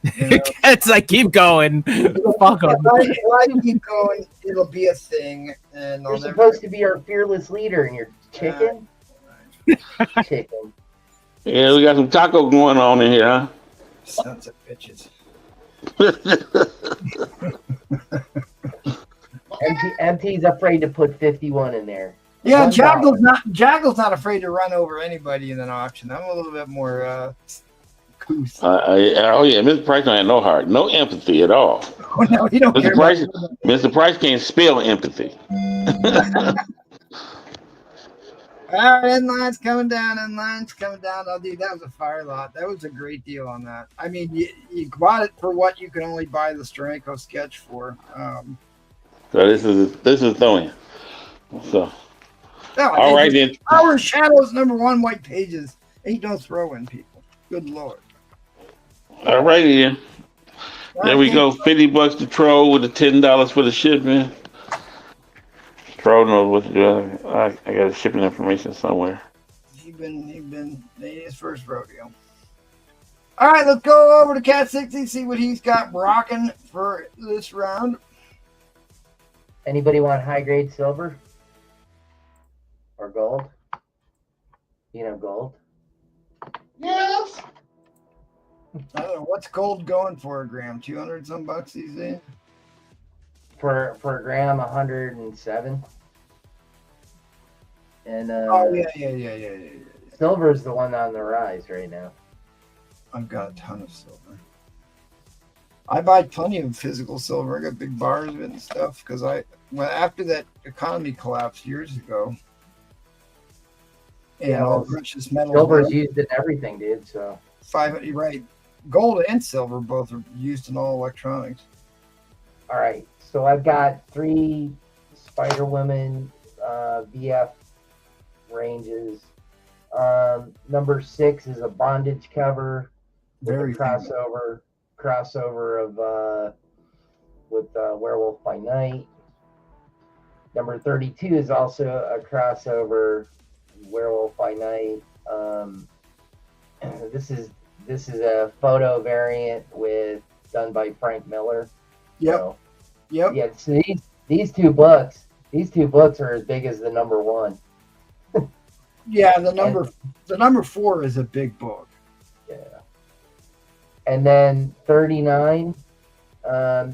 It's like keep going. Fuck him. Why keep going? It'll be a thing, and You're supposed to be our fearless leader, and you're chicken. Chicken. Yeah, we got some taco going on in here, huh? Sons of bitches. MT's afraid to put 51 in there. Yeah, $1. Jackal's not afraid to run over anybody in an auction. I'm a little bit more couth. Oh yeah, Mr. Price don't have no heart, no empathy at all. Oh, no, he don't care. Mr. Price can't spell empathy. All right, end line's coming down. Oh, dude, that was a fire lot. That was a great deal on that. I mean, you bought it for what you can only buy the Steranko sketch for. So this is throwing. So no, all right then. Our Shadows #1 white pages. Ain't no throwing people. Good lord. All right then. There we go. $50 to Troll with the $10 for the shipping. Troll knows what to do. I got the shipping information somewhere. He been his first rodeo. All right, let's go over to Cat 60, see what he's got rocking for this round. Anybody want high grade silver or gold? You know gold. Yes. I don't know what's gold going for a gram. 200 some bucks these days. For a gram, 107. And oh yeah. Silver is the one on the rise right now. I've got a ton of silver. I buy plenty of physical silver. I got big bars of it and stuff because after that economy collapsed years ago, and all precious metals. Silver is used in everything, dude. So you're right. Gold and silver both are used in all electronics. All right, so I've got 3 Spider Women VF ranges Number 6 is a bondage cover with Very a crossover of with Werewolf by Night. Number 32 is also a crossover Werewolf by Night. This is a photo variant done by Frank Miller. Yep. So, Yep. yeah. So these two books are as big as the number 1. Yeah, the number 4 is a big book. Yeah. And then 39.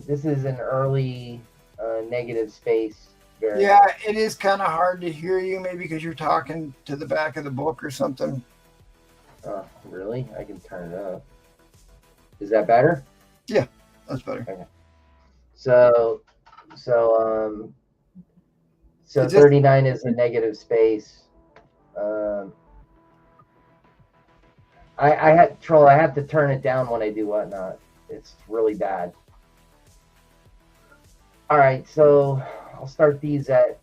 This is an early negative space variant. Yeah, it is kind of hard to hear you, maybe because you're talking to the back of the book or something. Oh, really? I can turn it up. Is that better? Yeah, that's better. Okay. So 39 is a negative space. I have to turn it down when I do Whatnot. It's really bad. All right, so I'll start these at.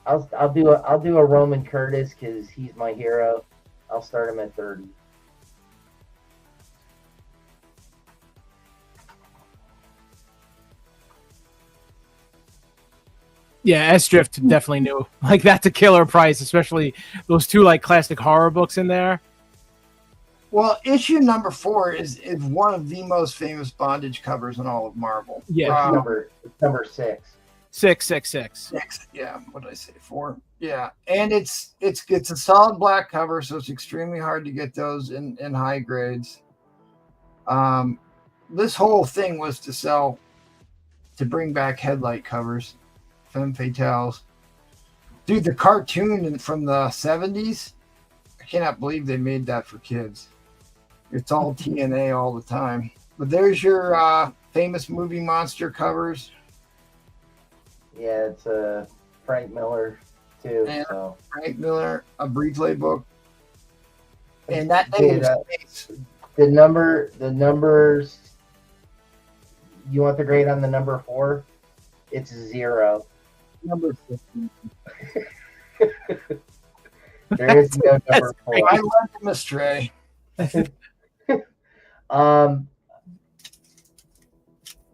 I'll do a Roman Curtis because he's my hero. I'll start him at 30. Yeah, S-Drift definitely knew. Like, that's a killer price, especially those two, like, classic horror books in there. Well, issue number 4 is one of the most famous bondage covers in all of Marvel. Yeah. Number 6. 666. Yeah, what did I say? 4. Yeah, and it's a solid black cover, so it's extremely hard to get those in high grades. This whole thing was to bring back headlight covers, femme fatales. Dude, the cartoon from the 70s, I cannot believe they made that for kids. It's all TNA all the time. But there's your famous movie monster covers. Yeah, it's Frank Miller too. And so. Frank Miller, a Breplay book. And that Dude, the numbers. You want the grade on the number 4? It's 0. Number 15. There is no number 4. I led them astray.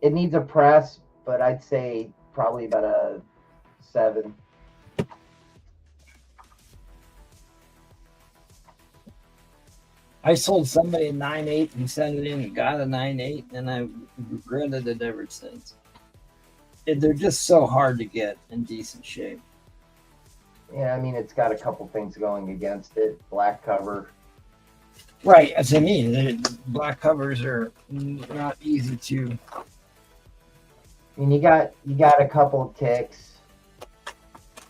It needs a press, but I'd say probably about a 7. I sold somebody a 9.8 and sent it in and got a 9.8, and I regretted it ever since. They're just so hard to get in decent shape. Yeah, I mean, it's got a couple things going against it. Black cover. Right, as I mean, the black covers are not easy to. I mean, you got a couple ticks.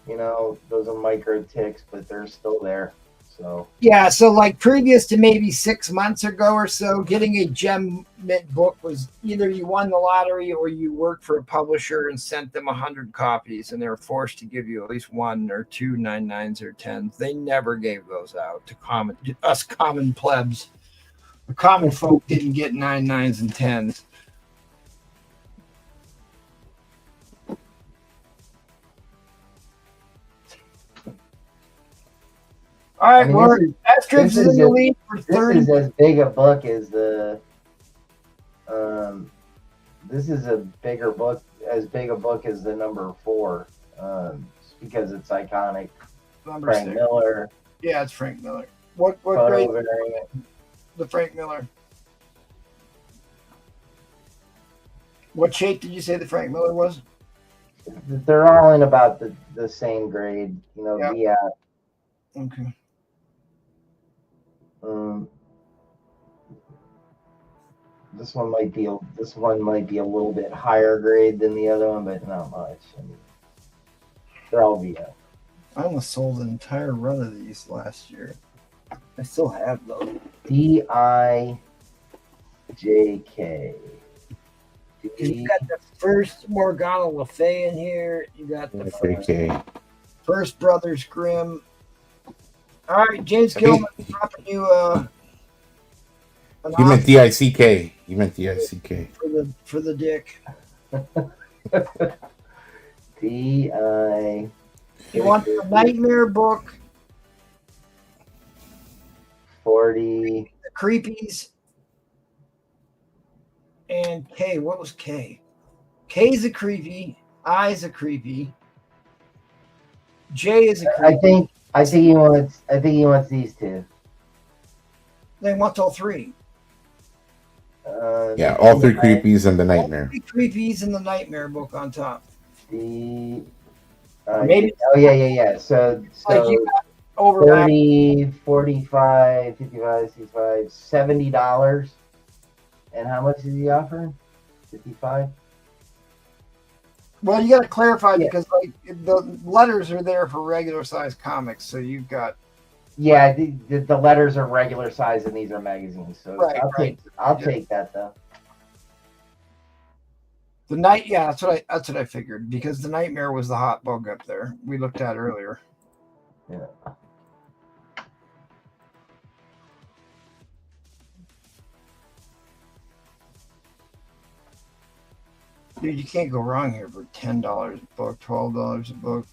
You know, those are micro ticks, but they're still there. So Yeah, so like previous to maybe 6 months ago or so, getting a gem mint book was either you won the lottery or you worked for a publisher and sent them 100 copies, and they were forced to give you at least 1 or 2 9.9s or 10s. They never gave those out to us common plebs. The common folk didn't get 9.9s and 10s. All right, Mark. Asterix is in the lead for 30. This is as big a book as the. This is a bigger book, as big a book as the number 4, because it's iconic. Number Frank 6. Miller. Yeah, it's Frank Miller. What Photo grade? variant. The Frank Miller. What shape did you say the Frank Miller was? They're all in about the same grade, you know. Yep. Yeah. Okay. This one might be a little bit higher grade than the other one, but not much. I mean, they're all VF. I almost sold an entire run of these last year. I still have those. DIJK. You got the first Morgana Le Fay in here. You got the first Brothers Grimm. All right, James Gilman dropping you He meant DICK. He meant DICK. for the dick. DI. You want the Nightmare book? 40. The creepies. And K. What was K? K's a creepy. I's a creepy. J is a creepy. I think he wants these two. They want all three. Yeah, all three creepies and the nightmare. All three creepies and the nightmare book on top. The maybe. Oh yeah. So Like you got overlap. 30, 45, 55, 65, $70. And how much is he offering? 55. Well, you got to clarify because like the letters are there for regular size comics, so you've got. Yeah, the letters are regular size and these are magazines. So Right, I'll take that though. The night, yeah, that's what I figured because the nightmare was the hot bug up there. We looked at earlier. Yeah. Dude, you can't go wrong here for $10 a book, $12 a book.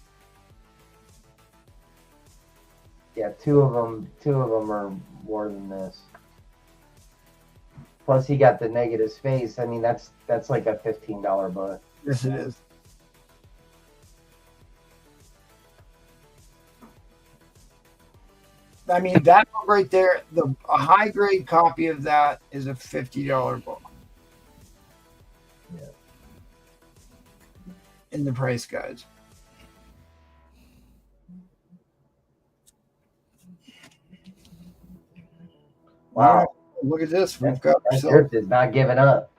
Yeah, two of them are more than this. Plus, he got the negative space. I mean, that's like a $15 book. Yes, it is. I mean, that book right there, a high grade copy of that is a $50 book. Yeah. In the price guides. Wow. Look at this. We've got Earth is not giving up.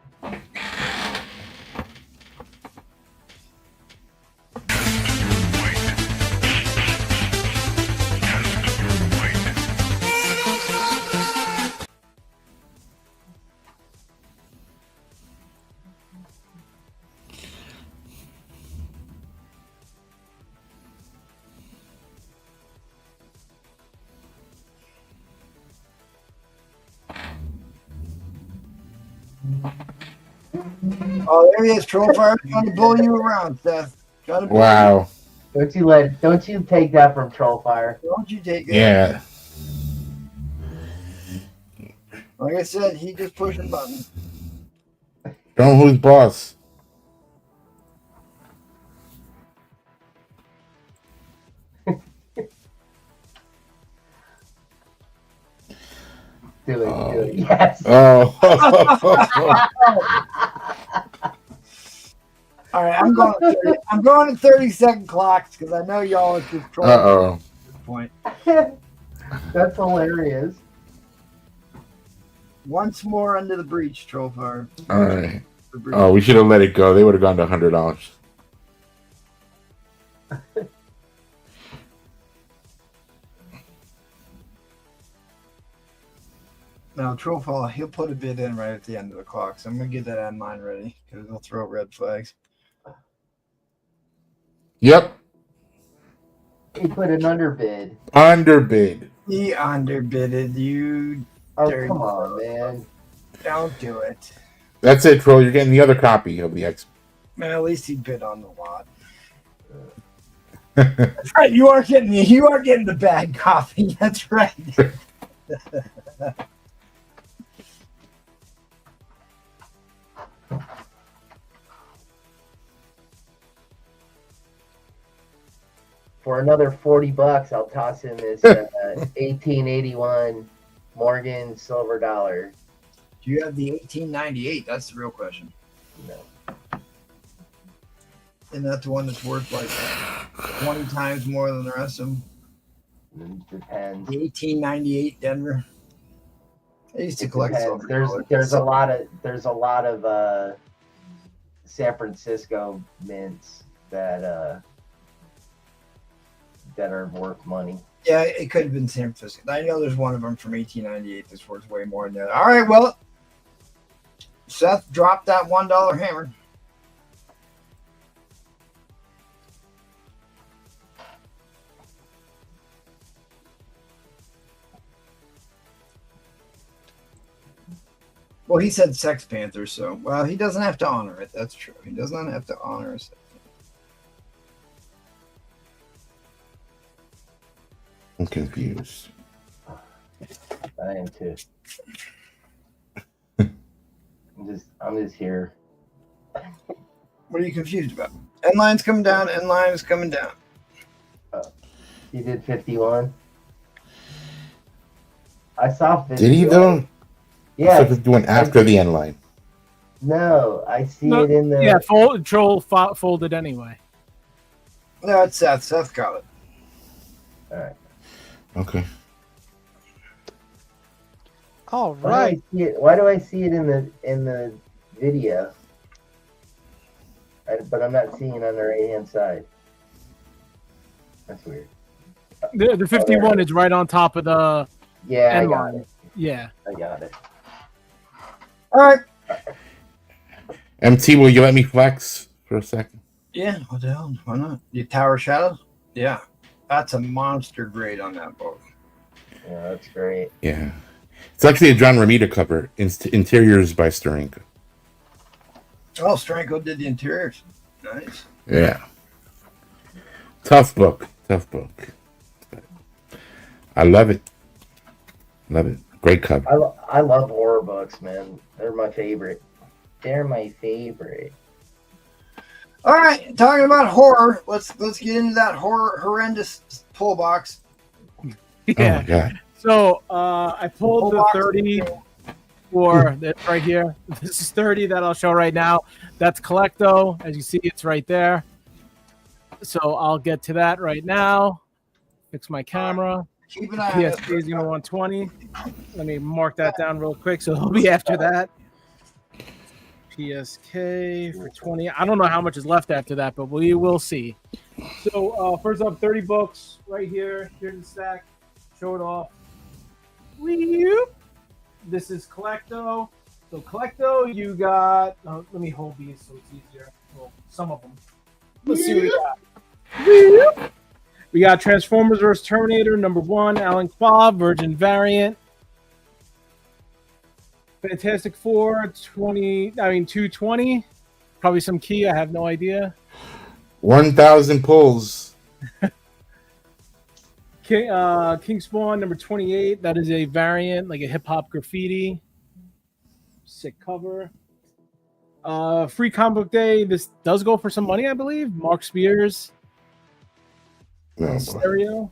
Oh, there he is. Trollfire trying to bully you around, Seth. Trying to bully Wow. You. Don't you take that from Trollfire. Don't you take it? Yeah. Like I said, he just pushing buttons. Don't know who's boss. Do it. Yes. Oh. All right, I'm going to 30-second clocks because I know y'all are just trolling at this point. That's hilarious. Once more under the breach, Trollfire. All right. Oh, we should have let it go. They would have gone to $100. Now, Trollfire, he'll put a bid in right at the end of the clock, so I'm going to get that on mine ready because he'll throw red flags. Yep. He put an underbid. Underbid. He underbidded you. Oh, dirty come on, bro. man. Don't do it. That's it, Troll. You're getting the other copy of the X. Man, at least he bid on the lot. That's right. You are getting the bad copy. That's right. For another $40, I'll toss in this 1881 Morgan silver dollar. Do you have the 1898? That's the real question. No. Isn't that the one that's worth like 20 times more than the rest of them? Depends. The 1898 Denver. I used to collect silver. There's a lot of San Francisco mints that are worth money. Yeah, it could have been San Francisco. I know there's one of them from 1898 that's worth way more than the other. All right, well, Seth dropped that $1 hammer. Well, he said Sex Panther, so, well, he doesn't have to honor it. That's true. He does not have to honor it. I'm confused. I am too. I'm just here. What are you confused about? End line's coming down. End line is coming down. He did 51. I saw 51. Did he though? Yeah. I thought he was doing after the end line. No, I see No, it in the. Yeah, Troll folded anyway. No, it's Seth. Seth got it. All right. Okay. All right. Why do I see it in the video? But I'm not seeing it on the right hand side. That's weird. The 51 is right on top of the Yeah, end I got line. it. Yeah. I got it. All right. MT, will you let me flex for a second? Yeah, what the hell? Why not? You Tower Shadows? Yeah. That's a monster grade on that book. Yeah, that's great. Yeah. It's actually a John Romita cover. Interiors by Steranko. Oh, Stranko did the interiors. Nice. Yeah. Tough book. Tough book. I love it. Love it. Great cover. I love horror books, man. They're my favorite. They're my favorite. All right, talking about horror, let's get into that horrendous pull box. Yeah. Oh my god. So I pulled the 30 for this right here. This is 30 that I'll show right now. That's Collecto. As you see, it's right there. So I'll get to that right now. Fix my camera. Keep an eye on it. PST is 120. Let me mark that down real quick. So it'll be after that. PSK for 20. I don't know how much is left after that, but we will see. So first up, 30 books right here. Here's the stack. Show it off. Whoop. This is Collecto. So Collecto, you got. Let me hold these so it's easier. Well, some of them. Let's see what we got. Whoop. We got Transformers vs. Terminator #1, Alan Claw, Virgin variant. Fantastic Four 220. Probably some key. I have no idea. 1,000 pulls. King Spawn #28. That is a variant, like a hip hop graffiti. Sick cover. Free Comic Book Day. This does go for some money, I believe. Mark Spears. Stereo.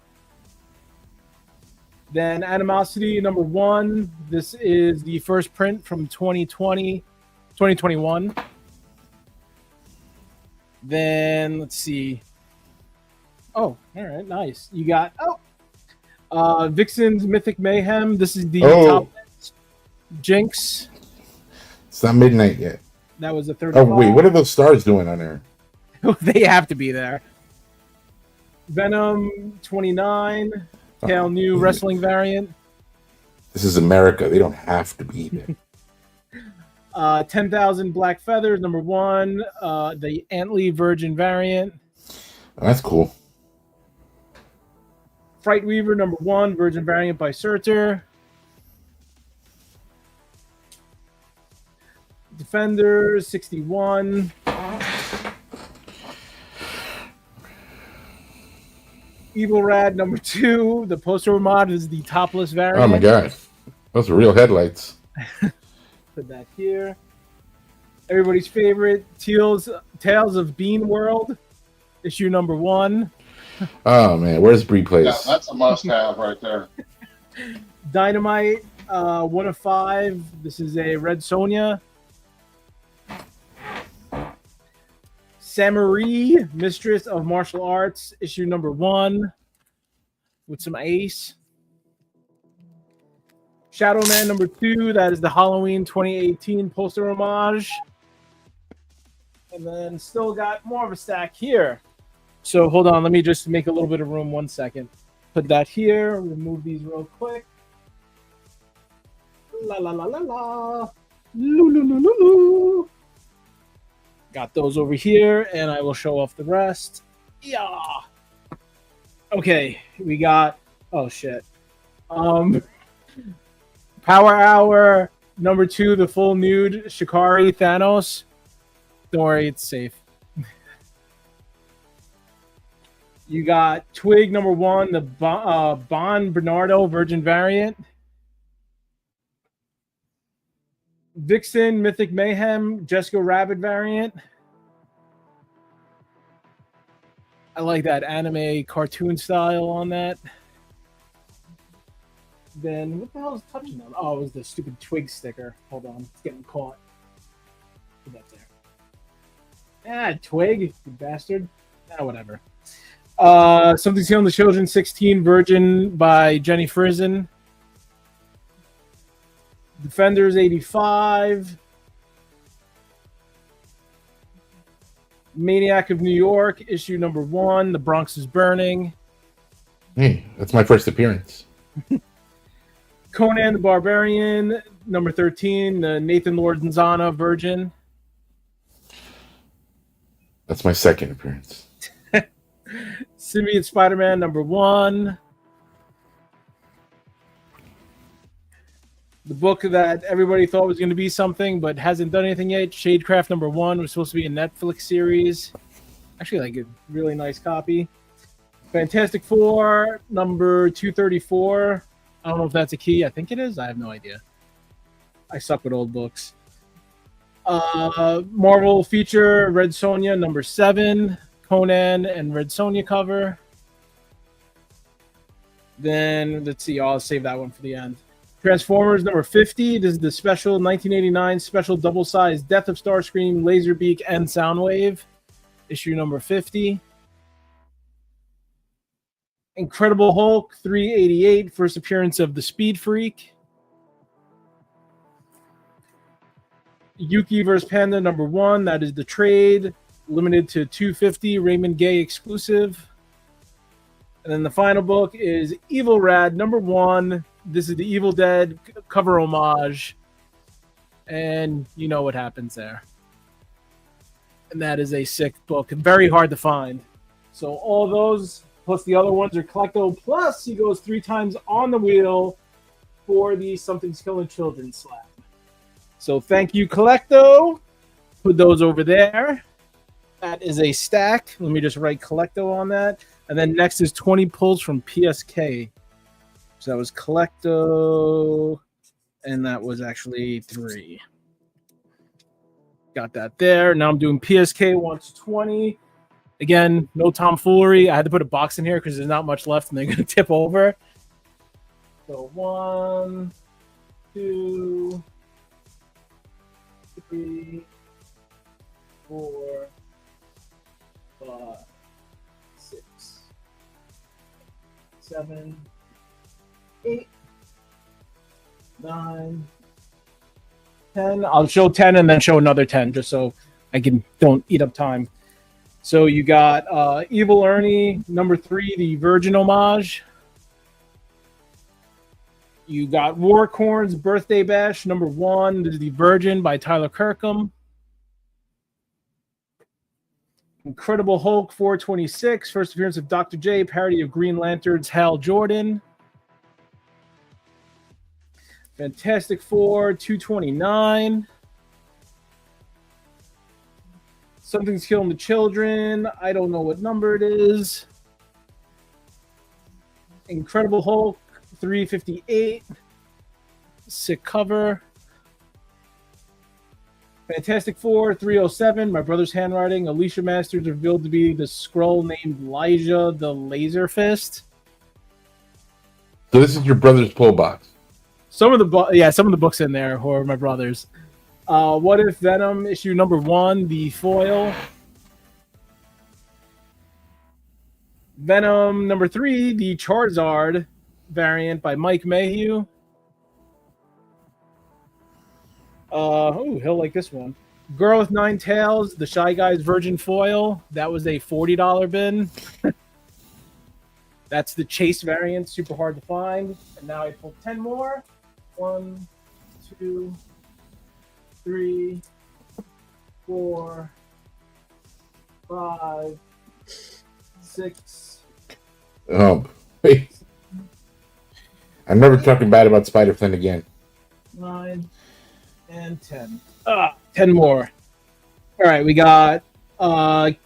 Then Animosity #1. This is the first print from 2021. Then let's see. Oh, all right, nice. You got Vixen's Mythic Mayhem. This is the top Jinx. It's not midnight yet. That was a 30. Oh wait, what are those stars doing on there? They have to be there. Venom 29. Tail new wrestling variant. This is America. They don't have to be there. 10,000 Black Feathers #1. The Antly Virgin variant. Oh, that's cool. Fright Weaver #1 Virgin variant by Surtur. Defenders 61. Evil Rad #2. The poster mod is the topless variant. Oh my god. Those are real headlights. Put that here. Everybody's favorite Tales of Bean World, issue #1. Oh man, where's Bree Place? Yeah, that's a must-have right there. Dynamite 1 of 5. This is a Red Sonja. Samari, Mistress of Martial Arts, issue #1 with some Ace. Shadow Man #2, that is the Halloween 2018 poster homage. And then still got more of a stack here. So hold on, let me just make a little bit of room 1 second. Put that here, remove these real quick. La la la la la. Loo, loo, loo, loo, loo. Got those over here, and I will show off the rest. Yeah. Okay, we got. Oh shit. Power Hour #2, the full nude Shikari Thanos. Don't worry, it's safe. You got Twig #1, the Bon Bernardo Virgin variant. Vixen, Mythic Mayhem, Jessica Rabbit variant. I like that anime cartoon style on that. Then what the hell is touching them? Oh, it was the stupid twig sticker. Hold on, it's getting caught. Put that there. Ah, twig, you bastard. Ah, whatever. Something's Healing the Children, 16 Virgin by Jenny Frizen. Defenders 85. Maniac of New York, issue number 1. The Bronx is Burning. Hey, that's my first appearance. Conan the Barbarian, number 13. The Nathan Lorenzana Virgin. That's my second appearance. Symbiote Spider-Man, number 1. The book that everybody thought was going to be something but hasn't done anything yet, Shadecraft number 1, was supposed to be a Netflix series. Actually, like a really nice copy. Fantastic Four, number 234. I don't know if that's a key. I think it is. I have no idea. I suck with old books. Marvel feature, Red Sonja, number 7. Conan and Red Sonja cover. Then, let's see. I'll save that one for the end. Transformers number 50. This is the special 1989 special double-sized Death of Starscream, Laserbeak, and Soundwave. Issue number 50. Incredible Hulk 388. First appearance of the Speed Freak. Yuki vs. Panda number 1. That is the trade. Limited to 250. Raymond Gay exclusive. And then the final book is Evil Rad number 1. This is the Evil Dead cover homage. And you know what happens there. And that is a sick book. Very hard to find. So all those, plus the other ones are collectible. Plus he goes 3 times on the wheel for the Something's Killing Children slab. So thank you, Collecto. Put those over there. That is a stack. Let me just write Collecto on that. And then next is 20 pulls from PSK. So that was Collecto, and that was actually 3. Got that there. Now I'm doing PSK wants 20. Again, no tomfoolery. I had to put a box in here because there's not much left and they're going to tip over. So 1, 2, 3, 4, 5, 6, 7, 8, 9, 10. I'll show 10 and then show another 10 just so I don't eat up time. So you got Evil Ernie number 3, the Virgin homage. You got Warcorn's Birthday Bash number 1. This is the Virgin by Tyler Kirkham. Incredible Hulk 426. First appearance of Dr. J, parody of Green Lantern's Hal Jordan. Fantastic Four 229. Something's Killing the Children. I don't know what number it is. Incredible Hulk 358. Sick cover. Fantastic Four 307. My brother's handwriting. Alicia Masters revealed to be the Skrull named Elijah the Laser Fist. So this is your brother's pull box. Some of the books in there were my brother's. What If Venom issue number 1, the foil. Venom number 3, the Charizard variant by Mike Mayhew. He'll like this one. Girl with 9 Tails, the Shy Guys Virgin foil. That was a $40 bin. That's the Chase variant, super hard to find. And now I pulled 10 more. 1, 2, 3, 4, 5, 6. Oh, wait. I'm never talking bad about Spider-Flynn again. 9 and 10. 10 more. All right, we got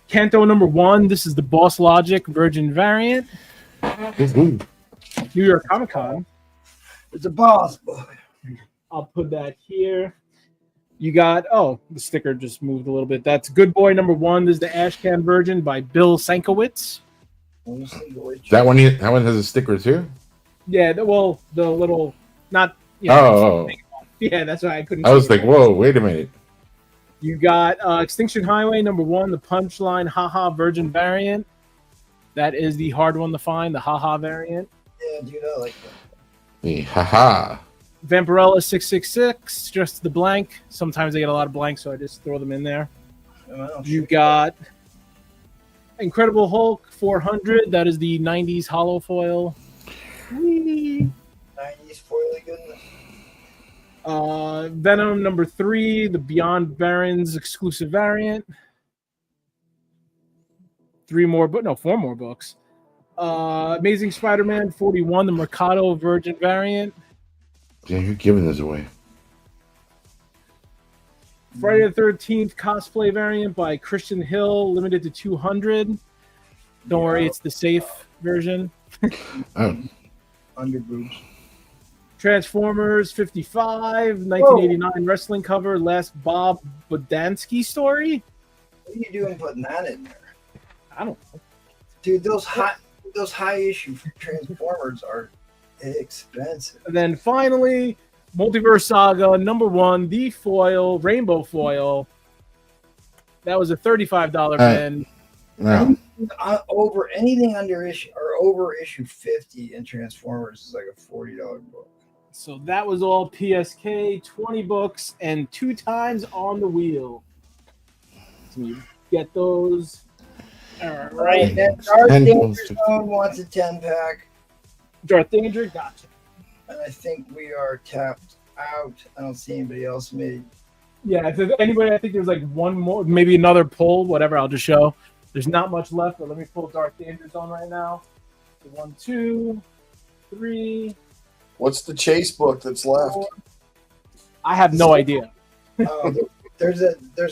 Kanto number 1. This is the Boss Logic Virgin variant. New York Comic Con. It's a boss boy. I'll put that here. You got the sticker just moved a little bit. That's Good Boy number 1. This is the Ashcan version by Bill Sienkiewicz. That one has a sticker too. Yeah, the little not. Yeah, that's why I couldn't. I was like, whoa, wait a minute. You got Extinction Highway number 1, the Punchline Haha Virgin variant. That is the hard one to find, the Haha variant. Yeah, dude, I like that. The Haha. Vampirella 666, just the blank. Sometimes I get a lot of blanks, so I just throw them in there. You got Incredible Hulk 400. That is the 90s hollow foil. 90s foily goodness. Venom number 3, the Beyond Barons exclusive variant. 4 more books. Amazing Spider-Man 41, the Mercado Virgin variant. Yeah, you're giving this away. Friday the 13th cosplay variant by Christian Hill, limited to 200. Don't worry, it's the safe version. Under boobs. Transformers 55, 1989 wrestling cover, last Bob Bodansky story. What are you doing putting that in there? I don't know. Dude, those high issue Transformers are expensive. And then finally, Multiverse Saga number 1, the foil, rainbow foil. That was a $35 bin. No. Over anything under issue or over issue 50 in Transformers is like a $40 book. So that was all PSK, 20 books, and 2 times on the wheel. So you get those. All right. Darth Danger Zone wants a 10-pack. Darth Danger, gotcha. And I think we are tapped out. I don't see anybody else made. Yeah, if there's anybody, I think there's like one more, maybe another pull, whatever, I'll just show. There's not much left, but let me pull Darth Danger Zone right now. So 1, 2, 3. What's the chase book that's left? 4. I have no idea. There's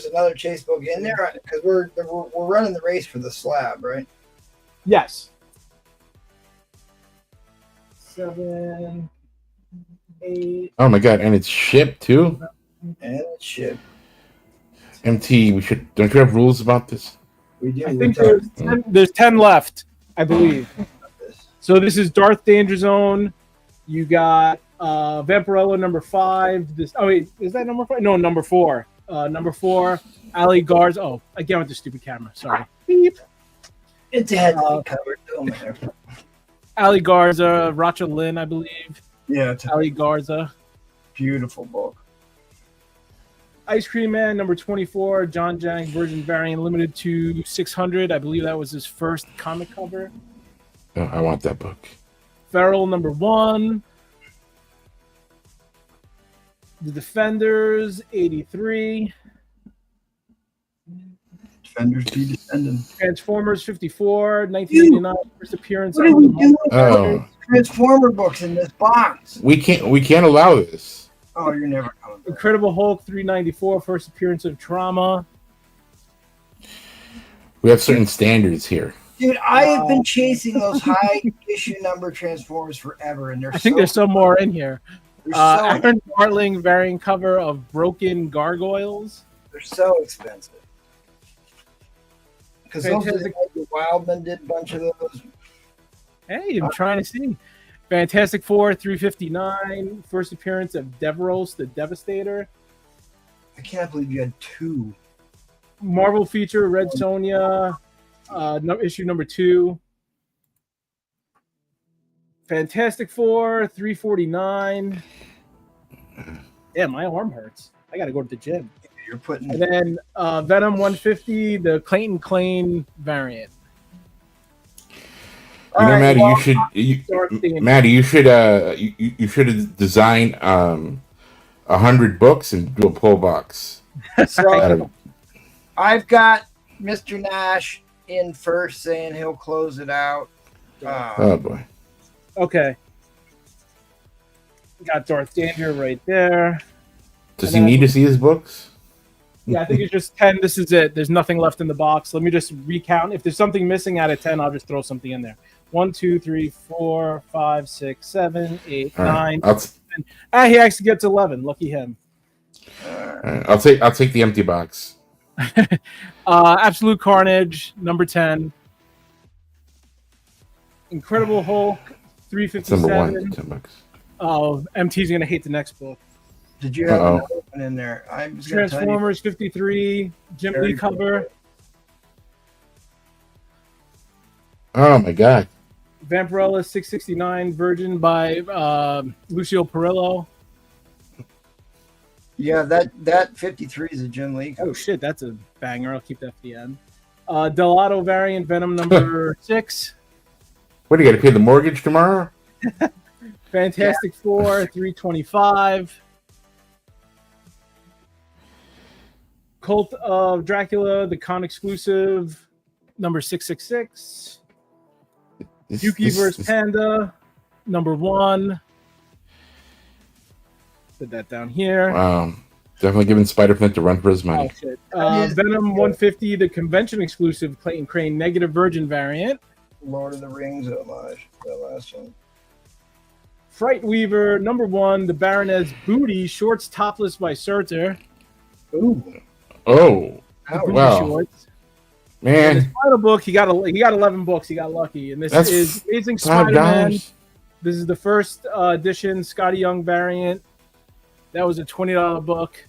another chase book in there because we're running the race for the slab, right? Yes. 7, 8. Oh my god, and it's shipped too? And it's shipped. MT, don't you have rules about this? We do. I think there's 10 left, I believe. So this is Darth Danger Zone. You got Vampirella number 5. Is that number 5? No, number 4. Number 4, Ali Garza. Oh, again with the stupid camera. Sorry. Beep. It's had to be covered. Don't matter. Ali Garza, Racha Lynn, I believe. Yeah, it's Ali Garza. Beautiful book. Ice Cream Man number 24, John Jang Virgin variant, limited to 600. I believe that was his first comic cover. Oh, I want that book. Feral number 1. The Defenders 83. Defenders be defending. Transformers 54, 1989, first appearance. What are we doing? Transformer books in this box. We can't allow this. Oh, you're never coming back. Incredible Hulk 394, first appearance of Trauma. We have certain standards here. Dude, I have been chasing those high issue number Transformers forever, and I think there's some more in here. Aaron Bartling variant cover of Broken Gargoyles. They're so expensive. Because Wildman did a bunch of those. Hey, I'm trying to see. Fantastic Four 359, first appearance of Devros the Devastator. I can't believe you had 2. Marvel feature Red Sonja, issue number 2. Fantastic Four 349. Yeah, my arm hurts. I got to go to the gym. You're putting. And then Venom 150, the Clayton Clane variant. Maddie, you should have designed 100 books and do a pull box. So I've got Mr. Nash in first, saying he'll close it out. Oh boy. Okay. Got Darth Danger right there. Does he need to see his books? Yeah, I think it's just 10. This is it. There's nothing left in the box. Let me just recount. If there's something missing out of 10, I'll just throw something in there. 1, 2, 3, 4, 5, 6, 7, 8, 9. 10. He actually gets 11. Lucky him. All right, I'll take the empty box. Absolute Carnage, number 10. Incredible Hulk, It's number 1, 357. 10 bucks. Oh, MT's going to hate the next book. Did you have Uh-oh. another one in there? I'm just gonna tell you. Transformers 53, Jim Lee cover. Oh my god. Vampirella 669 Virgin by Lucio Perillo. Yeah, that 53 is a Jim Lee. Oh shit, that's a banger. I'll keep that for the end. Delato variant Venom number 6. What do you got to pay the mortgage tomorrow? Fantastic Four 325. Cult of Dracula, the con exclusive number 666. Yuki vs. Panda number 1. Put that down here. Wow. Definitely giving Spider-Man to run for his money. Oh, shit. Venom 150, the convention exclusive Clayton Crane negative virgin variant. Lord of the Rings homage. That last one. Fright Weaver number 1, the Baroness Booty shorts topless by Surtur. Ooh. Oh. Booty Wow. shorts. Man. His final book, he got 11 books. He got lucky, and this That's is Amazing $5. Spider-Man. This is the first edition Scotty Young variant. That was a $20 book.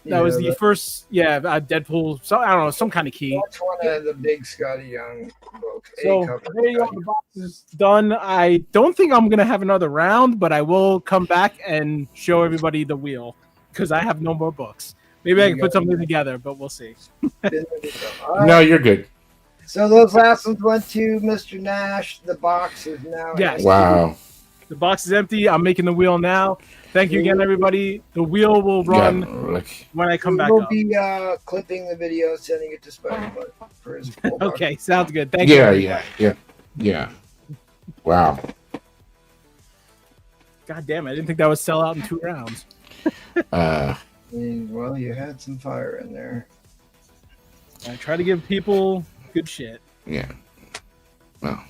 That was the first, Deadpool. So I don't know, some kind of key. That's one of the big Scotty Young books. So there you go. The box is done. I don't think I'm gonna have another round, but I will come back and show everybody the wheel because I have no more books. Maybe I can put something together, but we'll see. No, you're good. So those last ones went to Mr. Nash. The box is now Yes. Wow. The box is empty. I'm making the wheel now. Thank you again, everybody. The wheel will run when I come back We'll up. be clipping the video, sending it to Spider-Man for his full box. Okay, sounds good. Thank you. Yeah. Wow. God damn it. I didn't think that would sell out in 2 rounds. Well, you had some fire in there. I try to give people good shit. Yeah. Well,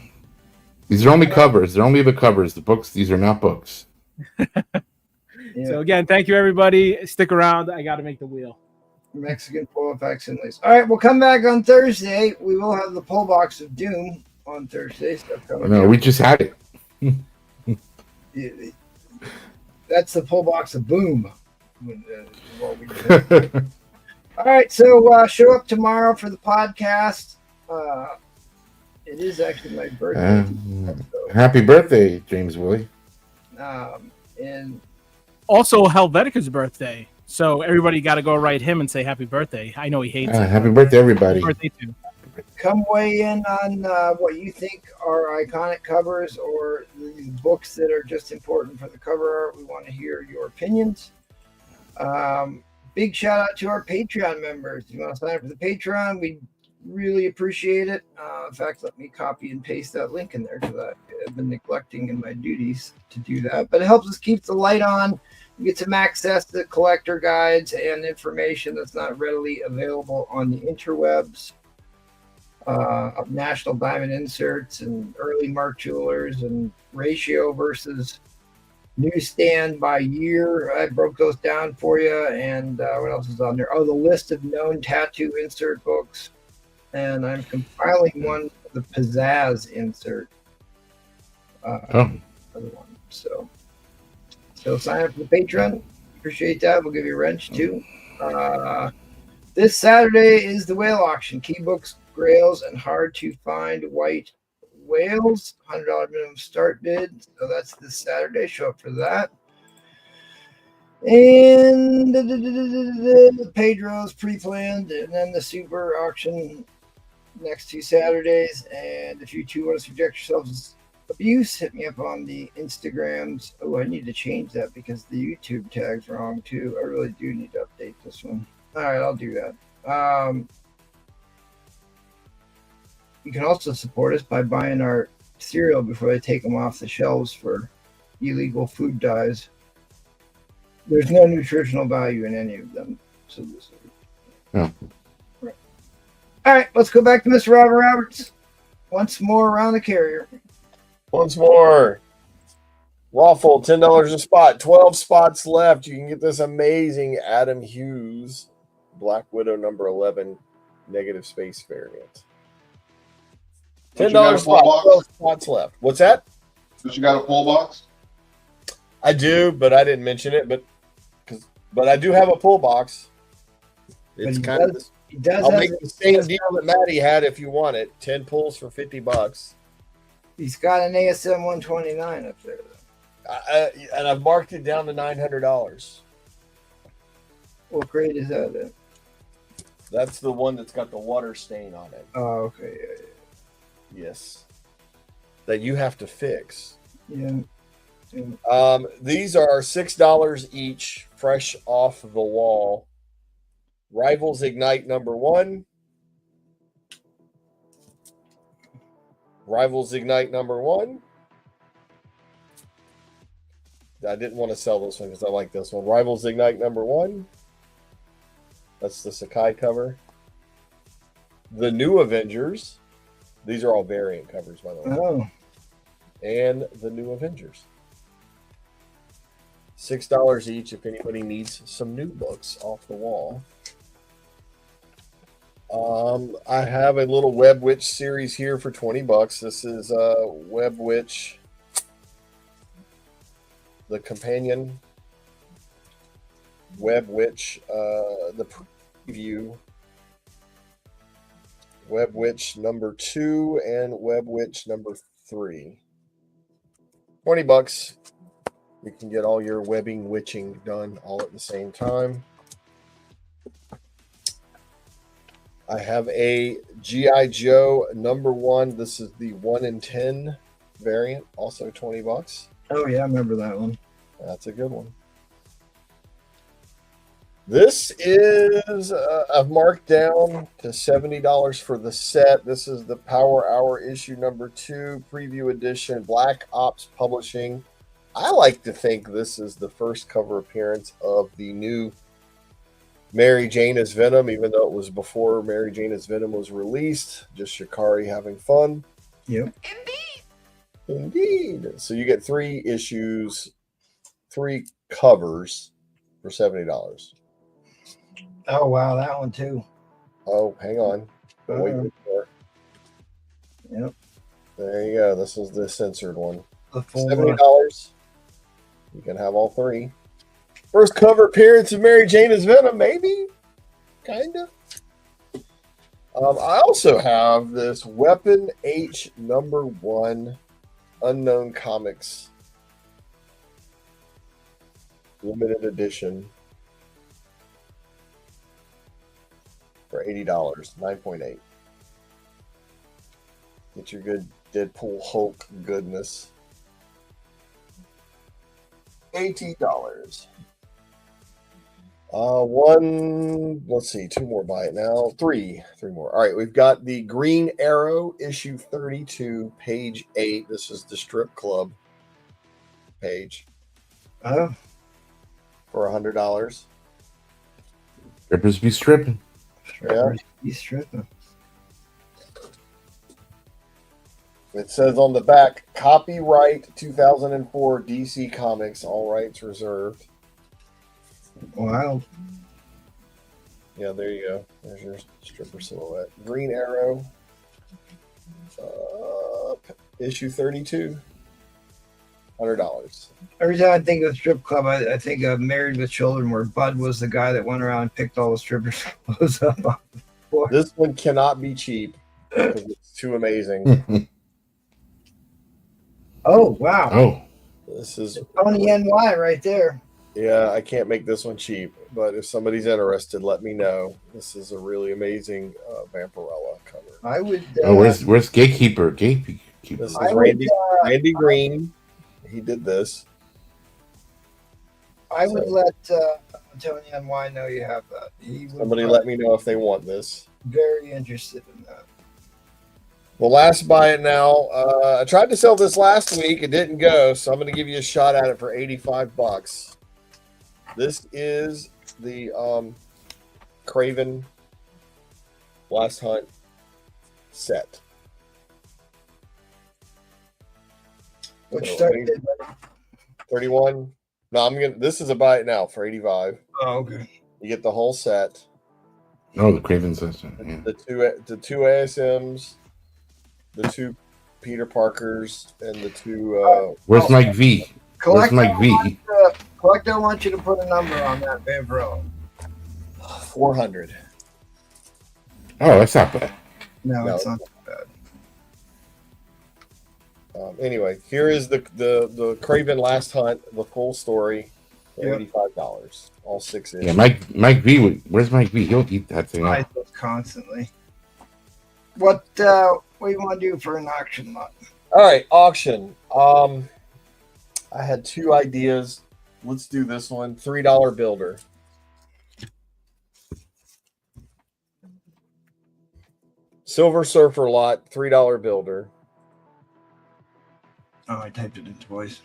these are only covers. They're only the covers. The books, these are not books. So again, thank you, everybody. Stick around. I got to make the wheel. Mexican pull effects and lace. All right, we'll come back on Thursday. We will have the pull box of Doom on Thursday. No, we just had it. That's the pull box of Boom. All right, so show up tomorrow for the podcast. It is actually my birthday. Happy birthday, James Willie. And also Helvetica's birthday. So everybody got to go write him and say happy birthday. I know he hates it. Happy birthday, everybody. Happy birthday too. come weigh in on what you think are iconic covers or the books that are just important for the cover art. We want to hear your opinions. Big shout out to our Patreon members. If you want to sign up for the Patreon, we really appreciate it. In fact, let me copy and paste that link in there because I've been neglecting in my duties to do that. But it helps us keep the light on. You get some access to collector guides and information that's not readily available on the interwebs. Of National Diamond inserts and early Mark Jewelers and ratio versus newsstand by year. I broke those down for you. And what else is on there? Oh, the list of known tattoo insert books. And I'm compiling one for the Pizzazz insert. Other one. So sign up for the Patreon. Appreciate that. We'll give you a wrench too. This Saturday is the whale auction. Key books, grails, and hard to find white whales. $100 minimum start bid. So that's this Saturday. Show up for that. And the Pedro's pre-planned, and then the super auction next 2 Saturdays. And if you two want to subject yourselves to abuse, hit me up on the Instagrams. Oh, I need to change that because the YouTube tag's wrong too. I really do need to update this one. All right, I'll do that. You can also support us by buying our cereal before they take them off the shelves for illegal food dyes. There's no nutritional value in any of them. So this is... Yeah. Right. All right, let's go back to Mr. Robert Roberts. Once more around the carrier. Once more. Waffle, $10 a spot. 12 spots left. You can get this amazing Adam Hughes Black Widow number 11 negative space variant. $10 a spot. 12 spots left. What's that? But you got a pull box? I do, but I didn't mention it. But I do have a pull box. It's kind of. I'll make the same deal that Maddie had if you want it. 10 pulls for $50. He's got an ASM 129 up there. And I've marked it down to $900. What grade is that in? That's the one that's got the water stain on it. Oh, okay. Yeah. Yes. That you have to fix. Yeah. These are $6 each, fresh off the wall. Rivals Ignite number 1. Rivals Ignite number 1. I didn't want to sell this one because I like this one. Rivals Ignite number 1. That's the Sakai cover. The New Avengers. These are all variant covers, by the way. Oh. And the New Avengers. $6 each if anybody needs some new books off the wall. I have a little Web Witch series here for $20. This is Web Witch, the companion Web Witch, the preview, Web Witch number 2 and Web Witch number 3. $20. You can get all your webbing witching done all at the same time. I have a G.I. Joe number 1. This is the 1 in 10 variant, also $20. Oh, yeah, I remember that one. That's a good one. This is, I've marked down to $70 for the set. This is the Power Hour issue number 2, preview edition, Black Ops Publishing. I like to think this is the first cover appearance of the new Mary Jane as Venom, even though it was before Mary Jane as Venom was released. Just Shikari having fun. Yep. Indeed. So you get 3 issues, 3 covers for $70. Oh, wow, that one too. Oh, hang on. Wait for it. Yep. There you go. This is the censored one. The full $70. You can have all 3. First cover appearance of Mary Jane as Venom, maybe? Kind of. I also have this Weapon H number 1 Unknown Comics limited edition for $80, 9.8. Get your good Deadpool Hulk goodness. $80. Let's see, 2 more by it now. 3 more. All right, we've got the Green Arrow issue 32, page 8. This is the strip club page. Oh. For $100. Strippers be stripping. Strippers be stripping. It says on the back, copyright 2004 DC Comics, all rights reserved. Wow. Yeah, there you go. There's your stripper silhouette. Green Arrow, issue 32, $100. Every time I think of strip club, I think of Married with Children, where Bud was the guy that went around and picked all the strippers' clothes up off the floor. This one cannot be cheap because it's too amazing. Oh, wow. Oh. This is Tony NY right there. Yeah, I can't make this one cheap, but if somebody's interested, let me know. This is a really amazing Vampirella cover. I would. Oh, where's Gatekeeper? Gatekeeper. This is Randy Green. He did this. I would let Tony NY know you have that. He would Somebody let me know if they want this. Very interested in that. Well, last buy it now. I tried to sell this last week. It didn't go, so I'm going to give you a shot at it for $85. This is the Craven Last Hunt set. Which So, started 31. No, this is a buy it now for 85. Oh, okay. You get the whole set. Oh, the Craven system. Yeah. The two ASMs, the 2 Peter Parkers, and the 2 Where's Mike V? Where's Mike V? Collect, I want you to put a number on that Vampiro. 400. Oh, that's not bad. No, it's not bad. Anyway, here is the Craven Last Hunt, the full story, for $85. All 6 issues. Yeah, Mike V. Where's Mike V? He'll eat that thing I up. do constantly. What do you want to do for an auction lot? All right, auction. I had 2 ideas. Let's do this one. $3 builder. Silver Surfer lot, $3 builder. Oh, I typed it in twice.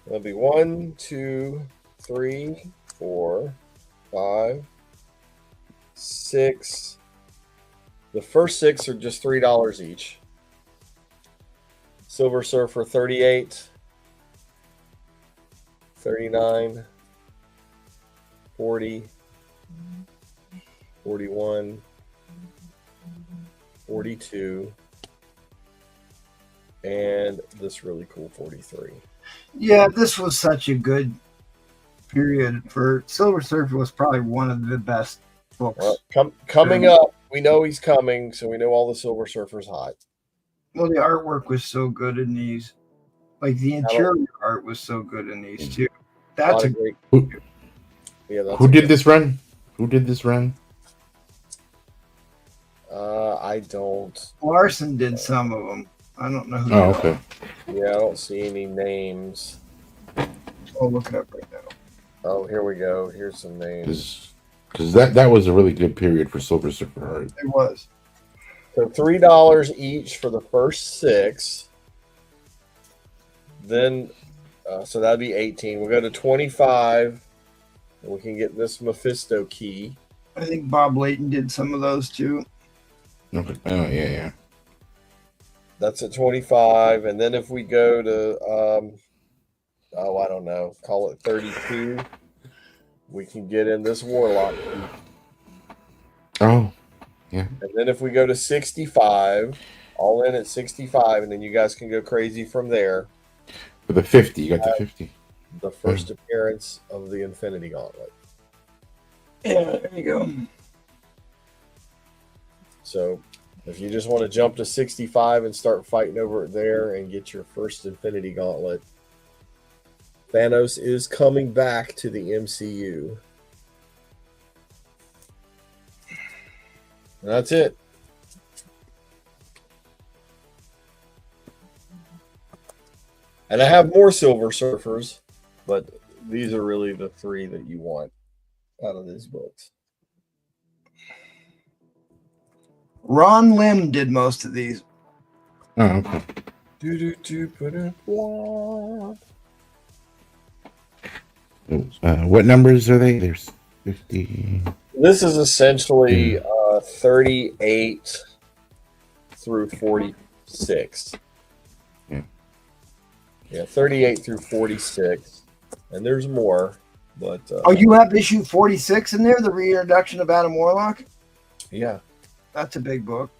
That'll be 1, 2, 3, 4, 5, 6. The first 6 are just $3 each. Silver Surfer 38, 39, 40, 41, 42, and this really cool 43. Yeah, this was such a good period for Silver Surfer. Was probably one of the best books. Coming up, we know he's coming, so we know all the Silver Surfer's hot. Well, the artwork was so good in these. Like the interior art was so good in these too. That's a great. Who did this run? Who did this run? I don't. Larson did some of them. I don't know who. Oh, okay. Yeah, I don't see any names. I'll look it up right now. Oh, here we go. Here's some names. Because that was a really good period for Silver Surfer art. It was. So $3 each for the first 6. Then, so that'd be 18. We'll go to 25, and we can get this Mephisto key. I think Bob Layton did some of those too. Okay. Oh yeah. That's at 25, and then if we go to, I don't know, call it 32, we can get in this Warlock key. Oh, yeah. And then if we go to 65, all in at 65, and then you guys can go crazy from there. For the 50, you got the 50. The first appearance of the Infinity Gauntlet. Yeah, there you go. So if you just want to jump to 65 and start fighting over it there and get your first Infinity Gauntlet, Thanos is coming back to the MCU. And that's it. And I have more Silver Surfers, but these are really the 3 that you want out of these books. Ron Lim did most of these. Oh, okay. What numbers are they? There's 50. This is essentially 38 through 46. Yeah, 38 through 46. And there's more, but... oh, you have issue 46 in there? The reintroduction of Adam Warlock? Yeah. That's a big book.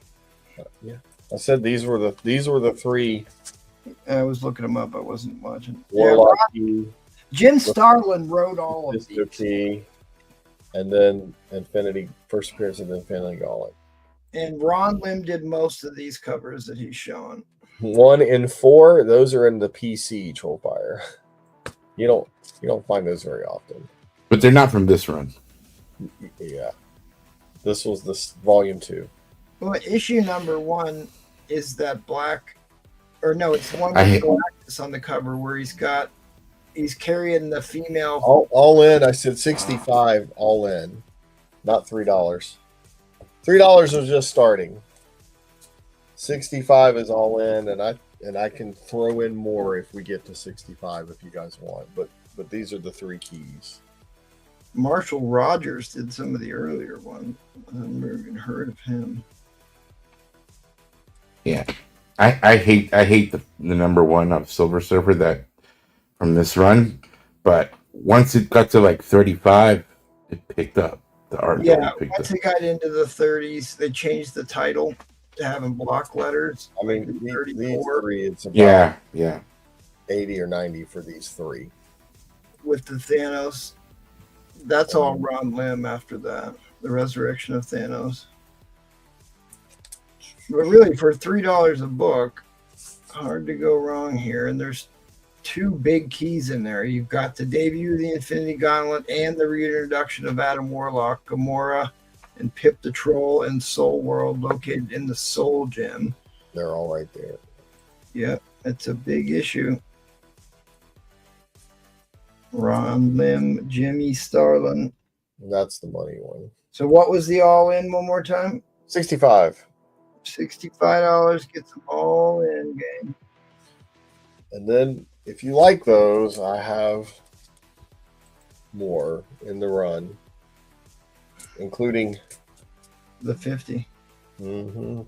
Yeah. I said these were the 3. I was looking them up. I wasn't watching. Warlock key, Jim Starlin wrote all of these. Key, and then first appearance of the Infinity Gauntlet. And Ron Lim did most of these covers that he's showing. 1 in 4, those are in the PC Trollfire. You don't find those very often. But they're not from this run. Yeah. This was this volume 2. Well, issue number 1 is that black, or no, it's the one with Galactus on the cover where he's carrying the female. All in, I said 65 all in, not $3. $3 was just starting. 65 is all in, and I can throw in more if we get to 65 if you guys want. But these are the 3 keys. Marshall Rogers did some of the earlier ones. I've never even heard of him. Yeah, I hate the number 1 of Silver Surfer that from this run, but once it got to like 35, it picked up. The art Yeah, picked once up. it got into the 30s, they changed the title to having block letters. I mean, like these 34 three, it's about Yeah. 80 or 90 for these three. with the Thanos. That's all Ron Lim after that. The resurrection of Thanos. But really, for $3 a book, hard to go wrong here. And there's two big keys in there. You've got the debut of the Infinity Gauntlet and the reintroduction of Adam Warlock, Gamora, and Pip the Troll and Soul World located in the Soul Gem. They're all right there. Yep, it's a big issue. Ron Lim, Jimmy Starlin. That's the money one. So what was the all-in one more time? 65. $65 gets them all in, gang. And then if you like those, I have more in the run, including the 50. Mm-hmm.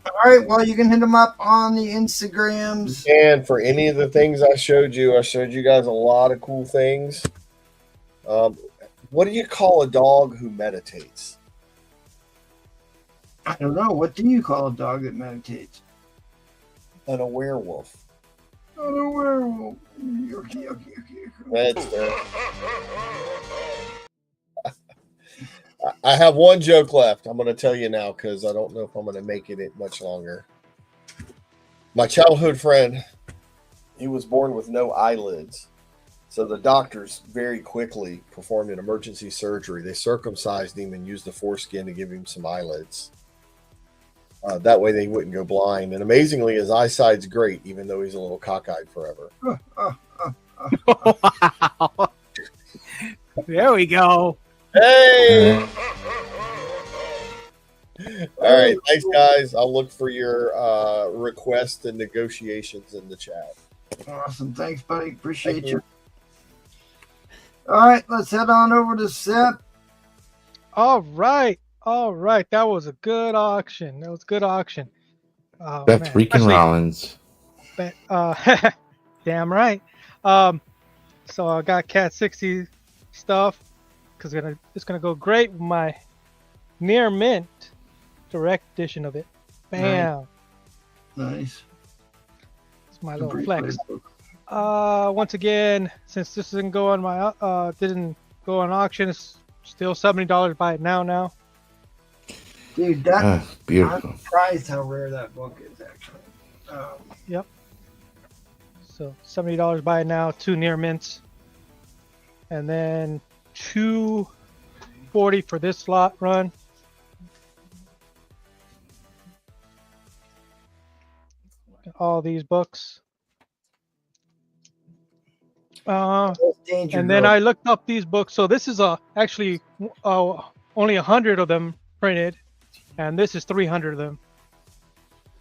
All right, well, you can hit them up on the Instagrams. And for any of the things I showed you guys a lot of cool things. What do you call a dog who meditates? I don't know. What do you call a dog that meditates? And a werewolf. A werewolf. That's I have one joke left. I'm going to tell you now because I don't know if I'm going to make it much longer. My childhood friend, he was born with no eyelids. So the doctors very quickly performed an emergency surgery. They circumcised him and used the foreskin to give him some eyelids. That way they wouldn't go blind. And amazingly, his eyesight's great, even though he's a little cockeyed forever. Wow. There we go. Hey! All right. Thanks, guys. I'll look for your requests and negotiations in the chat. Awesome. Thanks, buddy. Appreciate you. All right. Let's head on over to Seth. All right. That was a good auction. That's freaking Rollins. Damn right. So I got Cat 60 stuff because it's gonna go great with my near mint direct edition of it. Bam. Nice. It's my little flex. Once again, since this didn't go on auction, it's still $70. Buy it now. Dude, that's beautiful. I'm surprised how rare that book is, actually. Yep. So $70, buy it now. 2 near mints, and then $240 for this slot run. All these books. And then I looked up these books. So this is actually only 100 of them printed, and this is 300 of them.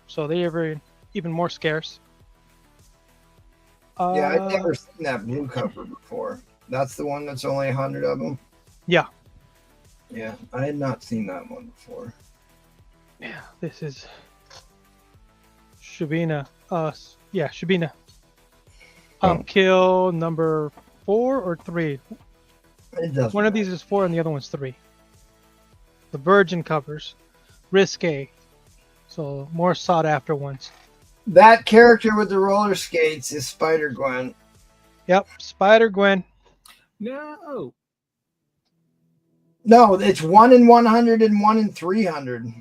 So they are even more scarce. Yeah, I've never seen that blue cover before. That's the one that's only 100 of them? Yeah. Yeah, I had not seen that one before. Yeah, this is Shabina. Shabina. Kill number 4 or 3. One of these is 4 and the other one's 3. The Virgin covers. Risque. So more sought after ones. That character with the roller skates is Spider-Gwen. Yep, Spider-Gwen. No, it's 1 in 100 and 1 in 300.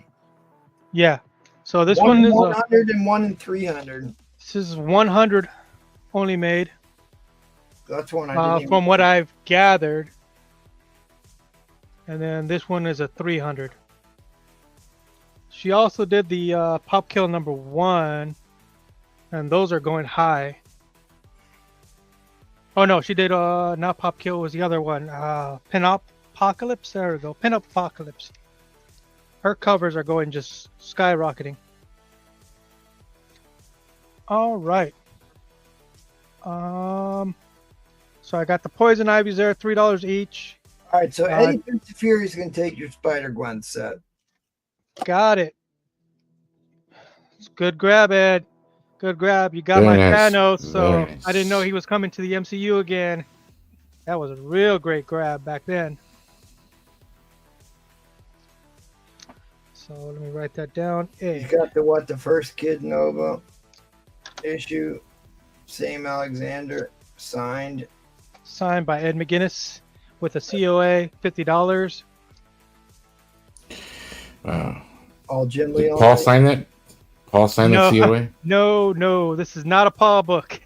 Yeah. So this one is 100 and 1 in 300. This is 100 only made. That's one I didn't from what I've gathered. And then this one is a 300. She also did the Pop Kill number 1, and those are going high. Oh no, she did not Pop Kill, was the other one. Pin-Up-Apocalypse. There we go. Pin-Up-Apocalypse. Her covers are going just skyrocketing. All right. So I got the Poison Ivies there, $3 each. All right, so Eddie Prince of Fury is going to take your Spider-Gwen set. Got it. It's good grab, Ed. Good grab. You got Very my nice. Thanos, Very so nice. I didn't know he was coming to the MCU again. That was a real great grab back then. So let me write that down. He's Ed. got the first Kid Nova issue. Sam Alexander signed. Signed by Ed McGuinness with a COA, $50. Wow. All Jim Did Lee. Paul sign that? Paul signed No, that COA? no, this is not a Paul book.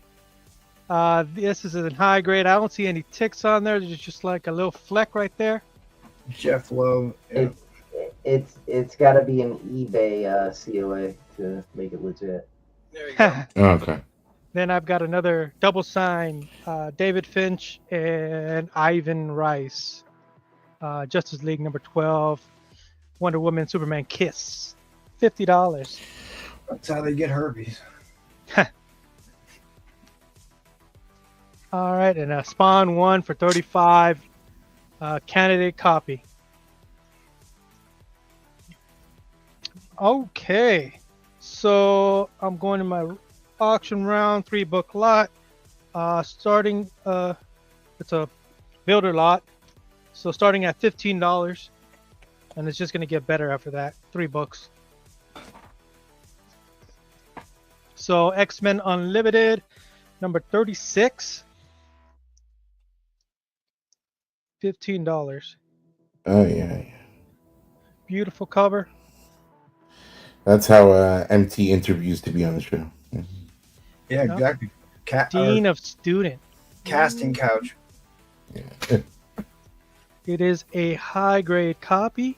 This is in high grade. I don't see any ticks on there. There's just like a little fleck right there. Jeff Lowe. Yeah. It's got to be an eBay COA to make it legit. There you go. Oh, okay. Then I've got another double sign, David Finch and Ivan Rice. Justice League number 12, Wonder Woman, Superman Kiss, $50. That's how they get herpes. All right, and a Spawn 1 for $35, candidate copy. Okay, so I'm going to my auction round, 3-book lot. Starting, it's a builder lot, so starting at $15, and it's just going to get better after that. 3 books. So X-Men Unlimited, number 36, $15. Oh, yeah. Beautiful cover. That's how MT interviews to be on the show. Yeah, exactly. Dean of Student. Casting couch. Yeah. It is a high grade copy.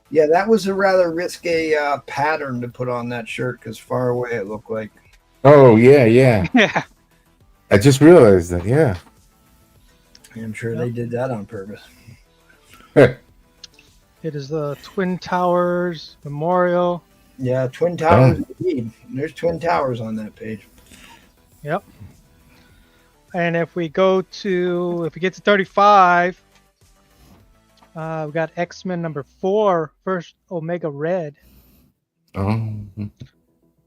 Yeah, that was a rather risque pattern to put on that shirt because far away it looked like. Oh, yeah. Yeah. I just realized that, yeah. I'm sure they did that on purpose. It is the Twin Towers Memorial. Yeah, Twin Towers indeed. There's Twin Towers on that page. Yep. And if we get to 35, we got X-Men number 4, First Omega Red. Oh.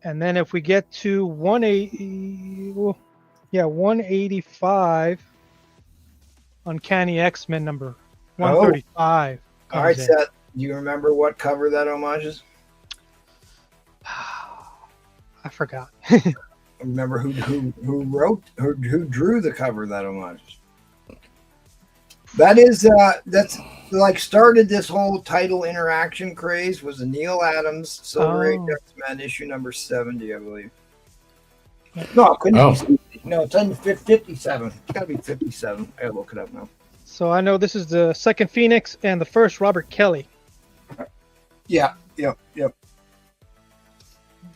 And then if we get to 185, Uncanny X-Men number 135. All right, comes in. Seth. Do you remember what cover that homages? I forgot. Remember who drew the cover that homages? That is that's like started this whole title interaction craze was the Neil Adams Silver Age X-Men issue number 70, I believe. No, it couldn't be. No, it's on 57. It's got to be 57. I gotta look it up now. So I know this is the second Phoenix and the first Robert Kelly. Yeah, yep.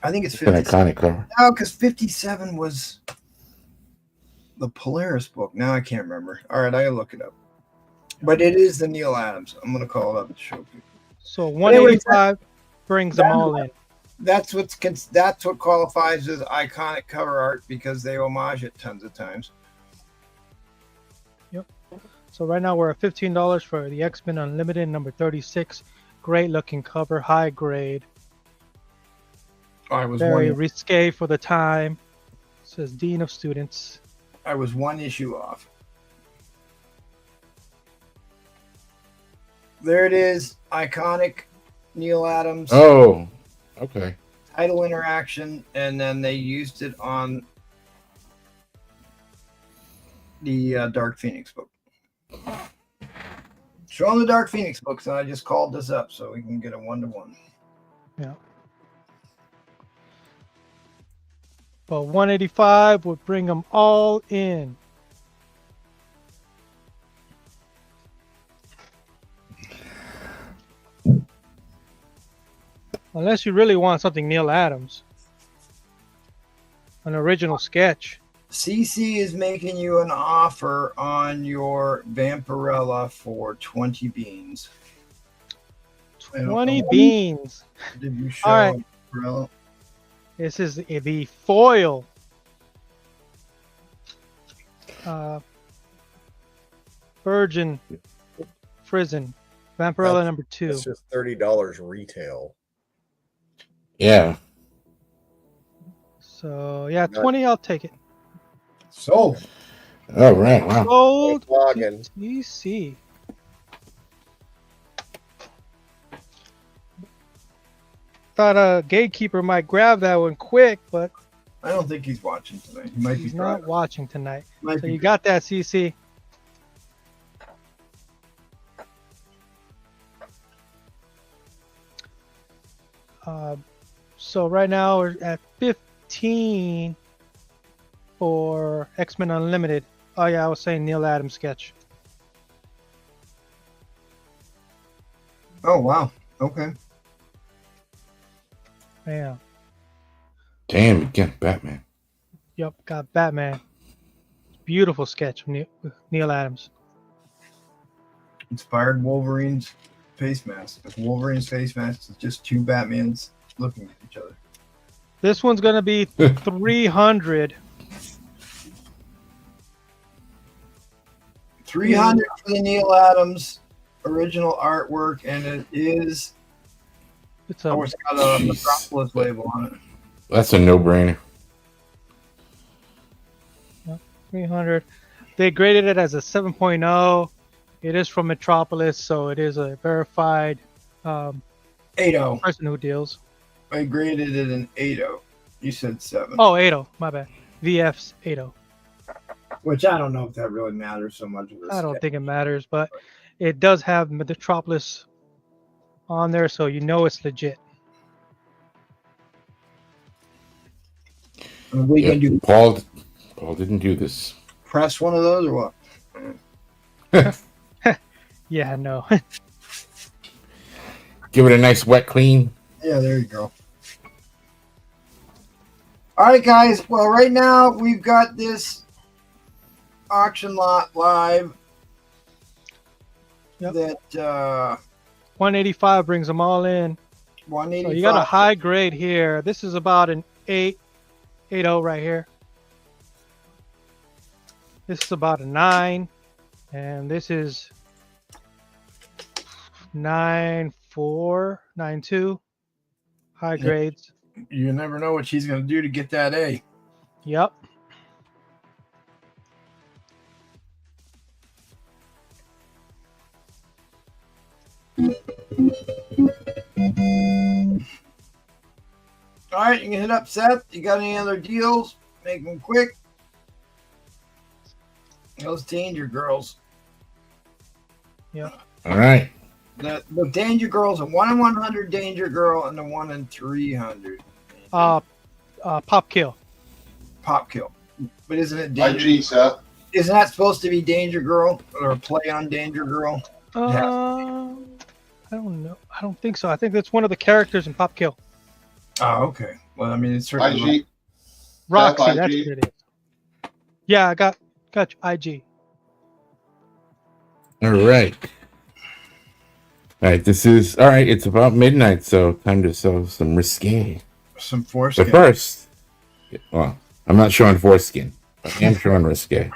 I think it's An 57. iconic cover. No, because 57 was the Polaris book. Now I can't remember. All right, I gotta look it up. But it is the Neil Adams. I'm gonna call it up and show people. So 185 brings them all in. That's what qualifies as iconic cover art because they homage it tons of times. Yep. So right now we're at $15 for the X-Men Unlimited number 36. Great looking cover, high grade. I was very risque for the time. Says Dean of Students. I was one issue off. There it is, iconic Neil Adams. Oh, okay. Title interaction, and then they used it on the Dark Phoenix book. Show them the Dark Phoenix books, and I just called this up so we can get a 1-to-1. Yeah. But 185 would bring them all in. Unless you really want something Neil Adams. An original sketch. CC is making you an offer on your Vampirella for 20 beans. 20 beans. Did you show all right. Vampirella? This is the foil. Virgin Prison. Vampirella number 2. It's just $30 retail. Yeah. So yeah, 20. I'll take it. Sold. All right. Wow. Sold. Login. TC. Thought a gatekeeper might grab that one quick, but I don't think he's watching tonight. He might he's be not driving. watching tonight. Might So be you got that, CC. So right now we're at 15 for X-Men Unlimited. Oh yeah, I was saying Neil Adams sketch. Oh wow. Okay. Yeah. Damn, again, Batman. Yep, got Batman. Beautiful sketch with Neil Adams. Inspired Wolverine's face mask. If Wolverine's face mask is just two Batmans looking at each other. This one's gonna be 300. 300 for the Neil Adams original artwork, and it is. It's Oh, it's got a Metropolis label on it. That's a no-brainer. 300. They graded it as a 7.0. It is from Metropolis, so it is a verified 8.0. person who deals. I graded it an 8.0. You said 7. Oh, 8.0. My bad. VF's 8.0. Which I don't know if that really matters so much. I don't think it matters, but it does have Metropolis on there, so you know it's legit. We Yep, can do Paul didn't do this. press one of those or what? Yeah, no. Give it a nice wet clean. Yeah, there you go. All right, guys. Well, right now we've got this auction lot live. Yep. That 185 brings them all in. 185. So you got a high grade here. This is about an 8.0 right here. This is about a 9, and this is 9.4, 9.2. High grades. You never know what she's going to do to get that A. Yep. All right, you can hit up Seth. You got any other deals? Make them quick. Those Danger Girls. Yeah. All right. The Danger Girls, a 1 in 100 Danger Girl and a 1 in 300 Pop kill. Pop kill. But isn't it Danger? IG, Seth. Isn't that supposed to be Danger Girl or a play on Danger Girl? I don't know. I don't think so. I think that's one of the characters in Pop Kill. Oh, okay. Well, I mean, it's certainly IG. Roxy, Seth, that's IG. what it is. Yeah, I got you. IG. All right. All right. This is all right. It's about midnight, so time to sell some risque. some foreskin. But first, well, I'm not showing foreskin. But I am showing risque.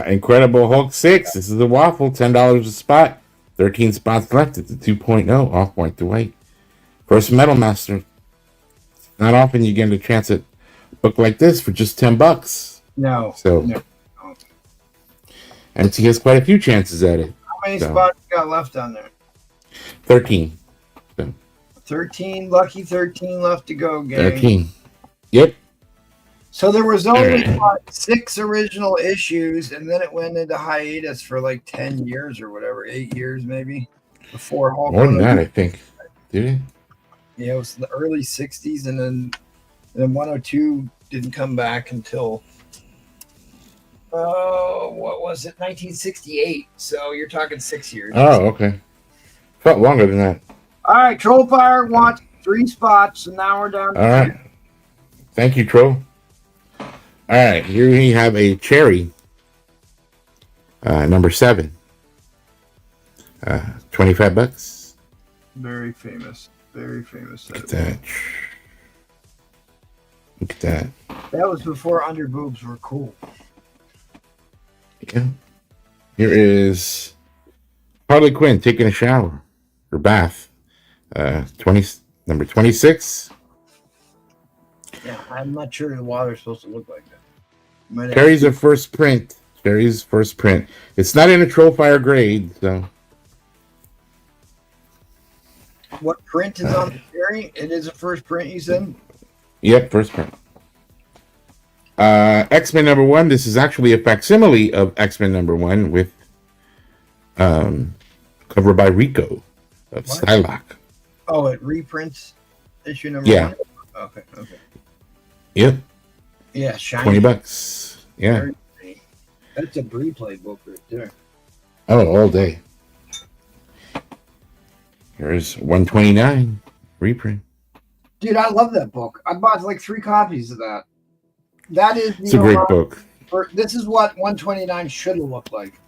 Incredible Hulk 6. This is the waffle. $10 a spot. 13 spots left. It's a 2.0 off white to white. First Metal Master. Not often you get a chance at a book like this for just $10. No. So, no. MT has quite a few chances at it. How many So, spots you got left on there? 13. So, 13. Lucky 13 left to go, gang. 13. Yep. So there was only 6 original issues, and then it went into hiatus for like 10 years or whatever, 8 years maybe, before Hulk. More than that, I think. Did it? Yeah, it was the early 60s, and then 102 didn't come back until, what was it, 1968. So you're talking 6 years. Oh, okay. Felt longer than that. All right, Trollfire wants 3 spots, so now we're down to All right. Thank you, Troll. All right, here we have a cherry. Number 7. $25. Very famous. Very famous. Look at that. Look at that. That was before underboobs were cool. Yeah. Here is Harley Quinn taking a shower or bath. Number 26. Yeah, I'm not sure the water's supposed to look like that. Might have Cherry's to- a first print. Cherry's first print. It's not in a Trollfire grade, so. What print is on the cherry? It is a first print, you said? Yep, first print. X-Men #1. This is actually a facsimile of X-Men #1 with cover by Rico of What? Stylock. Oh, it reprints issue number Yeah. 1? Okay. Yep, Yeah, shiny. $20. Yeah. Very pretty. That's a replay book right there. Oh, all day. Here's 129 reprint. Dude, I love that book. I bought like 3 copies of that. That is It's a great book. This is what 129 should have looked like.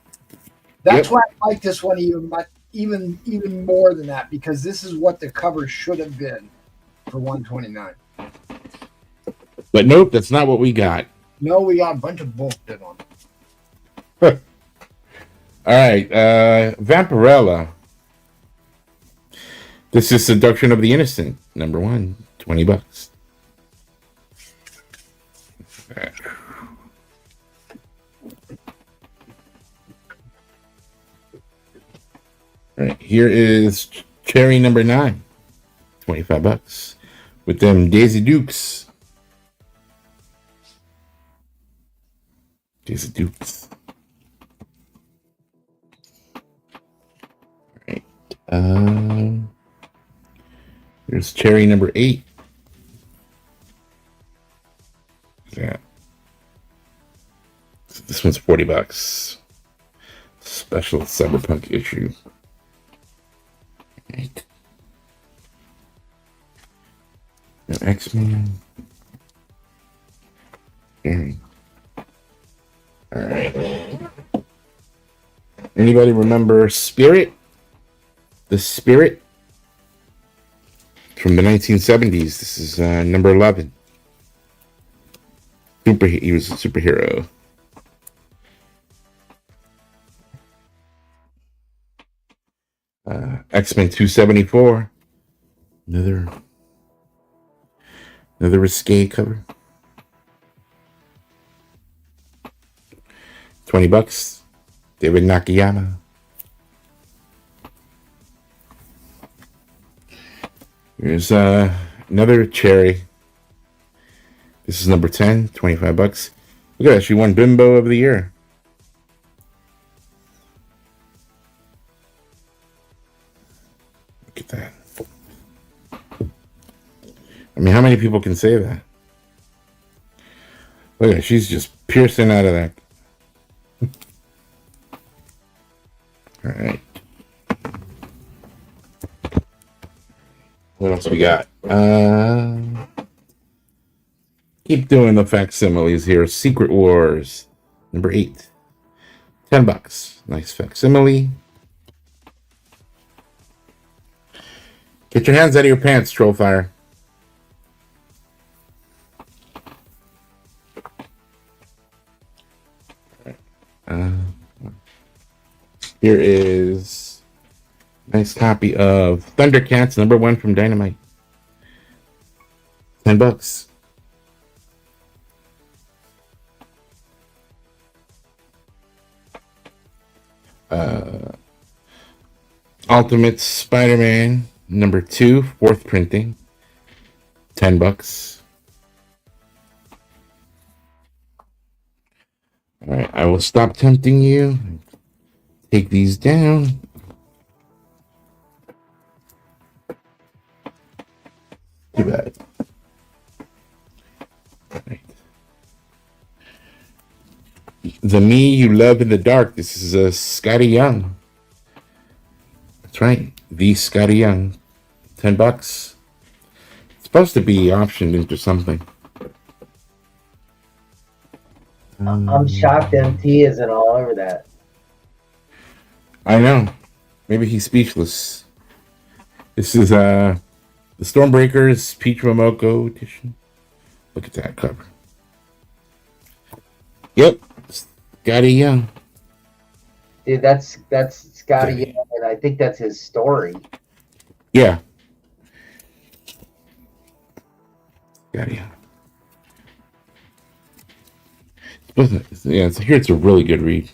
That's why I like this one even more than that, because this is what the cover should have been for 129. But nope, that's not what we got. No, we got a bunch of bullshit on All it. right, Vampirella. This is Seduction of the Innocent, #1, $20. All right, here is Cherry #9, $25, with them Daisy Dukes. Daisy Dukes. All right. Here's Cherry #8. Yeah. So this one's $40. Special Cyberpunk issue. Right. X-Men. Cherry. All right. Anybody remember Spirit? The Spirit from the 1970s. This is number 11. He was a superhero. X-Men 274. Another risque cover. $20. David Nakayama. Here's another Cherry. This is number 10, $25. Look at that, she won Bimbo of the Year. Look at that. I mean, how many people can say that? Look at her, she's just piercing out of that. All right. What else we got? Keep doing the facsimiles here. Secret Wars, number 8. $10. Nice facsimile. Get your hands out of your pants, Trollfire. Here is a nice copy of Thundercats, number 1 from Dynamite. $10. Ultimate Spider-Man, number 2, 4th printing. $10. All right, I will stop tempting you. Take these down. Too bad. All right. The Me You Love in the Dark. This is Scotty Young. That's right. The Scotty Young. $10. It's supposed to be optioned into something. I'm shocked MT isn't all over that. I know. Maybe he's speechless. This is the Stormbreakers Peach Momoko edition. Look at that cover. Yep. Scotty Young. Dude, that's Scotty Young, and I think that's his story. Yeah. Scotty Young. Yeah, so here it's a really good read.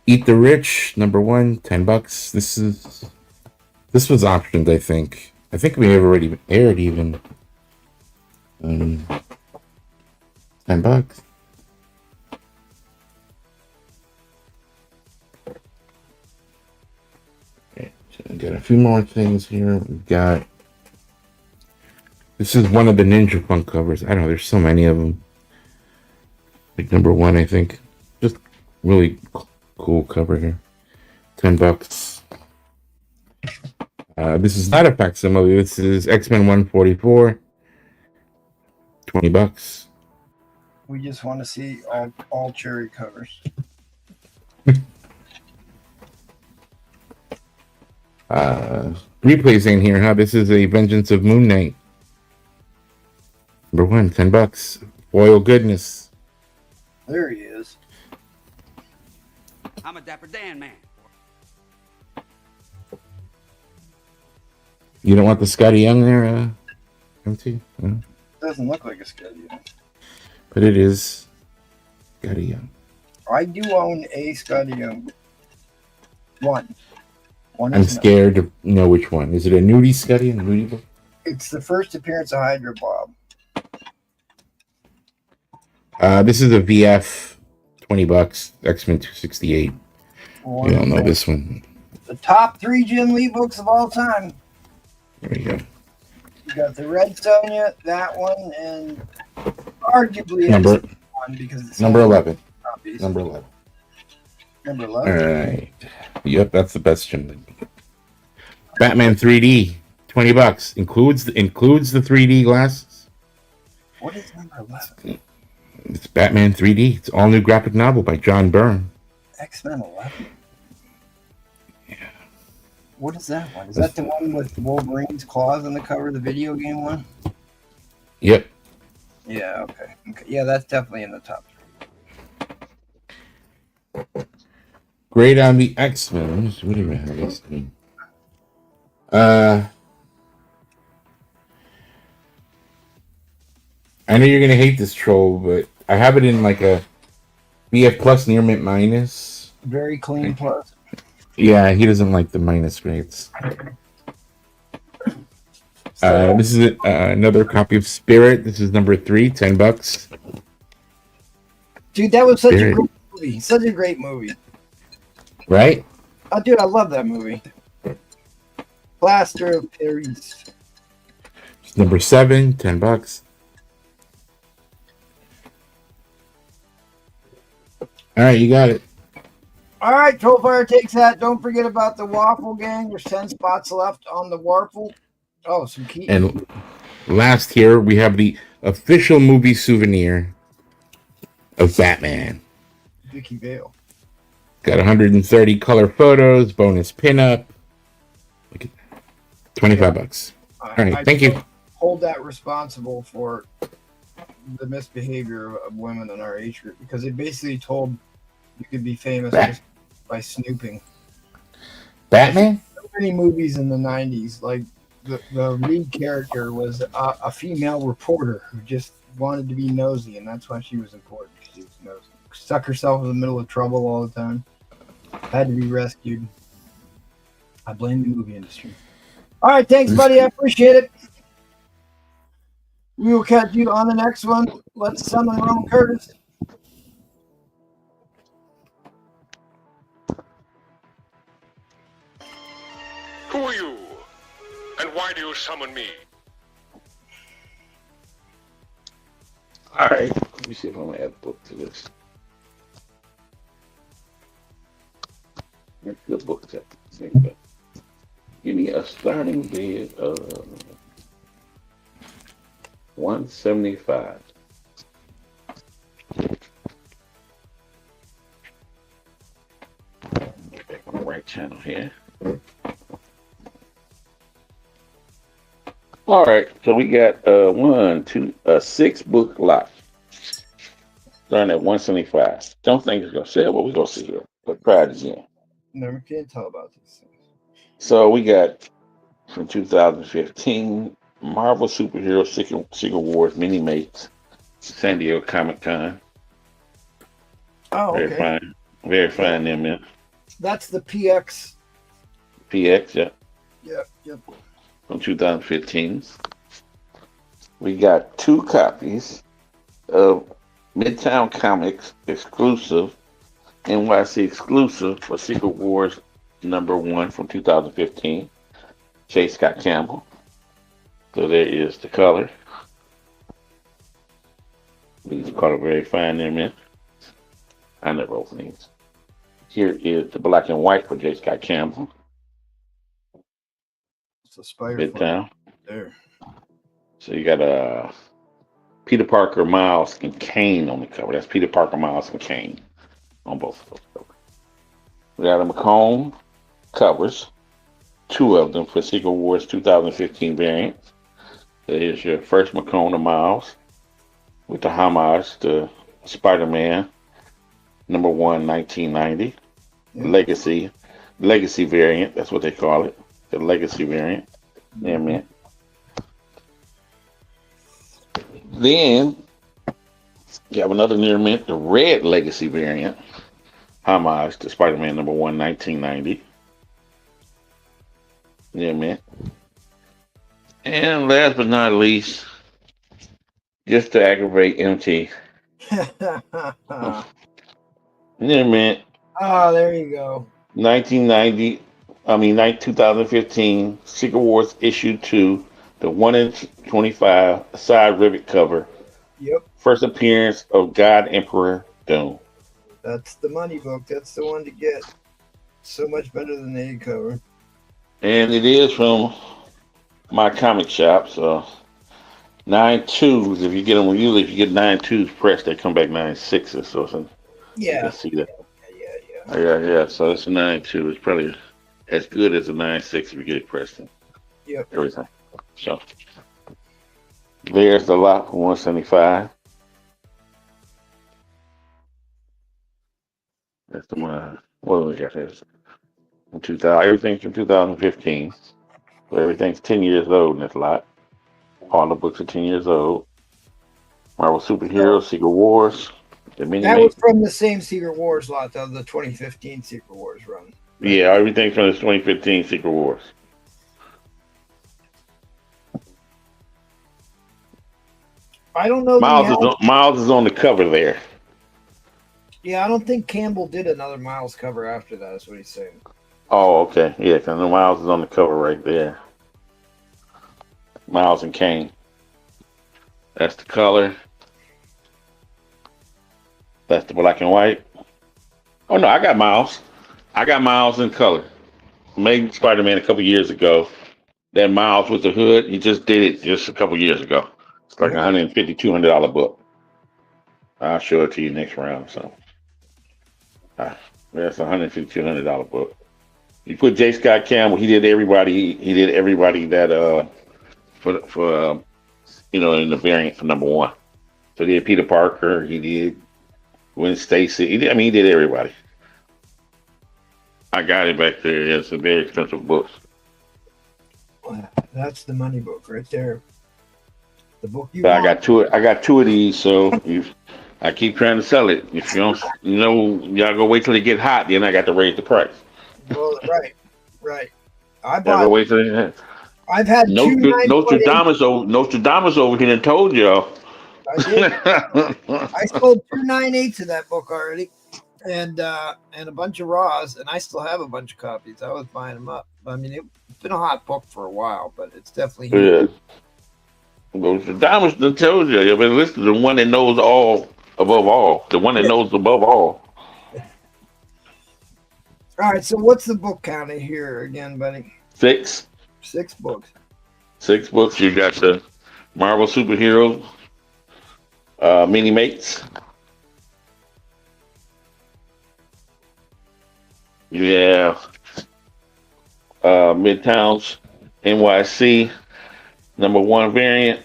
Eat the Rich, number 1, $10. This was optioned, I think. I think we have already aired even. $10. Okay, so we got a few more things here. We've got. This is one of the Ninja Funk covers. I don't know. There's so many of them. Like number 1, I think. Just really cool cover here. $10. This is not a facsimile. This is X-Men 144. $20. We just want to see all cherry covers. Replays in here, huh? This is a Vengeance of Moon Knight. Number 1, $10. Foil goodness. There he is. I'm a Dapper Dan man. You don't want the Scotty Young there, MT? No? Doesn't look like a Scotty Young. But it is Scotty Young. I do own a Scotty Young. One I'm is scared to know which one. Is it a nudie Scotty and a nudie book? It's the first appearance of Hydra Bob. This is a VF, $20. X-Men 268. You don't know this one. The top 3 Jim Lee books of all time. There you go. You got the Red Sonja, that one, and arguably Number one because it's number 11. copies. Number 11. Number All 11. right. Yep, that's the best Jim Lee. Batman 3D, $20. Includes the 3D glasses. What is number 11? It's Batman 3D. It's all new graphic novel by John Byrne. X-Men 11. Yeah. What is that one? Is that the one with Wolverine's claws on the cover, the video game one? Yep. Yeah, okay. Yeah, that's definitely in the top 3. Great on the X-Men. What do we have this thing? I know you're gonna hate this troll, but I have it in like a BF plus near mint minus. Very clean plus. Yeah, he doesn't like the minus grades. This is another copy of Spirit. This is number 3, $10. Dude, that was such Spirit. a great movie. Such a great movie. Right? Oh, dude, I love that movie. Plaster of Paris. It's number 7, $10. All right, you got it. All right, Trollfire takes that. Don't forget about the Waffle Gang. There's 10 spots left on the Waffle. Oh, some key. And last here, we have the official movie souvenir of Batman. Vicky Vale. Got 130 color photos, bonus pinup. Look at that. $25. All right, thank you. Hold that responsible for the misbehavior of women in our age group because it basically told you could be famous just by snooping. Batman? So many movies in the 90s, like the lead character was a female reporter who just wanted to be nosy, and that's why she was important. She was nosy. Stuck herself in the middle of trouble all the time. Had to be rescued. I blame the movie industry. All right, thanks, buddy. I appreciate it. We will catch you on the next one. Let's summon Ron Curtis. Who are you? And why do you summon me? All right. Let me see if I'm gonna add a book to this. Where's the book at? Give me a starting bid of 175. Get back on the right channel here. All right, so we got 6 book lot. Starting at 175. Don't think it's gonna sell, but we're gonna see here. What pride is in. Never can tell about these things. So we got from 2015 Marvel Superhero Secret Wars Mini Mates, San Diego Comic Con. Oh, Very okay. fine. Very fine there, man. That's the PX. PX, yeah. Yep. From 2015. We got 2 copies of Midtown Comics exclusive, NYC exclusive for Secret Wars #1 from 2015. J. Scott Campbell. So there is the color. These color very fine there, man. I never open these. Here is the black and white for J. Scott Campbell. It's a spider Midtown. there. So you got Peter Parker, Miles, and Kane on the cover. That's Peter Parker, Miles, and Kane on both of those covers. We got a McCone covers, 2 of them for Secret Wars 2015 variant. There's your first McCone of Miles with the homage to Spider-Man #1, 1990. Yep. Legacy variant, that's what they call it. The Legacy variant. Yeah, man. Then you have another near mint, the red Legacy variant, homage to Spider-Man #1, 1990. Yeah, man. And last but not least, just to aggravate MT. Yeah, man. Oh, there you go. 2015 Secret Wars issue 2, the 1-in-25 side rivet cover. Yep. First appearance of God Emperor Doom. That's the money book. That's the one to get. So much better than the A cover. And it is from my comic shop. So 9.2s, if you get them, usually if you get 9.2s pressed, they come back 9.6s. So you can see that. Yeah. So it's a 9.2. It's probably as good as a 9.6 if you get it pressed in. Yep. Everything. So there's the lot for 175. That's the one. What do we got here? From 2000. Everything's from 2015. So everything's 10 years old in this lot. All the books are 10 years old. Marvel Superheroes, Secret Wars. That was from the same Secret Wars lot, though, the 2015 Secret Wars run. Right? Yeah, everything from this 2015 Secret Wars. I don't know. Miles is on the cover there. Yeah, I don't think Campbell did another Miles cover after that. That's what he's saying. Oh, okay. Yeah, because Miles is on the cover right there. Miles and Kane. That's the color. That's the black and white. Oh, no, I got Miles. I got Miles in color. Made Spider-Man a couple years ago. That Miles with the hood, he just did it just a couple years ago. It's like $150, $200 book. I'll show it to you next round. So that's $150, $200 book. You put J. Scott Campbell. He did everybody. He did everybody that for in the variant for #1. So he did Peter Parker. He did Gwen Stacy. He did everybody. I got it back there. It's a very expensive book. That's the money book right there. The book you. I got two of these. So I keep trying to sell it. If you don't, y'all go wait till they get hot. Then I got to raise the price. Well, right. I bought. Wait till they I've had Nostradamus over here and told y'all. I did. I sold 2 9/8 of that book already, and a bunch of raws, and I still have a bunch of copies. I was buying them up. I mean, it's been a hot book for a while, but it's definitely yeah. Nostradamus told you. But listen, the one that knows all above all, the one that knows above all. All right. So what's the book count here again, buddy? 6. 6 books. 6 books. You got the Marvel Superheroes mini mates. You have Midtown's NYC #1 variant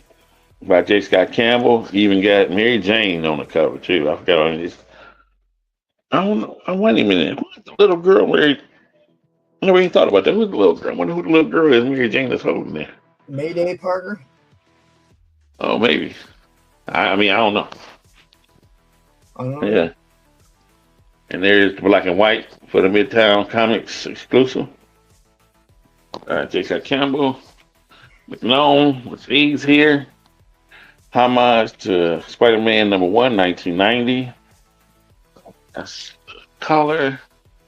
by J. Scott Campbell. You even got Mary Jane on the cover too. I forgot all this. I don't know. Wait a minute. Who's the little girl? I never even thought about that. Who's the little girl? I wonder who the little girl is Mary Jane is holding there. Mayday, Parker? Oh, maybe. I mean, I don't know. I don't know. Yeah. And there's black and white for the Midtown Comics exclusive. J.K. Campbell, McNone with these here. Homage to Spider-Man #1, 1990. That's color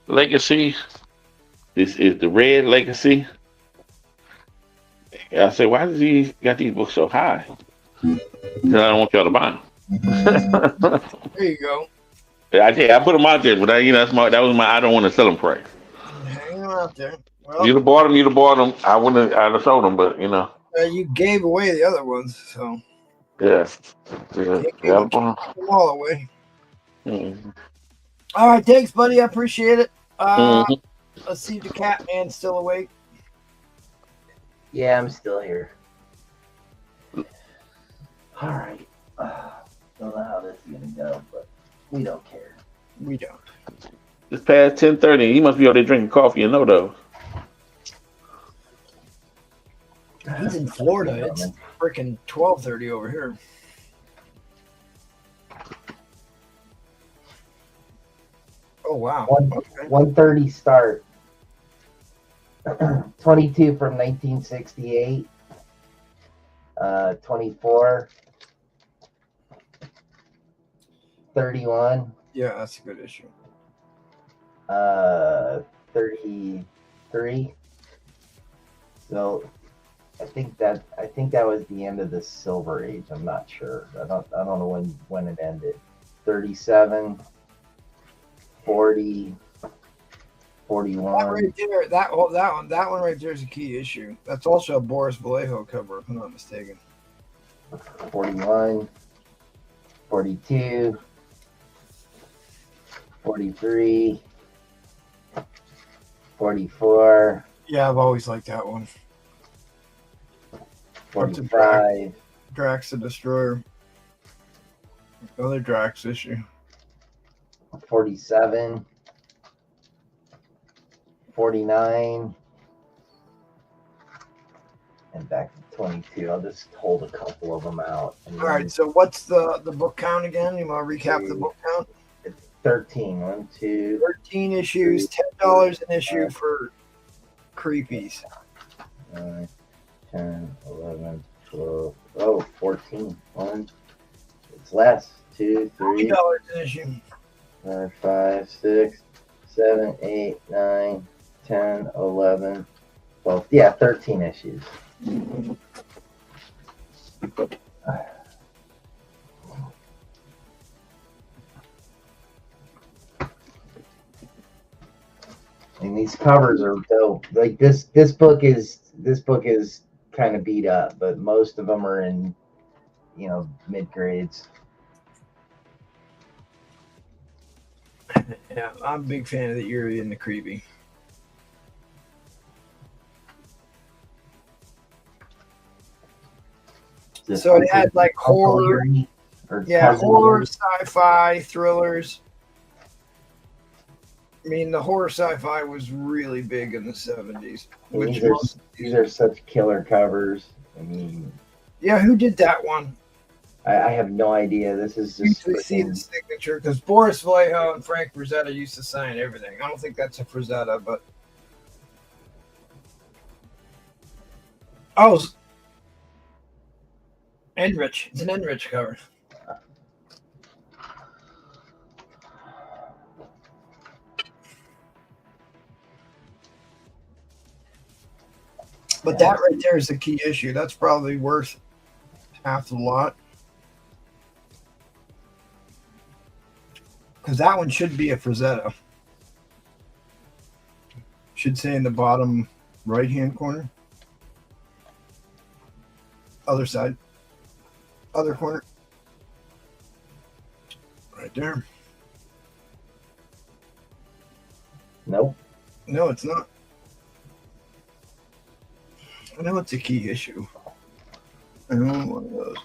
legacy. This is the red legacy. I say, why does he got these books so high? Because I don't want y'all to buy them. There you go. I put them out there, but that was my I don't want to sell them price. Hang them out there. Well, You'd have bought them. I'd have sold them, but you gave away the other ones, so yeah. can't give them all away. Mm-hmm. All right, thanks, buddy. I appreciate it. Mm-hmm. Let's see if the Catman's still awake. Yeah, I'm still here. All right. Don't know how this is gonna go, but we don't care. We don't. It's past 10:30. He must be out there drinking coffee and though. He's in Florida. It's freaking 12:30 over here. Oh wow. 1:30 start. 22 from 1968. 24. 31. Yeah, that's a good issue. 33. So I think that was the end of the Silver Age. I'm not sure. I don't know when it ended. 37, 40, 41. That right there, that one right there is a key issue. That's also a Boris Vallejo cover, if I'm not mistaken. 41, 42, 43, 44. Yeah, I've always liked that one. 45. Drax the Destroyer. Another Drax issue. 47. 49. And back to 22. I'll just hold a couple of them out. All right, so what's the book count again? You want to recap the book count? 13. 1, 2. 13 issues, $10 an issue for creepies. 9, 10, 11, 12. Oh, 14. 1. It's less. 2, 3. $20 an issue. 4, 5, 6, 7, 8, 9, 10, 11, 12. Yeah, 13 issues. And these covers are dope. Like this book is kind of beat up, but most of them are in, mid grades. Yeah, I'm a big fan of the eerie and the creepy. So it had like horror, horror, sci-fi, thrillers. I mean, the horror sci-fi was really big in the 70s. These are such killer covers. I mean, yeah, who did that one? I have no idea. This is just usually see the signature because Boris Vallejo and Frank Frazetta used to sign everything. I don't think that's a Frazetta, but Enrich. It's an Enrich cover. But that right there is the key issue. That's probably worth half the lot. Because that one should be a Frazetta. Should say in the bottom right-hand corner. Other side. Other corner. Right there. Nope. No, it's not. I know it's a key issue. I know one of those.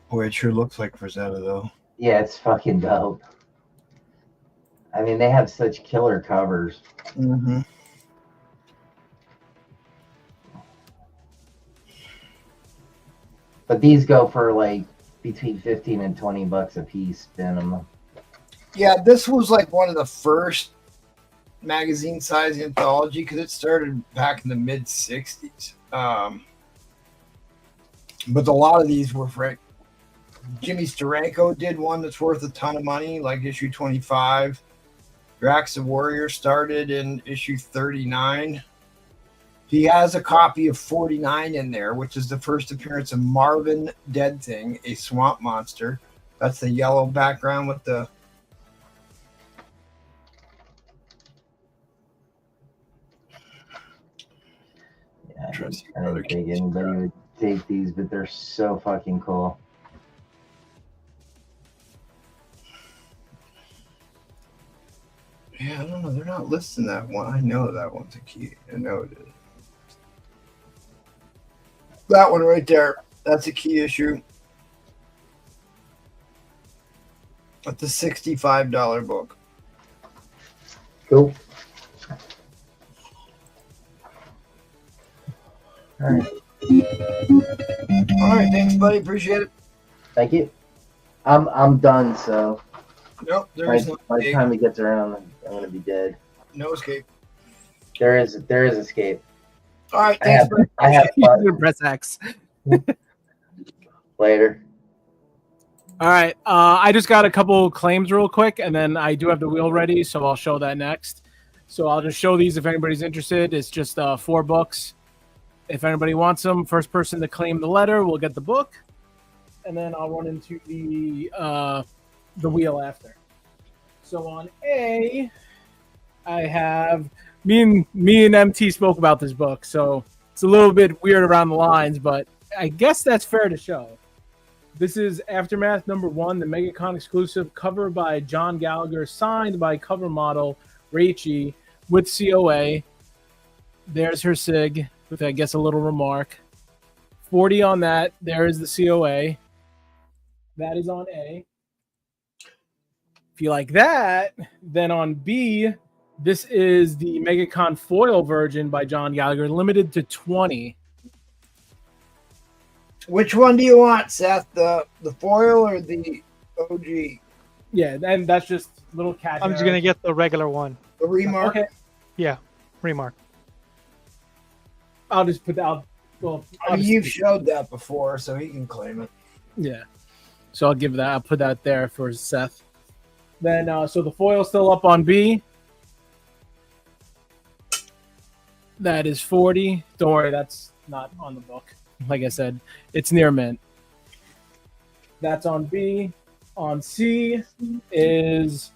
Boy, it sure looks like Frazetta, though. Yeah, it's fucking dope. I mean, they have such killer covers. Mm-hmm. But these go for like between 15 and 20 bucks a piece. Spin them. Yeah, this was like one of the first magazine size anthology because it started back in the mid 60s. But a lot of these were for Jimmy Steranko did one that's worth a ton of money, like issue 25. Drax the Warrior started in issue 39. He has a copy of 49 in there, which is the first appearance of Marvin Dead Thing, a swamp monster. That's the yellow background with the... Yeah, I don't think anybody would take these, but they're so fucking cool. Yeah, I don't know. They're not listing that one. I know that one's a key. I know it is. That one right there. That's a key issue. That's a $65 book. Cool. All right. All right. Thanks, buddy. Appreciate it. Thank you. I'm done, so Nope. There by is no the escape. time it gets around, I'm gonna be dead. No escape. There is escape. All right. Thanks, buddy. I have fun. Press X. Later. All right. I just got a couple claims real quick, and then I do have the wheel ready, so I'll show that next. So I'll just show these if anybody's interested. It's just 4 books. If anybody wants them, first person to claim the letter will get the book, and then I'll run into the wheel after. So on A, I have me and MT spoke about this book, so it's a little bit weird around the lines, but I guess that's fair to show. This is Aftermath #1, the MegaCon exclusive, cover by John Gallagher, signed by cover model Rachie with COA. There's her SIG with, I guess, a little remark. 40 on that. There is the COA. That is on A. If you like that, then on B, this is the MegaCon foil version by John Gallagher, limited to 20. Which one do you want, Seth? The foil or the OG? Yeah, and that's just little cat. I'm just gonna get the regular one. The remark? Okay. Yeah, remark. I'll just put out. Well, You've showed that before, so he can claim it. Yeah. So I'll give that. I'll put that there for Seth. Then, so the foil's still up on B. That is 40. Don't worry, that's not on the book. Like I said, it's near mint. That's on B. On C is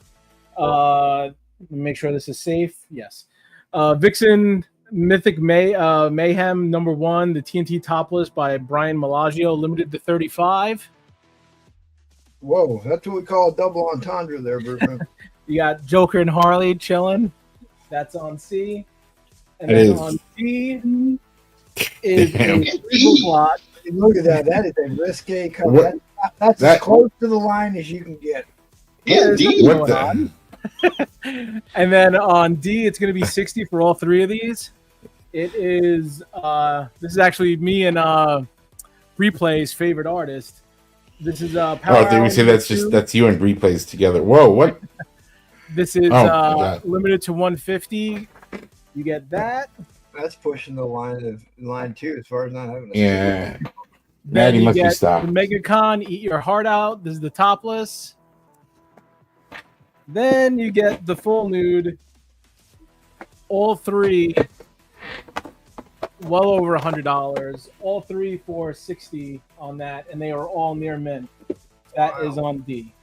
make sure this is safe. Yes. Vixen Mythic Mayhem #1, the TNT topless by Brian Malagio, limited to 35. Whoa, that's what we call a double entendre there, Bruce. You got Joker and Harley chilling. That's on C. And It then is. on D is Damn. a triple plot. Look at that. That is a risque cover. What- That's that- as close to the line as you can get. Indeed. What the? And then on D, it's going to be 60 for all 3 of these. It is, this is actually me and Replay's favorite artist. This is Power Oh, did we say Hour that's #2. that's you and Replays together? Whoa, what? This is Oh, God. limited to 150. You get that. That's pushing the line too, as far as not having a Yeah. Then Maddie you must be get stopped. the MegaCon Eat Your Heart Out. This is the topless. Then you get the full nude. All 3, well over $100. All 3 for 60 on that, and they are all near mint. That is on D.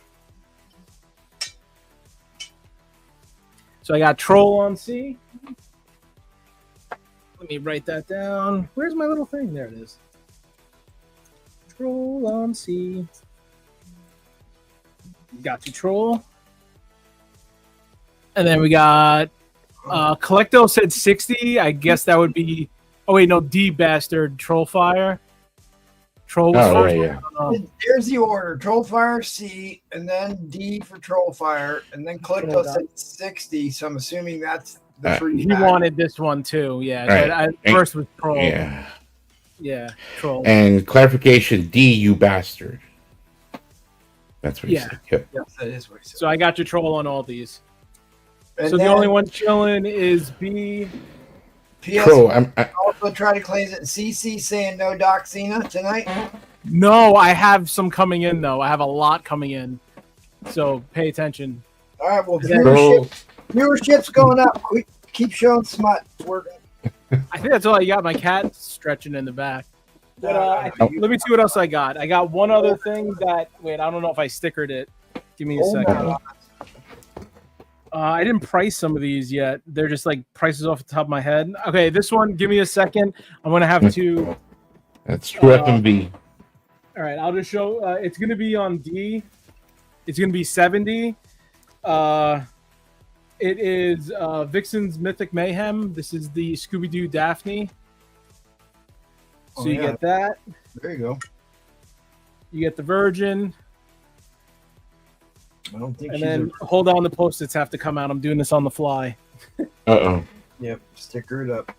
So I got Troll on C. Let me write that down. Where's my little thing? There it is. Troll on C. Got to Troll. And then we got Collecto said 60. I guess that would be. Oh, wait, no. D Bastard Trollfire. Troll was Oh, first. yeah. Here's the order: Trollfire C, and then D for Trollfire, and then Collecto Troll said 60. So I'm assuming that's the free. He pack. wanted this one too. Yeah. Right. So I, And- first was Troll. Yeah. Yeah, troll. And clarification, D, you bastard. That's what he Yeah. said. Yep. Yes, that is what he said. So I got your troll on all these. And So the then only one chilling is B. PS Troll, also tried to cleanse it. CC saying no Doxina tonight. No, I have some coming in though. I have a lot coming in. So pay attention. All right, well, Troll. viewership's going up. Keep showing smut. It's working. I think that's all I got. My cat stretching in the back. But let me see what else I got. I got one other thing that wait, I don't know if I stickered it. Give me a second. I didn't price some of these yet. They're just like prices off the top of my head. Okay, this one, give me a second. I'm gonna have to. That's true FMV. All right, I'll just show. It's gonna be on D. It's gonna be 70. It is Vixen's Mythic Mayhem. This is the Scooby-Doo Daphne. So you get that. There you go. You get the Virgin. I don't think. And then hold on, the post-its have to come out. I'm doing this on the fly. Uh-oh. Yep, sticker it up.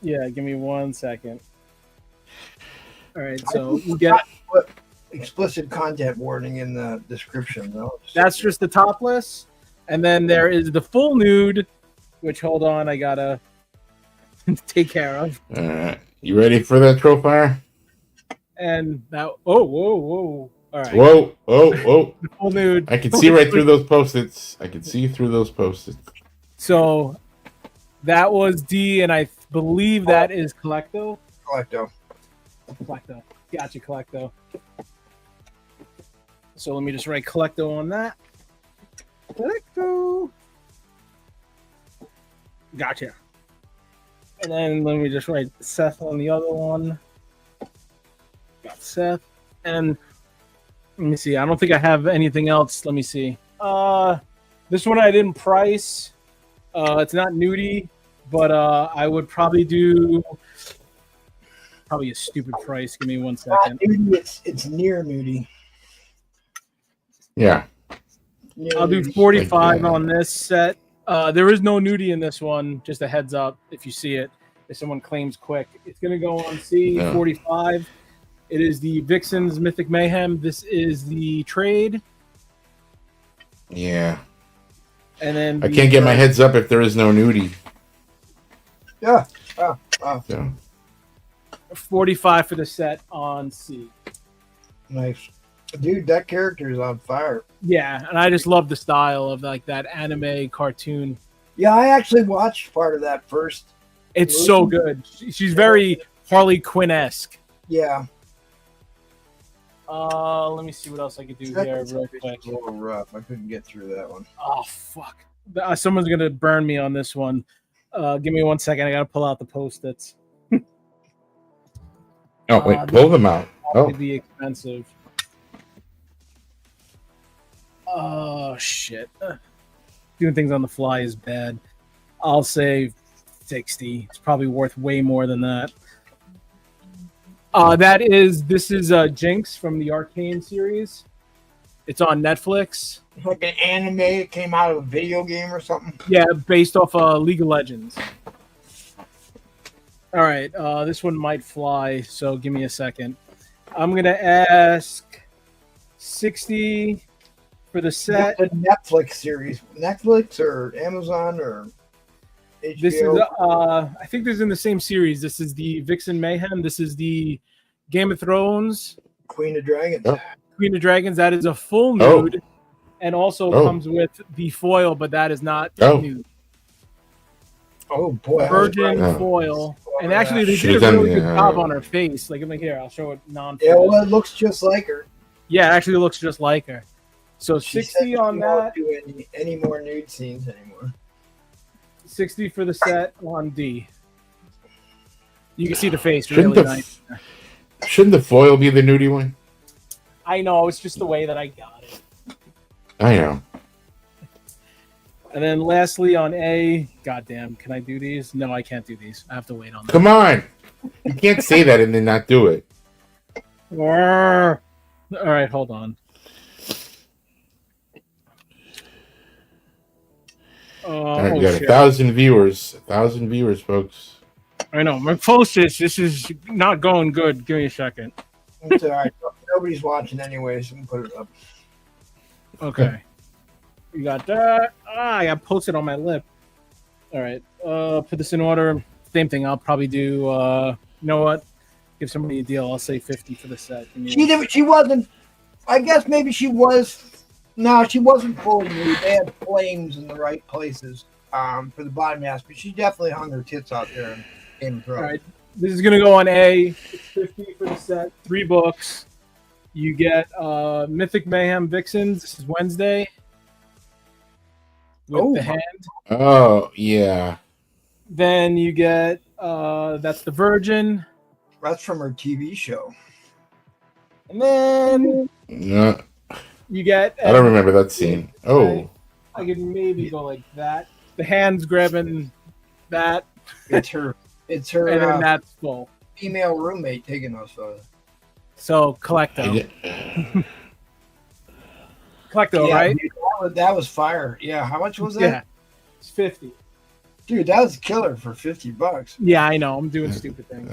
Yeah, give me 1 second. All right, so you get explicit content warning in the description, though. that's just the topless, and then there is the full nude, which hold on, I gotta take care of. All right. You ready for that, Trollfire? And now, whoa. All right. Whoa. The full nude. I can see right through those post-its. I can see through those post-its. So that was D, and I believe that is Collecto. Collecto. Gotcha, Collecto. So let me just write Collecto on that. Collecto. Gotcha. And then let me just write Seth on the other one. Got Seth. And let me see. I don't think I have anything else. Let me see. This one I didn't price. It's not nudie, but I would probably do a stupid price. Give me 1 second. Nudie, it's near nudie. Yeah. I'll do 45 on this set. There is no nudie in this one. Just a heads up if you see it. If someone claims quick, it's going to go on C 45. It is the Vixen's Mythic Mayhem. This is the trade. Yeah. And then I can't get my heads up if there is no nudie. Yeah. Yeah. 45 for the set on C. Nice. Dude, that character is on fire. Yeah, and I just love the style of like that anime cartoon. Yeah, I actually watched part of that first. It's so good. She's very Harley Quinn-esque. Yeah. Let me see what else I could do here real quick. A little rough. I couldn't get through that one. Oh fuck! Someone's gonna burn me on this one. Give me 1 second. I gotta pull out the post-its. Oh wait, pull them out. Oh, be expensive. Oh shit! Doing things on the fly is bad. I'll say 60. It's probably worth way more than that. This is Jinx from the Arcane series. It's on Netflix. It's like an anime that came out of a video game or something. Yeah, based off League of Legends. All right, this one might fly, so give me a second. I'm gonna ask 60 for the set. The Netflix series, Netflix or Amazon or HBO. This is I think this is in the same series. This is the Vixen Mayhem. This is the Game of Thrones Queen of Dragons. Oh. Queen of Dragons. That is a full nude, and also comes with the foil, but that is not nude. Oh boy, Virgin foil, and actually they did a really good job on her face. Like, here, I'll show it non-foil. Yeah, well, it looks just like her. Yeah, it actually looks just like her. So She 60 on that. Do any more nude scenes anymore? 60 for the set on D. You can see the face Shouldn't really the- nice. shouldn't the foil be the nudie one? I know, it's just the way that I got it. I know. And then lastly on A, goddamn, can I do these? No, I can't do these. I have to wait on them. Come on. You can't say that and then not do it. All right, hold on. All right, we got 1,000 viewers. 1,000 viewers, folks. I know. My phone says this is not going good. Give me a second. It's all right. Nobody's watching anyway, so we can put it up. Okay. You got that. I got posted on my lip. All right. Put this in order. Same thing. I'll probably do. You know what? Give somebody a deal. I'll say 50 for the set. She wasn't. I guess maybe she was. No, she wasn't fully nude. They had flames in the right places for the bottom mask, but she definitely hung her tits out there in Game of Thrones. All right. This is gonna go on A. It's 50 for the set. 3 books. You get Mythic Mayhem Vixens. This is Wednesday. With the hand. Oh, yeah. Then you get that's the Virgin. That's from her TV show. And then No, you get. I don't remember that scene. Oh. I could maybe go like that. The hands grabbing that. It's her. It's her. And then that's full. Female roommate taking those photos. So Collecto. Collecto, Yeah, right? dude, that was fire. Yeah. How much was that? Yeah. It's 50. Dude, that was killer for $50. Yeah, I know. I'm doing stupid things.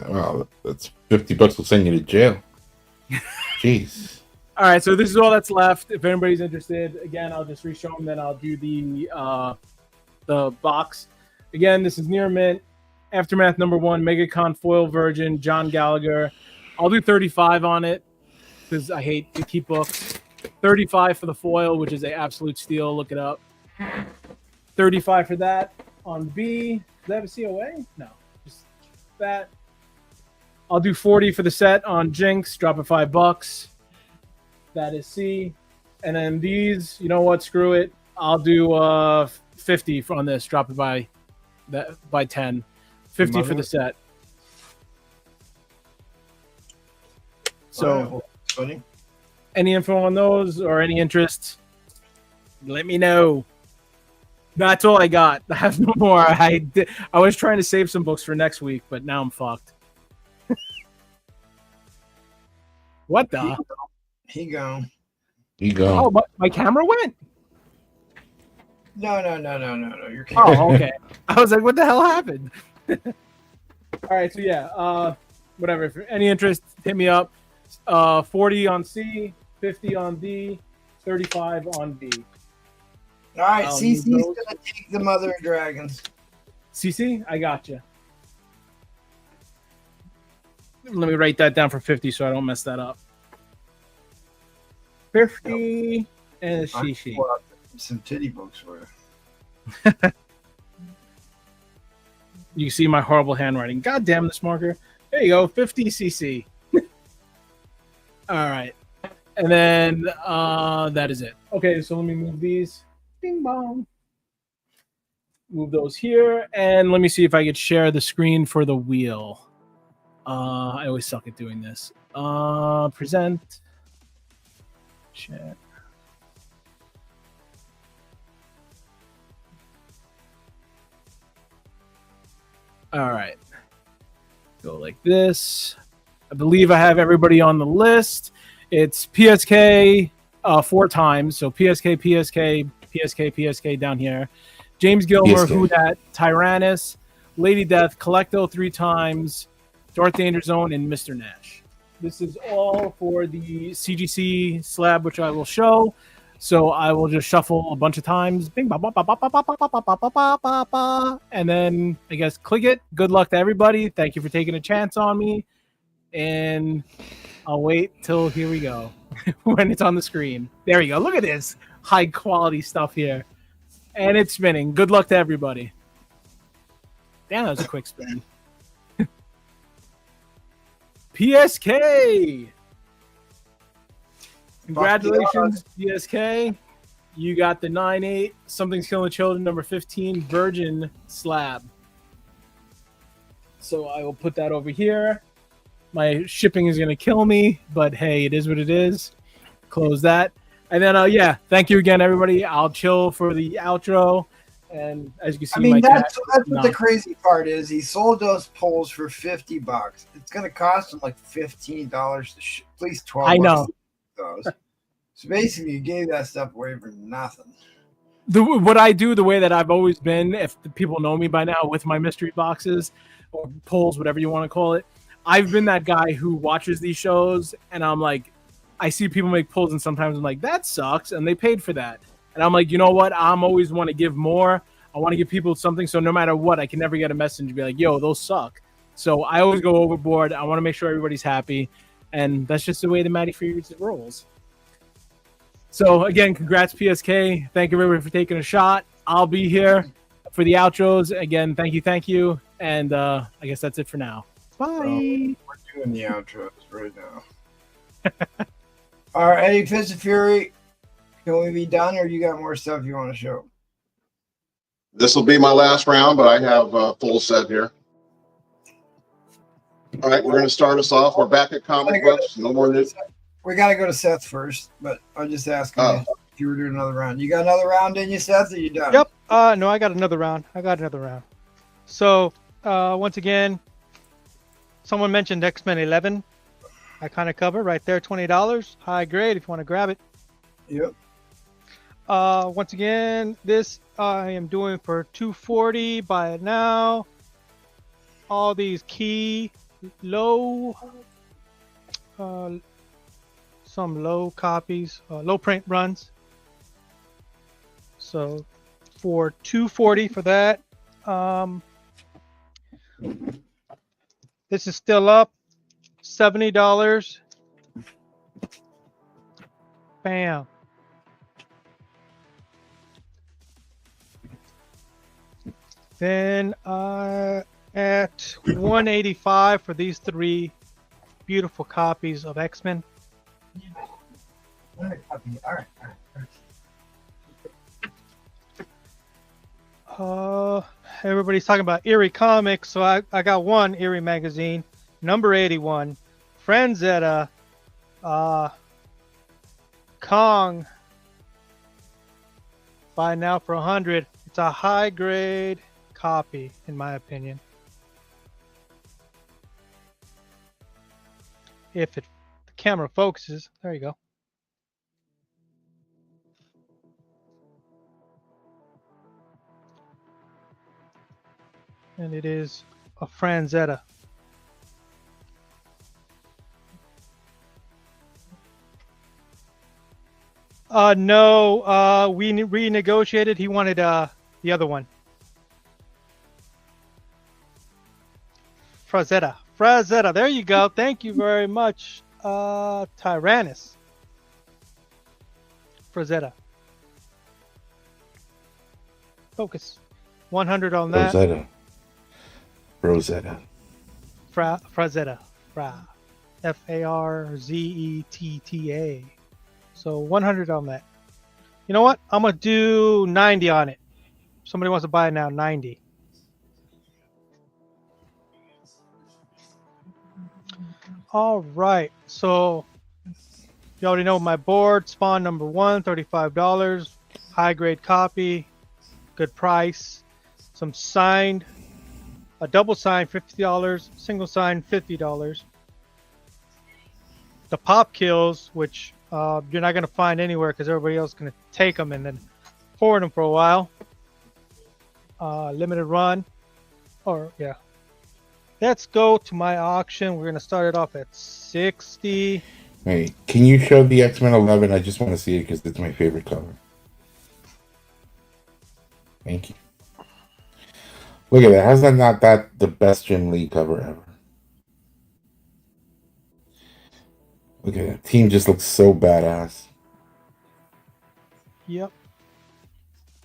Well, that's $50 will send you to jail. Jeez. All right, so this is all that's left. If anybody's interested, again, I'll just re-show them. Then I'll do the box. Again, this is Near Mint, Aftermath #1, MegaCon Foil Virgin, John Gallagher. I'll do 35 on it because I hate to keep books. 35 for the foil, which is an absolute steal. Look it up. 35 for that on B. Does that have a COA? No, just that. I'll do 40 for the set on Jinx. Drop it $5. That is C. And then these, you know what? Screw it. I'll do 50 on this. Drop it by 10. 50 for the set. So, any info on those or any interest? Let me know. That's all I got. I have no more. I was trying to save some books for next week, but now I'm fucked. What the? He go. Oh, my camera went? No. Your camera. Oh, okay. I was like, what the hell happened? All right, so yeah, whatever. If any interest, hit me up. 40 on C, 50 on D, 35 on B. All right, CC's going to take the Mother of Dragons. CC, I got you. Let me write that down for 50 so I don't mess that up. 50 and CC. Some titty books for you. You see my horrible handwriting. God damn this marker. There you go, 50 CC. All right. And then that is it. Okay, so let me move these. Bing bong. Move those here. And let me see if I could share the screen for the wheel. I always suck at doing this. Present. Share. All right. Go like this. I believe I have everybody on the list. It's PSK 4 times. So PSK down here. James Gilmer, Who Dat, Tyrannus, Lady Death, Collecto 3 times, Darth Danger Zone, and Mr. Nash. This is all for the CGC slab, which I will show. So I will just shuffle a bunch of times. Bing, ba, ba, ba, ba, ba, ba, ba, ba, ba, ba, ba, ba, ba, and then I guess click it. Good luck to everybody. Thank you for taking a chance on me. And I'll wait till here we go when it's on the screen. There you go. Look at this high quality stuff here. And it's spinning. Good luck to everybody. Damn, that was a quick spin. PSK! Congratulations, PSK. You got the 9/8 Something's Killing Children #15 Virgin slab. So I will put that over here. My shipping is going to kill me, but hey, it is what it is. Close that. And then, yeah, thank you again, everybody. I'll chill for the outro. And as you can see, I mean, my that's cat, what the crazy part is. He sold those poles for $50. It's going to cost him like $15 to ship, at least $12. I know. Those. So basically, you gave that stuff away for nothing. what I do, the way that I've always been, if the people know me by now with my mystery boxes or polls, whatever you want to call it, I've been that guy who watches these shows and I'm like, I see people make polls and sometimes I'm like, that sucks, and they paid for that. And I'm like, you know what? I'm always want to give more. I want to give people something, so no matter what, I can never get a message and be like, yo, those suck. So I always go overboard. I want to make sure everybody's happy, and that's just the way the Matty Freeze rolls. So again, congrats PSK. Thank you everybody for taking a shot. I'll be here for the outros. Again, thank you. And I guess that's it for now. Bye. We're doing the outros right now. All right, Eddie Fist of Fury, can we be done, or you got more stuff you want to show? This will be my last round, but I have a full set here. All right, we're going to start us off. We're back at comic books. No more news. We got to go to Seth first, but I'll just ask you if you were doing another round. You got another round, didn't you, Seth? Or you done? Yep. No, I got another round. So once again, someone mentioned X-Men 11. I kind of cover right there, $20. High grade if you want to grab it. Yep. Once again, this I am doing for $240. Buy it now. All these key low, some low copies, low print runs. So for $240 for that. This is still up. $70. Bam. Then at $185 for these 3 beautiful copies of X-Men. Everybody's talking about Eerie Comics, so I got one Eerie magazine, number 81, Franzetta, Kong. Buy now for $100. It's a high grade copy, in my opinion. If the camera focuses, there you go. And it is a Franzetta. No, we renegotiated. He wanted the other one. Frazetta, there you go. Thank you very much. Tyrannus. Frazetta. Focus. 100 on that. Rosetta. Frazetta. F-A-R-Z-E-T-T-A. So 100 on that. You know what? I'm going to do 90 on it. Somebody wants to buy it now, 90. All right. So you already know my board. Spawn number 1, $35. High grade copy. Good price. Some signed. A double signed, $50. Single signed, $50. The pop kills, which you're not going to find anywhere because everybody else is going to take them and then forward them for a while. Limited run. Yeah. Let's go to my auction. We're going to start it off at 60. Wait, can you show the X-Men 11? I just want to see it because it's my favorite cover. Thank you. Look at that. How's that not the best Jim Lee cover ever? Look at that. Team just looks so badass. Yep.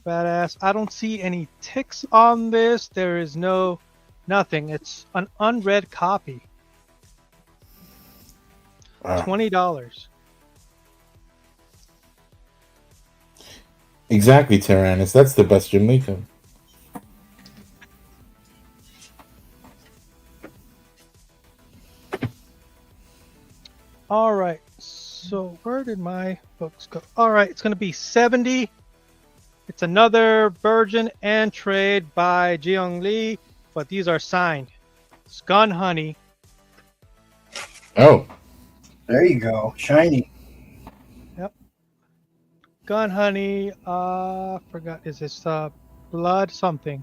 Badass. I don't see any ticks on this. There is nothing. It's an unread copy. Wow. $20. Exactly, Tyrannus. That's the best Jim Lee cover. All right. So where did my books go? All right. It's going to be 70. It's another Virgin and trade by Jeong Lee, but these are signed. It's Gun Honey. Oh. There you go. Shiny. Yep. Gun Honey. Forgot. Is this blood something?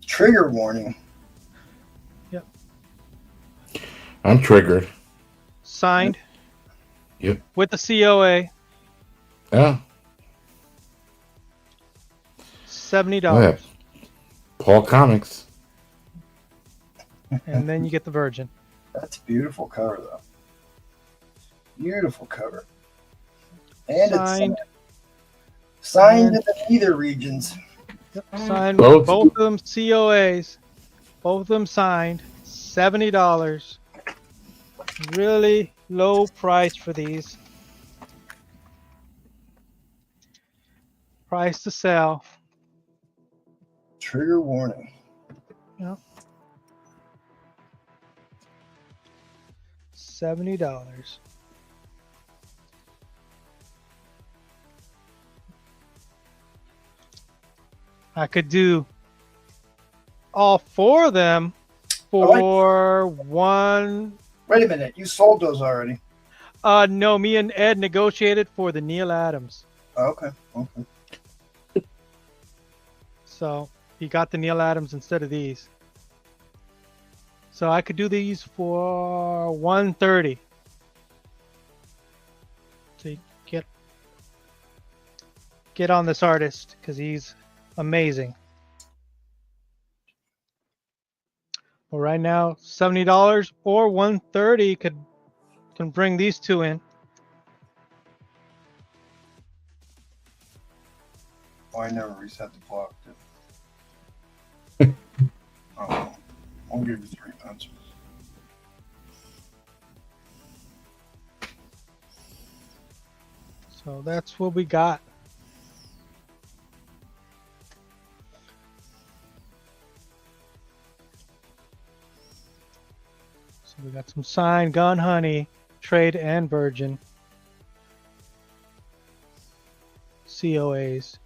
Trigger warning. Yep. I'm triggered. Signed. Yep. With the COA. Yeah. $70. Oh, yeah. Paul Comics. And then you get the Virgin. That's a beautiful cover, though. Beautiful cover. And Signed. it's signed in the nether regions. Yep, signed Both. both of them COAs. Both of them signed. $70. Really low price for these. Price to sell. Trigger warning. Yep. $70. I could do all four of them for one. Wait a minute. You sold those already. No, me and Ed negotiated for the Neil Adams. Okay. Okay. So he got the Neil Adams instead of these. So I could do these for $130. So you get on this artist because he's amazing. Well, right now $70 or $130 can bring these two in. Oh, I never reset the clock. Oh, I'll give you 3 months. So that's what we got. So we got some signed Gun Honey, Trade, and Virgin. COAs.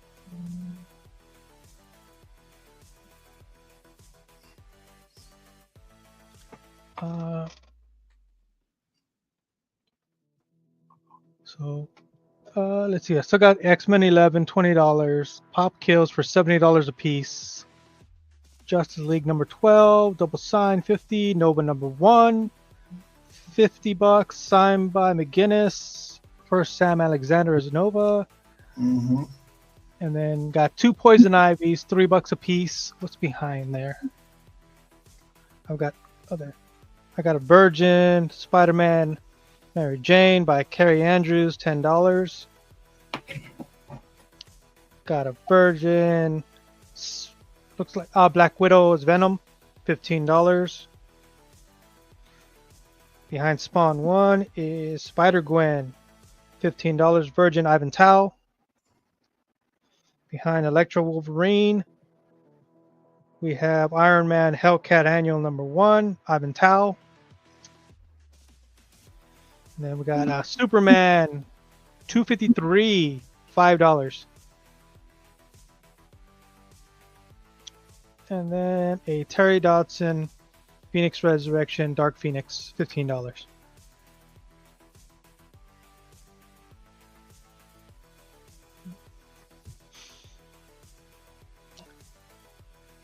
Let's see. I still got X-Men 11, $20. Pop Kills for $70 a piece. Justice League number 12, double sign 50. Nova number 1, $50. Signed by McGinnis. First Sam Alexander as Nova. Mm-hmm. And then got 2 Poison Ivies, $3 a piece. What's behind there? I got a Virgin, Spider-Man, Mary Jane by Carrie Andrews, $10. Got a Virgin, looks like Black Widow is Venom, $15. Behind Spawn 1 is Spider-Gwen, $15. Virgin Ivan Tao. Behind Electro Wolverine, we have Iron Man Hellcat Annual number 1, Ivan Tao. And then we got Superman 253, $5. And then a Terry Dodson Phoenix Resurrection Dark Phoenix, $15.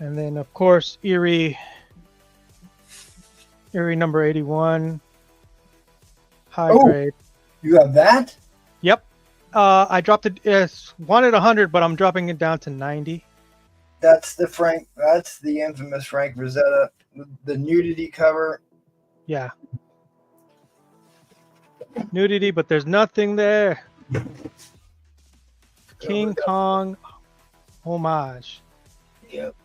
And then, of course, Eerie number 81, high grade. You have that? Yep. I dropped it. It's wanted 100, but I'm dropping it down to 90. That's the infamous Frank Rosetta, the nudity cover. Yeah. Nudity, but there's nothing there. King Kong homage. Yep.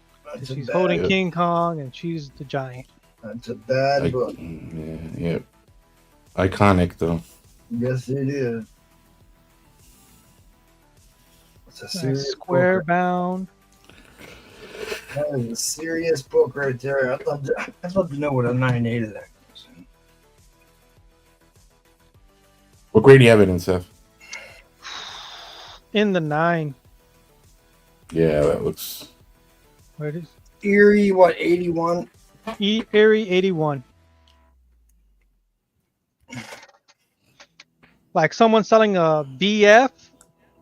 She's holding King Kong and she's the giant. That's a bad book. Yeah. Iconic though. Yes, it is. It's a serious square book. bound. That is a serious book right there. I'd love to know what a 9.8 of that is. What grade do you have it in, Seth? In the 9. Yeah, that looks. Where it is? Eerie, what, 81? Eerie 81. Like someone selling a BF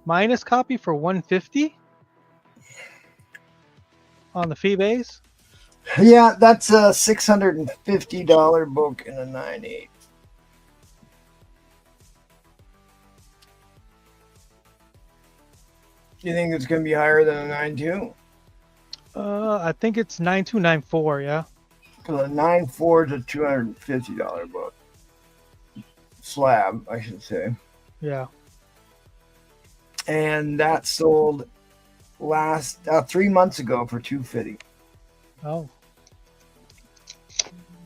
minus copy for 150 on the fee base. Yeah, that's a $650 book in a 9.8. Do you think it's going to be higher than a 9.2? I think it's 9294. Yeah. Because a 9.4 is a $250 book. Slab, I should say. Yeah. And that sold 3 months ago for $250. Oh.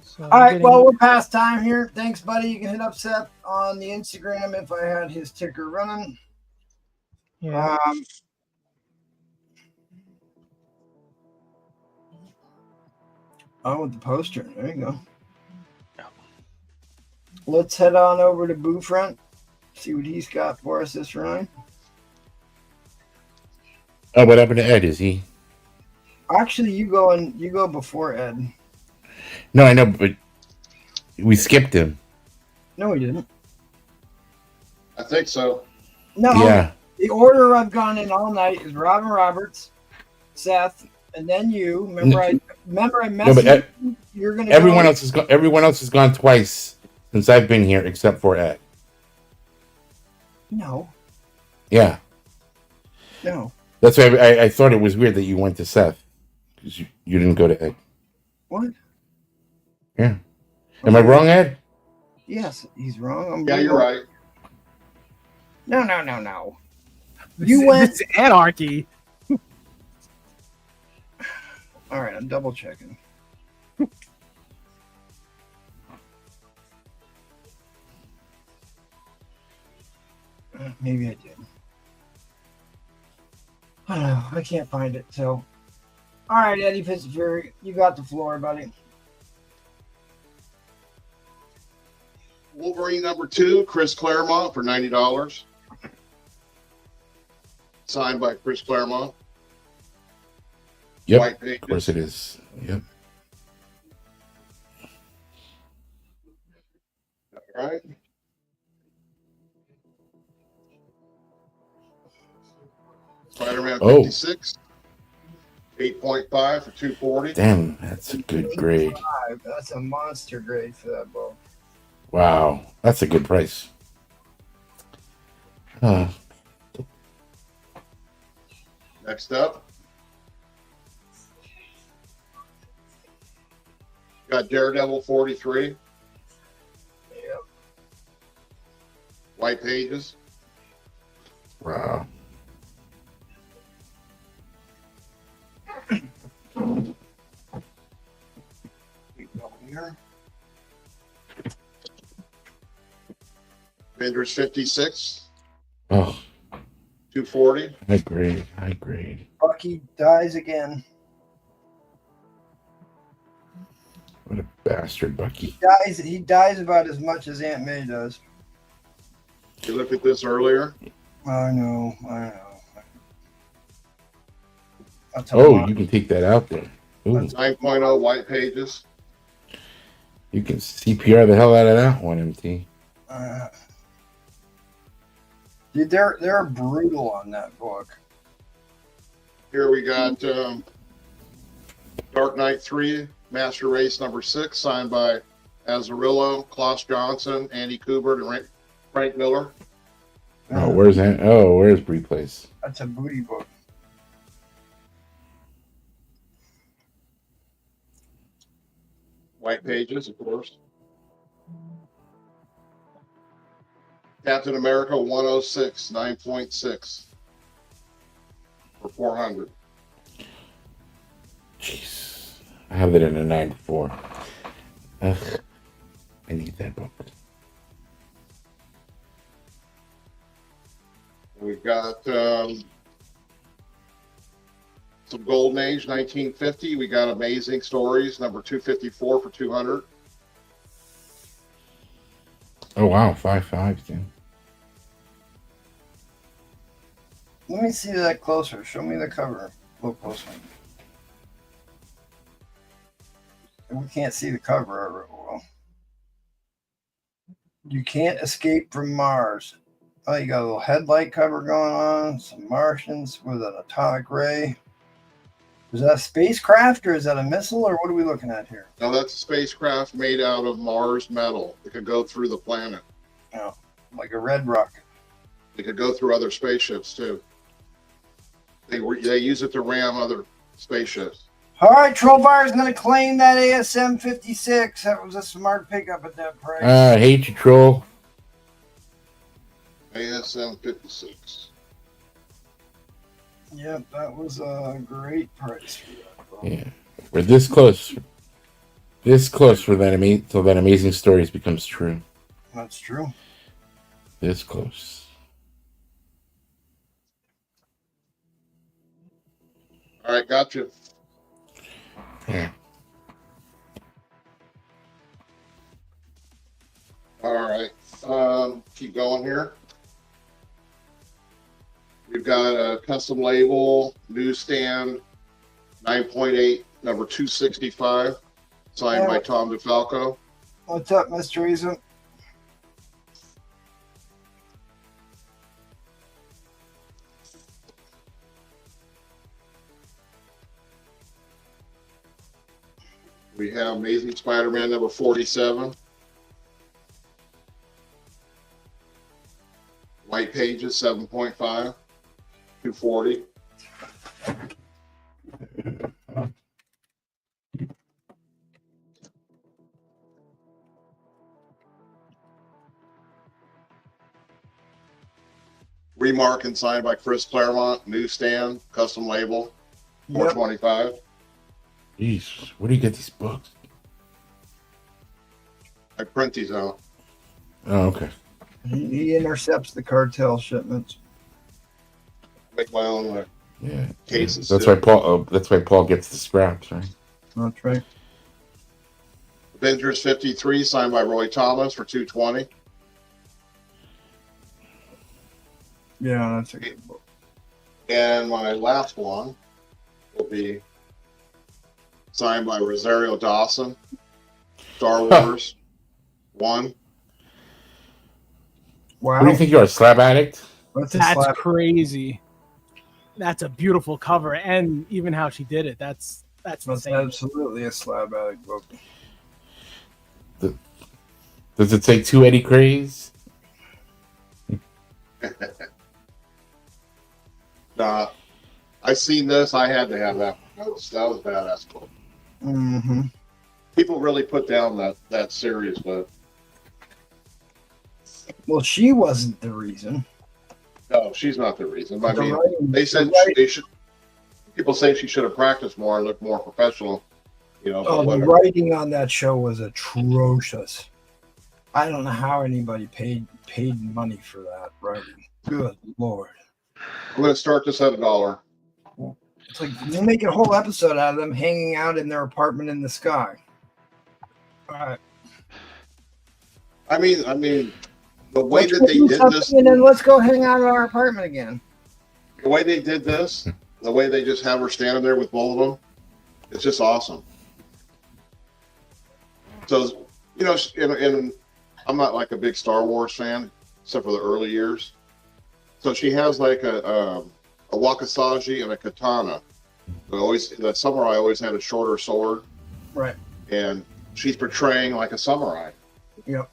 So All right, well, we're past time here. Thanks, buddy. You can hit up Seth on the Instagram if I had his ticker running. Yeah. With the poster. There you go. Let's head on over to Boo Front. See what he's got for us this round. Oh, what happened to Ed? Is he? Actually, you go before Ed. No, I know, but we skipped him. No, we didn't. I think so. No. Yeah. The order I've gone in all night is Robin Roberts, Seth, and then you. Remember, I messaged you. You're gonna. Everyone else has gone. Everyone else has gone twice since I've been here, except for Ed. No. Yeah. No. That's why I thought it was weird that you went to Seth because you didn't go to Ed. What? Yeah. Am I wrong, Ed? Yes, he's wrong. Yeah, you're right. No. You went. It's anarchy. All right, I'm double checking. Maybe I did. I don't know. I can't find it. So, all right, Eddie Fitzgerald, you got the floor, buddy. Wolverine number 2, Chris Claremont for $90. Signed by Chris Claremont. Yep. White pages. Of course it is. Yep. All right. Spider-Man 56. 8.5 for $240. Damn, that's a good grade. That's a monster grade for that book. Wow, that's a good price. Next up, got Daredevil 43. Yep. White pages. Wow. Keep going here. Avengers 56. Oh, 240. high grade. Bucky dies again. What a bastard, Bucky. He dies about as much as Aunt May does. You looked at this earlier. I know. Oh, you can take that out there. Ooh, 9.0 white pages. you can CPR the hell out of that one, MT. Dude, they're brutal on that book. Here we got Dark Knight 3, Master Race number 6, signed by Azarillo, Klaus Johnson, Andy Kubert, and Frank Miller. Oh, where's that? Oh, where's Bree Place? That's a booty book. White pages, of course. Captain America 106, 9.6 for 400. Jeez, I have it in a 9.4. Ugh, I need that book. We've got some Golden Age 1950. We got Amazing Stories number 254 for 200. Oh wow, 5.5, dude. Let me see that closer. Show me the cover. Look closer. We can't see the cover of it well. You can't escape from Mars. Oh, you got a little headlight cover going on. Some Martians with an atomic ray. Is that a spacecraft or is that a missile or what are we looking at here? Now that's a spacecraft made out of Mars metal. It could go through the planet. Oh, like a red rocket. It could go through other spaceships too. They use it to ram other spaceships. All right, Trollfire is going to claim that ASM 56. That was a smart pickup at that price. I hate you, Troll. ASM 56. Yep, that was a great price for that, bro. Yeah, we're this close. This close for that till that amazing stories becomes true. That's true. This close. All right, gotcha. Yeah. All right. Keep going here. We've got a custom label, newsstand, 9.8, number 265, signed by Tom DeFalco. What's up, Mr. Reason? We have Amazing Spider-Man number 47. White pages, 7.5, 240. Remark and signed by Chris Claremont, newsstand, custom label, 425. Jeez, where do you get these books? I print these out. Oh, okay. He intercepts the cartel shipments. Make my own Yeah. cases. That's why Paul. That's why Paul gets the scraps, right? That's right. Avengers 53, signed by Roy Thomas for 220. Yeah, that's a good book. And my last one will be signed by Rosario Dawson, Star Wars 1. Wow. What do you think you are, a slab addict? That's crazy. That's a beautiful cover, and even how she did it. That's insane. Absolutely a slab addict book. Does it say 2 Eddie Craze? Nah, I seen this. I had to have that. That was a badass book. Mm-hmm. People really put down that series, but Well, she wasn't the reason. no, she's not the reason. I The mean, writing- they said the writing- they should. People say she should have practiced more and looked more professional. You know, Oh, but the whatever. writing on that show was atrocious. I don't know how anybody paid money for that writing. Good Lord. I'm going to start this at $1. It's like you make a whole episode out of them hanging out in their apartment in the sky. All right. I mean, the way Let's that go they do did something this, and then let's go hang out in our apartment again. the way they did this, the way they just have her standing there with both of them, it's just awesome. So, you know, and I'm not like a big Star Wars fan, except for the early years. So she has like a wakizashi and a katana. The samurai always had a shorter sword, Right. and she's portraying like a samurai. Yep.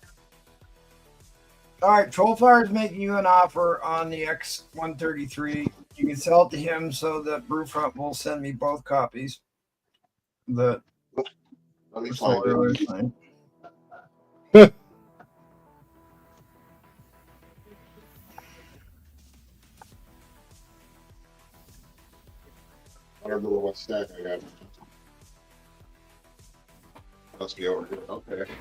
All right, Trollfire is making you an offer on the X133. You can sell it to him so that Brewfront will send me both copies. Let me find it. I don't remember what stack I got. Must be over here. Okay.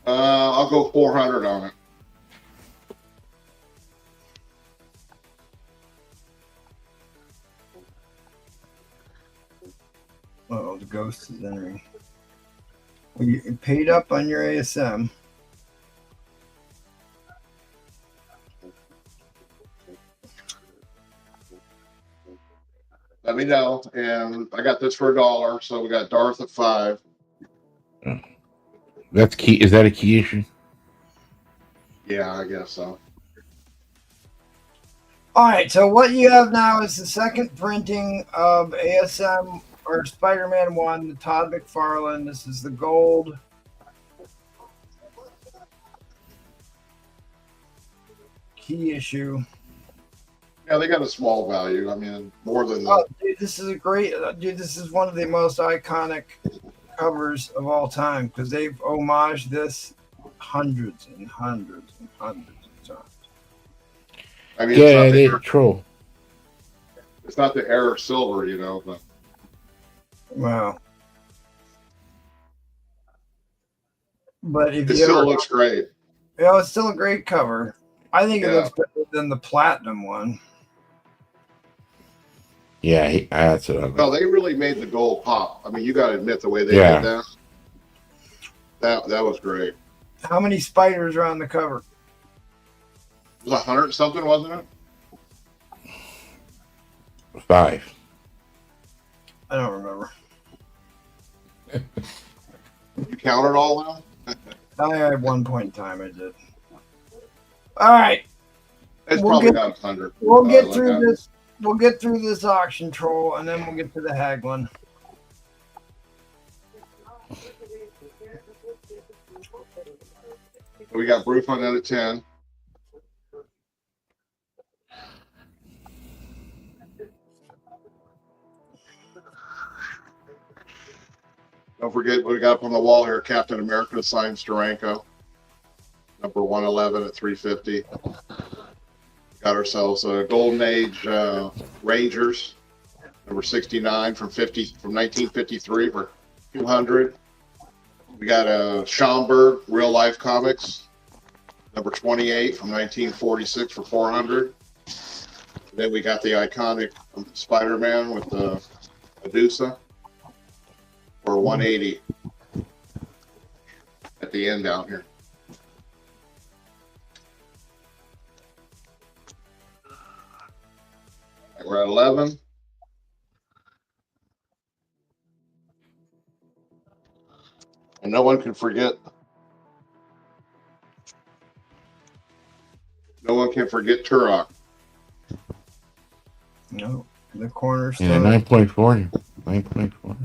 I'll go 400 on it. Oh, the ghost is entering. Well, you paid up on your ASM. That me know. And I got this for $1, so we got Darth at 5. That's key. Is that a key issue? Yeah, I guess so. All right, so what you have now is the second printing of ASM or Spider-Man 1, the Todd McFarlane. This is the gold. Key issue. Yeah, they got a small value. I mean, more than the. Oh, dude, this is a great. Dude, this is one of the most iconic covers of all time because they've homaged this hundreds and hundreds and hundreds of times. I mean, Get it, troll. It's not the Air Silver, you know, but. Wow. But if It you still ever, looks great. you know, it's still a great cover. I think it Yeah. looks better than the platinum one. Yeah, that's what I Well, they really made the gold pop. I mean, you got to admit the way they Yeah. did that. That was great. How many spiders are on the cover? It was 100 something, wasn't it? 5. I don't remember. You counted all now? At one point in time, I did. All right. It's We'll probably get- not 100. We'll get like through that. this. We'll get through this auction troll, and then we'll get to the haggling. We got Broof on that at 10. Don't forget what we got up on the wall here. Captain America signed Steranko. Number 111 at 350. Got ourselves a Golden Age Rangers. Number 69 from 1953 for 200. We got a Schomburg Real Life Comics. Number 28 from 1946 for 400. Then we got the iconic Spider-Man with the Medusa for 180 at the end down here. We're at 11. And no one can forget. No one can forget Turok. No, the Yeah, cornerstone. 9.4. 9.4.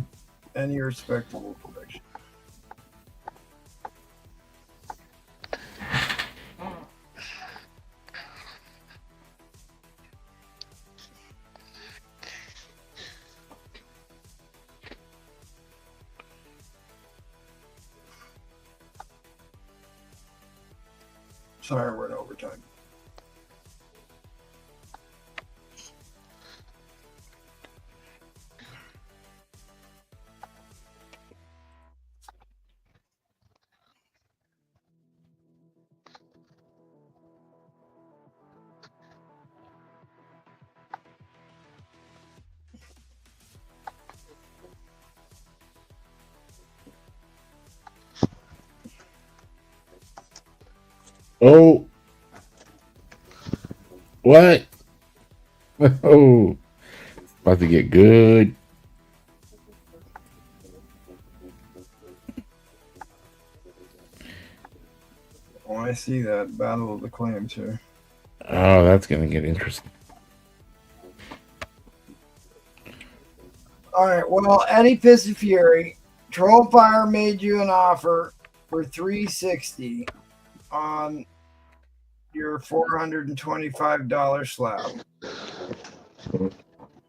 Any respectable collection. Sorry, we're in overtime. Oh. What? Oh. About to get good. Oh, I see that Battle of the Claims here. Oh, that's going to get interesting. All right. Well, Eddie Piscifury, Trollfire made you an offer for $360 on your $425 slab.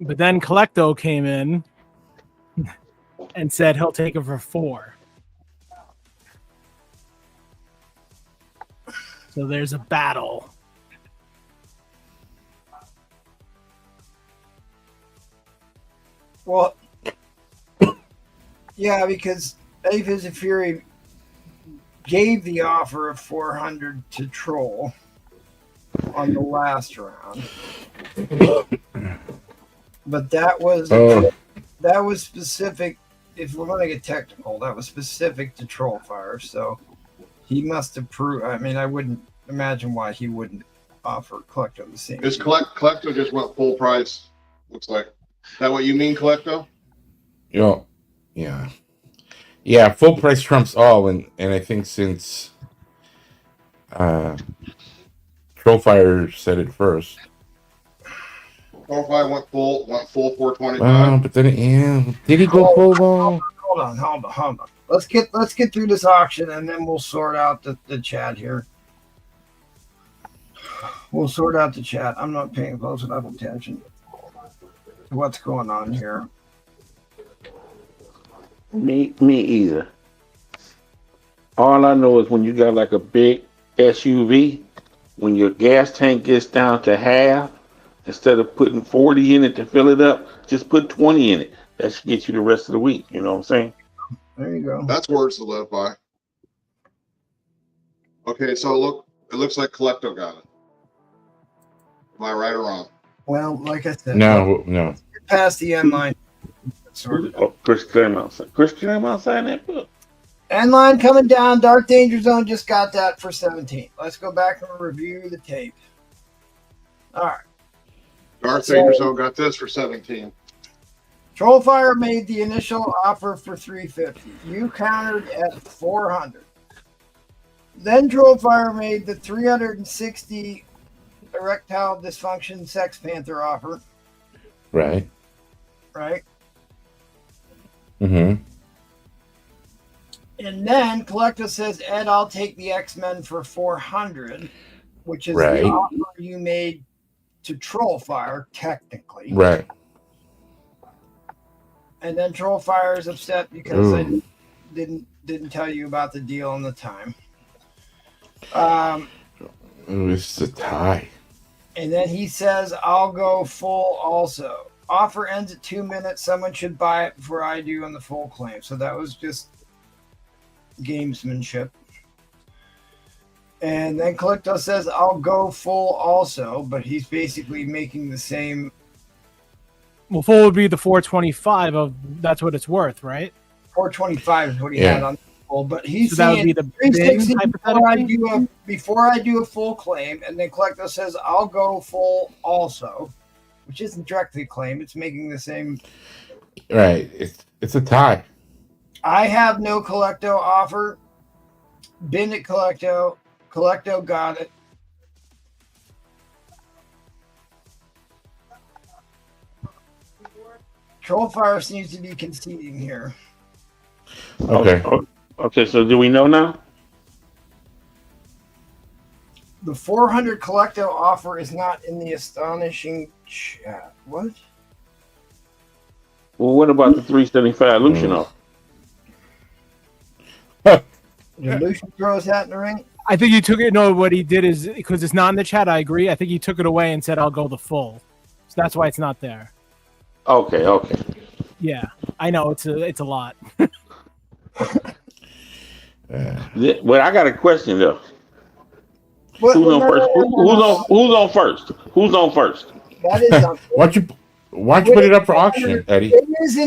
But then Collecto came in and said he'll take it for $4. So there's a battle. Well, yeah, because Eddie Piscifury gave the offer of $400 to Troll on the last round, but that was specific. If we're going to get technical, that was specific to Trollfire. So he must have proved. I mean, I wouldn't imagine why he wouldn't offer Collecto the same. This Collecto just went full price. Looks like Is that what you mean, Collecto? Yo, yeah. Yeah, full price trumps all, and I think since Trollfire said it first. Trollfire went full 425. But then did he go full though? Hold on. Let's get through this auction, and then we'll sort out the chat here. We'll sort out the chat. I'm not paying close enough attention to what's going on here. Me either. All I know is when you got like a big SUV, when your gas tank gets down to half, instead of putting 40 in it to fill it up, just put 20 in it. That should get you the rest of the week. You know what I'm saying? There you go. That's words to live by. Okay, so it looks like Collecto got it. Am I right or wrong? Well, like I said, No. Get past the end line. Chris Claremont signed that book. End line coming down. Dark Danger Zone just got that for 17. Let's go back and review the tape. All right. Darth Vader Zone got this for 17. Trollfire made the initial offer for 350. You countered at 400. Then Trollfire made the 360 erectile dysfunction Sex Panther offer. Right. Mm-hmm. And then Collector says, Ed, I'll take the X-Men for 400, which is Right. the offer you made to Trollfire, technically. Right. And then Trollfire is upset because I didn't tell you about the deal on the time. It's a tie. And then he says, I'll go full also. Offer ends at 2 minutes. Someone should buy it before I do on the full claim. So that was just gamesmanship. And then Calicto says, I'll go full also, but he's basically making the same. Well, full would be the 425 of that's what it's worth, right? 425 is what he had on full, but he's so that would saying be the 360 bin, before I do a full claim, and then Calicto says, I'll go full also, which isn't directly a claim, it's making the same. Right. It's a tie. I have no Calicto offer. Bin at Calicto. Calicto got it. Trollfire seems to be conceding here. Okay. Okay, so do we know now? The 400 Calicto offer is not in the astonishing chat. What? Well, what about the 375 Lucian offer? Did Lucian throw his hat in the ring? I think he took it. No, what he did is because it's not in the chat. I agree. I think he took it away and said, "I'll go the full." So that's why it's not there. Okay. Yeah, I know it's a lot. Well, I got a question though. Who's on first? Who's on first? Who's on first? That is Why don't you put it up for auction, Eddie? It is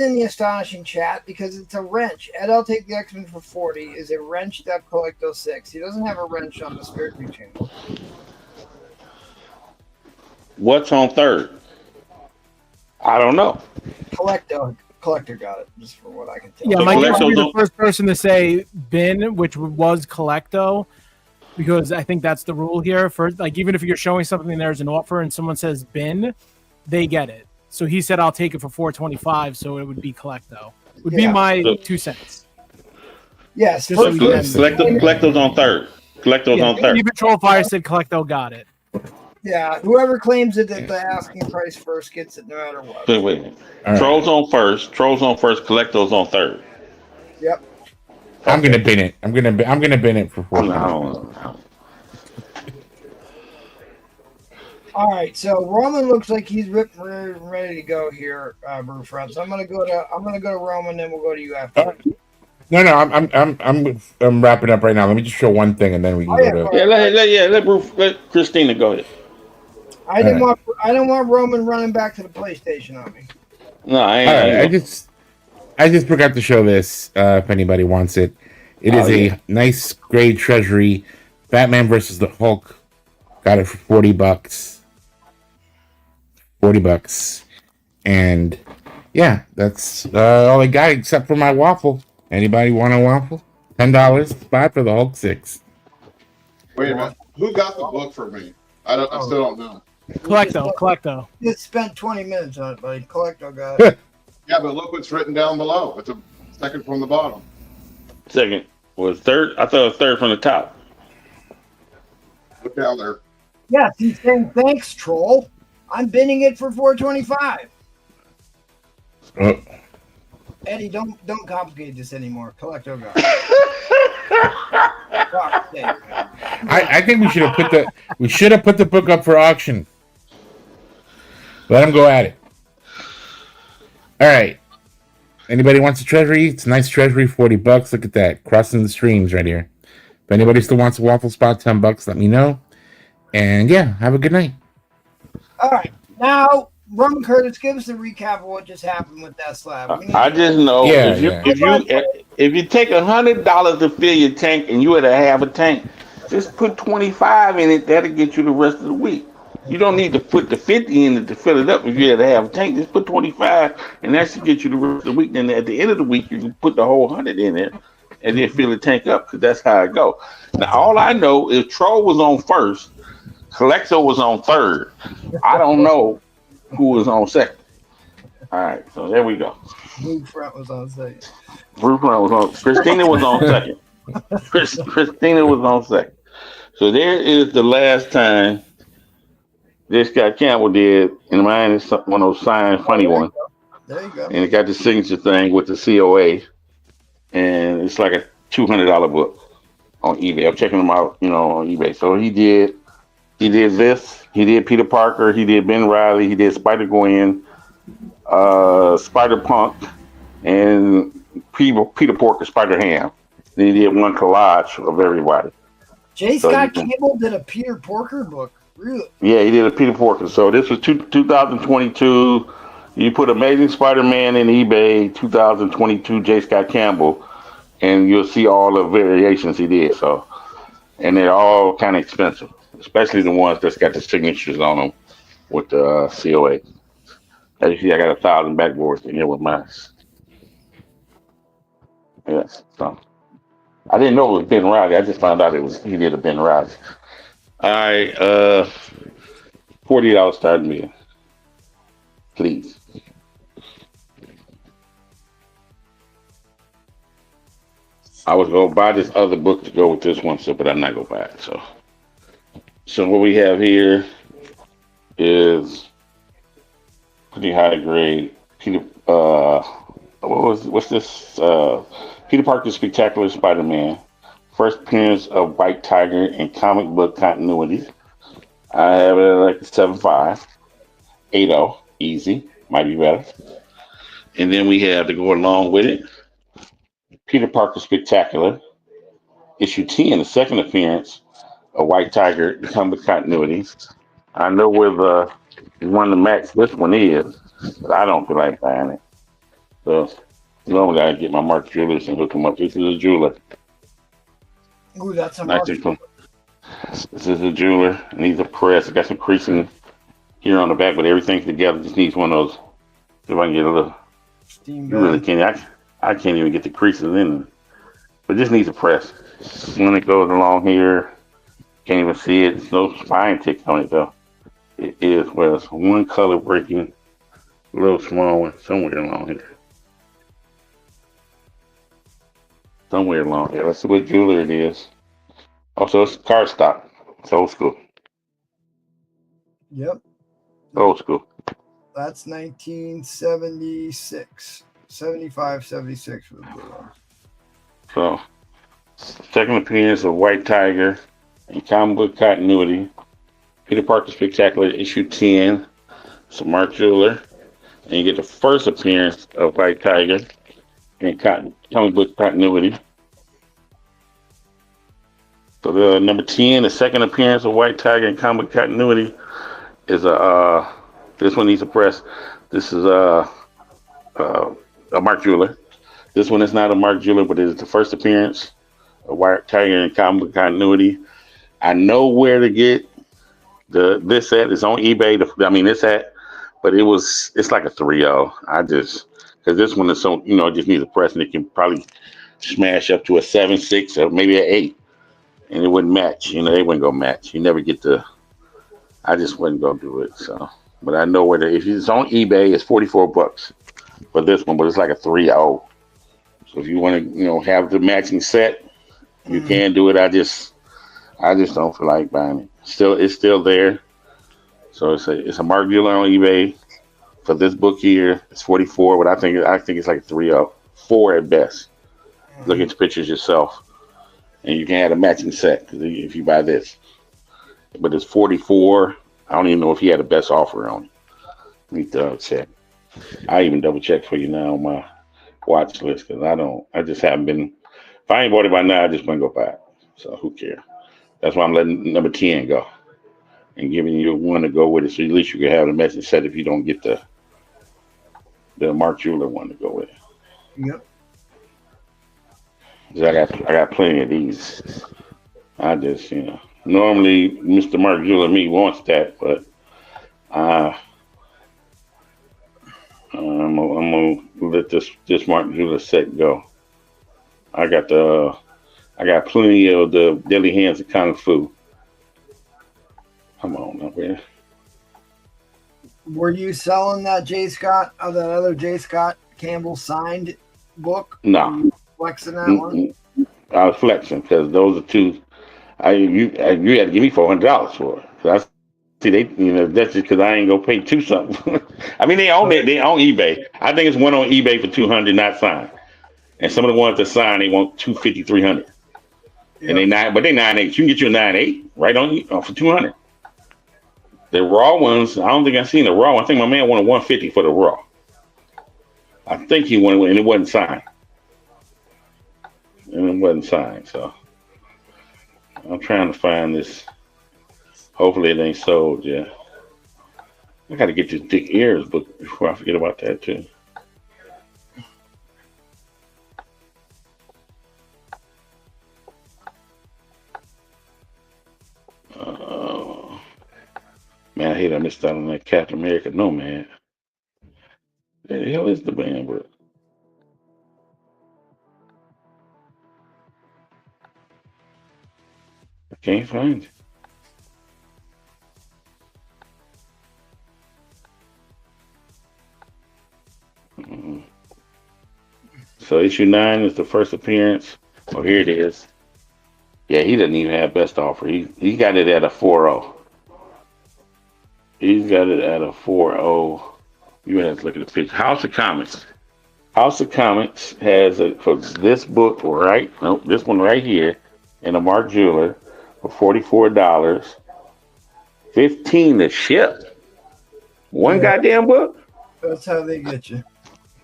in the astonishing chat because it's a wrench. Ed, I'll take the X-Men for 40 is a wrenched up Calicto 6. He doesn't have a wrench on the Spirit Crew channel. What's on third? I don't know. Collector got it, just for what I can tell. Yeah, Mike is the first person to say bin, which was Calicto, because I think that's the rule here. For like, even if you're showing something and there's an offer and someone says bin, they get it. So he said, "I'll take it for 425," so it would be Calicto. Would be my 2 cents. Yes, Calicto's on third. Calicto's on third. Even Trollfire said Calicto got it. Yeah, whoever claims it at the asking price first gets it no matter what. Wait. Trolls on first. Calicto's on third. Yep. I'm gonna bin it. I'm gonna bin it for 4. All right, so Roman looks like he's ready to go here, Brewfront. So I'm gonna go to Roman, then we'll go to you after. No, I'm wrapping up right now. Let me just show one thing, and then we can go to. Let Christina go ahead. I don't want Roman running back to the PlayStation on me. No, I just forgot to show this. If anybody wants it, it is a nice gray treasury, Batman versus the Hulk. Got it for $40. $40. And yeah, that's all I got except for my waffle. Anybody want a waffle? $10 spot for the Hulk 6. Wait a minute. Who got the book for me? I still don't know. Collecto. Just spent 20 minutes on it, buddy. Collecto got it. Yeah, but look what's written down below. It's a second from the bottom. Second was third. I thought it was third from the top. Look down there. Yes, he's saying thanks, troll. I'm bidding it for $425. Eddie, don't complicate this anymore. Collecto got it. I think we should have put the book up for auction. Let him go at it. All right. Anybody wants a treasury? It's a nice treasury, $40. Look at that, crossing the streams right here. If anybody still wants a waffle spot, $10. Let me know. And yeah, have a good night. All right, now Rum Curtis, give us a recap of what just happened with that slab. I just know if you take $100 to fill your tank and you at a half a tank, just put 25 in it. That'll get you the rest of the week. You don't need to put the 50 in it to fill it up. If you had to have a tank, just put 25, and that should get you the rest of the week. Then at the end of the week, you can put the whole 100 in it, and then fill the tank up, because that's how it go. Now, all I know is Troll was on first, Collecto was on third. I don't know who was on second. All right, so there we go. Blue Front was on second. Blue Front was on. Christina was on second. Christina was on second. So there is the last time this guy Campbell did, and mine is one of those signed funny ones. There you go. And it got the signature thing with the COA, and it's like a $200 book on eBay. I'm checking them out, on eBay. So he did this. He did Peter Parker. He did Ben Reilly. He did Spider-Gwen, Spider-Punk, and Peter Porker, Spider-Ham. Then he did one collage of everybody. J. Scott Campbell did a Peter Porker book. Really? Yeah, he did a Peter Porker. So this was 2022. You put Amazing Spider-Man in eBay, 2022 J. Scott Campbell, and you'll see all the variations he did. So, and they're all kind of expensive, especially the ones that's got the signatures on them with the COA. As you see, I got 1,000 backboards in here with mine. Yes. So I didn't know it was Ben Reilly. I just found out he did a Ben Reilly. All right, $40 starting me, please. I was gonna buy this other book to go with this one, but I'm not gonna buy it. So what we have here is pretty high grade. Peter, what's this? Peter Parker Spectacular Spider-Man. First appearance of White Tiger in comic book continuity. I have it at like a 7.5. 8.0. Easy. Might be better. And then we have to go along with it, Peter Parker Spectacular. Issue 10, the second appearance of White Tiger in comic book continuity. I know where the one to match this one is, but I don't feel like buying it. So, I gotta get my Mark Jewelers and hook them up. This is a jeweler. Ooh, that's a This is a jeweler. It needs a press. It got some creasing here on the back, but everything's together. Just needs one of those. If I can get a little. Steam You really can't. I can't even get the creases in. But this needs a press. When it goes along here, can't even see it. There's no spine ticks on it though. It is well, it's one color breaking, a little small one somewhere along here. Somewhere along here. Let's see what jeweler it is. Also, it's cardstock. It's old school. Yep. Old school. That's 1976. 75, 76 was the one. So, second appearance of White Tiger in comic book continuity. Peter Parker Spectacular, issue 10. It's a Mark Jeweler. And you get the first appearance of White Tiger in comic book continuity. So the number 10, the second appearance of White Tiger in comic book continuity is this one needs a press. This is a Mark Jeweler. This one is not a Mark Jeweler, but it is the first appearance of White Tiger in comic book continuity. I know where to get this at. It's on eBay. This at, but it's like a 3-0. Because this one is so, just needs a press and it can probably smash up to a 7-6 or maybe an 8. And it wouldn't match. They wouldn't go match. You never get I just wouldn't go do it. So, but I know if it's on eBay, it's $44 for this one, but it's like a 3-0. So if you want to, have the matching set, you can do it. I just don't feel like buying it. It's still there. So it's a Mark dealer on eBay for this book here. It's 44, but I think it's like a 3-0, 4 at best. Look at the pictures yourself, and you can add a matching set if you buy this. But it's 44. I don't even know if he had the best offer on it. Let me double check. I even double check for you now on my watch list because I just haven't been. If I ain't bought it by now, I just wouldn't go buy it. So who cares? That's why I'm letting number 10 go and giving you one to go with it. So at least you can have the message set if you don't get the Mark Jeweler one to go with it. Yep. I got plenty of these. I just, normally Mr. Mark Jeweler me wants that, but I'm gonna let this Mark Jeweler set go. I got plenty of the Deadly Hands of Kung Fu. Come on up here. Were you selling that that other J. Scott Campbell signed book? No. Flexing that one? I was flexing because those are two. You had to give me $400 for it. So that's just because I ain't gonna pay $2 something. I mean, they own it. They own eBay. I think it's one on eBay for $200, not signed. And some of the ones that sign, they want $250, $300. Yeah. And they 9.8. You can get you a 9.8 right on for $200. The raw ones, I don't think I've seen the raw one. I think my man wanted $150 for the raw. I think he wanted, and it wasn't signed. So I'm trying to find this. Hopefully it ain't sold yet. I got to get this Dick Ayers book before I forget about that too. Man, I hate I missed out on that Captain America. No, man. Where the hell is the band, bro? I can't find it. So issue 9 is the first appearance. Oh, here it is. Yeah, he doesn't even have best offer. He got it at a 4.0. He's got it at a 4.0. You have to look at the picture. House of Comics. House of Comics has for this book this one right here in a Mark Jeweler for $44. $15 to ship. One goddamn book. That's how they get you.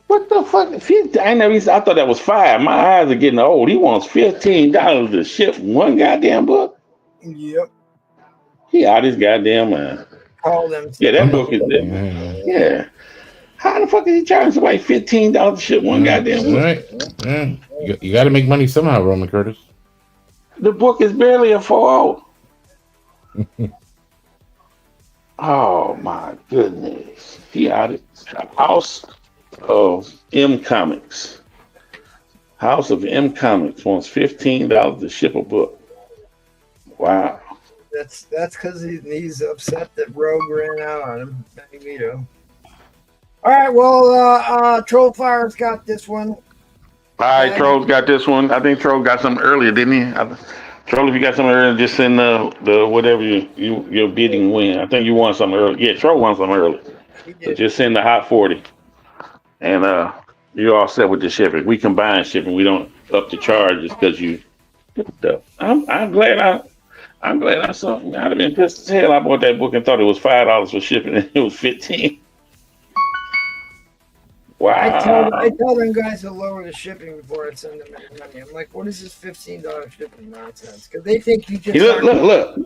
What the fuck? I thought that was $5. My eyes are getting old. He wants $15 to ship one goddamn book. Yep. He out his goddamn mind. Call them. Yeah, that book is there. Yeah. How the fuck is he charging somebody $15 to ship one goddamn book? All right. Yeah. You got to make money somehow, Roman Curtis. The book is barely a 4.0. Oh my goodness. He out of House of M Comics. House of M Comics wants $15 to ship a book. Wow. That's because he's upset that Rogue ran out on him. Magneto. All right, well, Troll Fire's got this one. All right, Troll's got this one. I think Troll got something earlier, didn't he? Troll, if you got something earlier, just send the whatever your bidding win. I think you won something early. Yeah, Troll won something early. So just send the hot 40. And you're all set with the shipping. We combine shipping. We don't up the charges because you. I'm glad I saw. I'd have been pissed as hell. I bought that book and thought it was $5 for shipping, and it was $15. Wow. I tell them guys to lower the shipping before I send them any money. I'm like, what is this $15 shipping nonsense? Because they think you just. Look.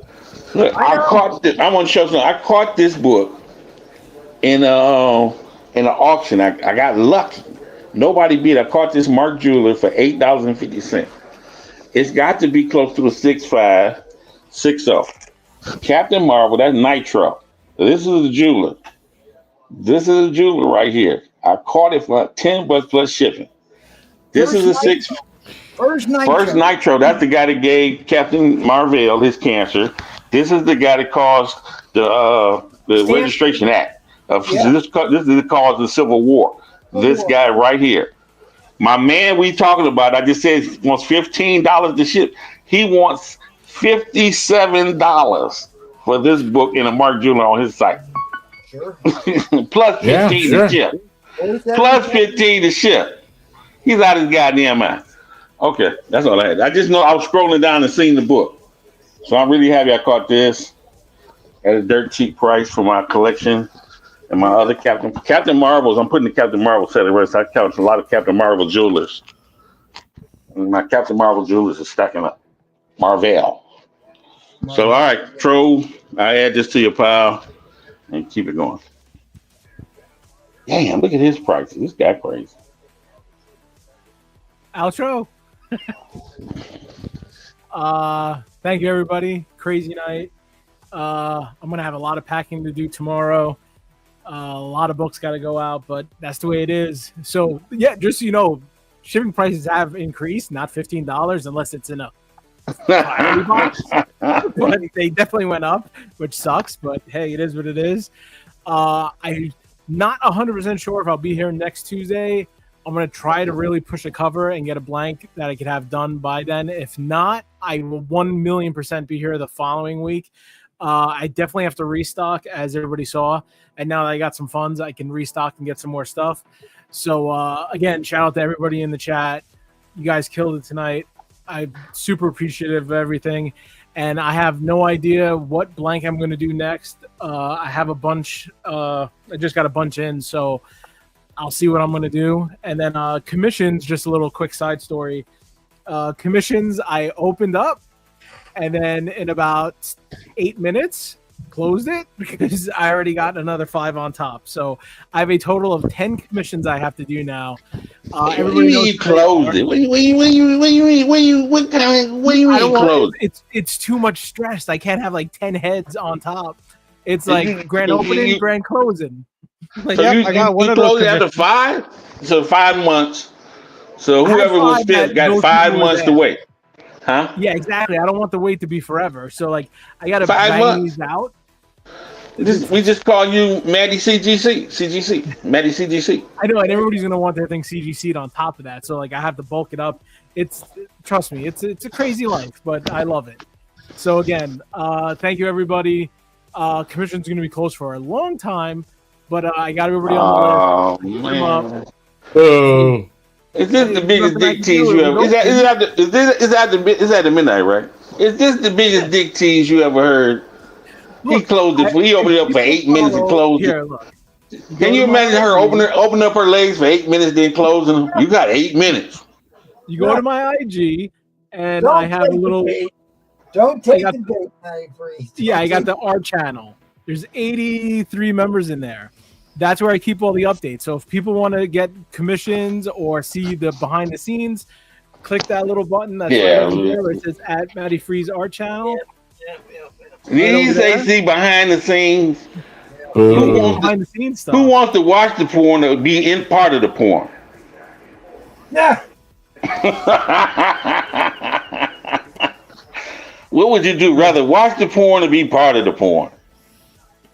I caught this. I want to show something. I caught this book in an auction. I got lucky. Nobody bid. I caught this Mark Jeweler for $8.50. It's got to be close to a 6.5, 6.0. Captain Marvel, that's Nitro. This is the jeweler. This is a jeweler right here. I caught it for $10 plus shipping. This is a First Nitro. That's the guy that gave Captain Marvel his cancer. This is the guy that caused the Registration Act. This is the cause of the Civil War. This guy right here. My man we talking about, I just said wants $15 to ship. He wants $57 for this book in a Mark Jeweler on his site. Sure. Plus 15 to ship. Plus 15 to ship. He's out of his goddamn mind. Okay, that's all I had. I just know I was scrolling down and seeing the book. So I'm really happy I caught this at a dirt cheap price for my collection. And my other Captain Marvels, I'm putting the Captain Marvel set of rest. I count a lot of Captain Marvel jewelers. And my Captain Marvel jewelers are stacking up. Marvel. So, all right, Tro, I add this to your pile and keep it going. Damn, look at his prices. This guy crazy. Outro. Thank you, everybody. Crazy night. I'm going to have a lot of packing to do tomorrow. A lot of books got to go out, but that's the way it is. So, yeah, just so you know, shipping prices have increased, not $15 unless it's in a box. But they definitely went up, which sucks. But hey, it is what it is. I'm not 100% sure if I'll be here next Tuesday. I'm going to try to really push a cover and get a blank that I could have done by then. If not, I will 1,000,000% be here the following week. I definitely have to restock, as everybody saw. And now that I got some funds, I can restock and get some more stuff. So, again, shout out to everybody in the chat. You guys killed it tonight. I'm super appreciative of everything. And I have no idea what blank I'm going to do next. I have a bunch. I just got a bunch in, so I'll see what I'm going to do. And then commissions, just a little quick side story. Commissions, I opened up, and then in about 8 minutes, closed it because I already got another 5 on top. So I have a total of 10 commissions I have to do now. Everybody knows you closed it. What do you mean closed? It's too much stress. I can't have like 10 heads on top. It's like grand opening, grand closing. Like, So I got one you of those closed it after 5? So 5 months. So I had whoever was 5 fifth that got those 5 people were months to there. wait. Huh? Yeah, exactly. I don't want the wait to be forever. So like I gotta 5 bang months. these out. We just call you Maddie CGC. Maddie CGC. I know, and everybody's gonna want their thing CGC'd on top of that. So like I have to bulk it up. Trust me, it's a crazy life, but I love it. So again, thank you everybody. Commission's gonna be closed for a long time, but I got everybody on the list. Man. Oh. Is this the biggest dick tease you ever? Is that the midnight, right? Is this the biggest dick tease you ever heard? He closed it. He opened it up for 8 minutes and closed Here, it. look. Can you imagine her open up her legs for 8 minutes, then closing them? You got 8 minutes. You go to my IG, and I have a little. Don't take the bait, Matty Freeze. Yeah, I got the R channel. There's 83 members in there. That's where I keep all the updates. So if people want to get commissions or see the behind the scenes, click that little button that's right over there where it says at Matty Freeze Art Channel. Did he say see behind the scenes? Behind the scenes stuff. Who wants to watch the porn or be in part of the porn? Yeah. What would you do? Rather watch the porn or be part of the porn?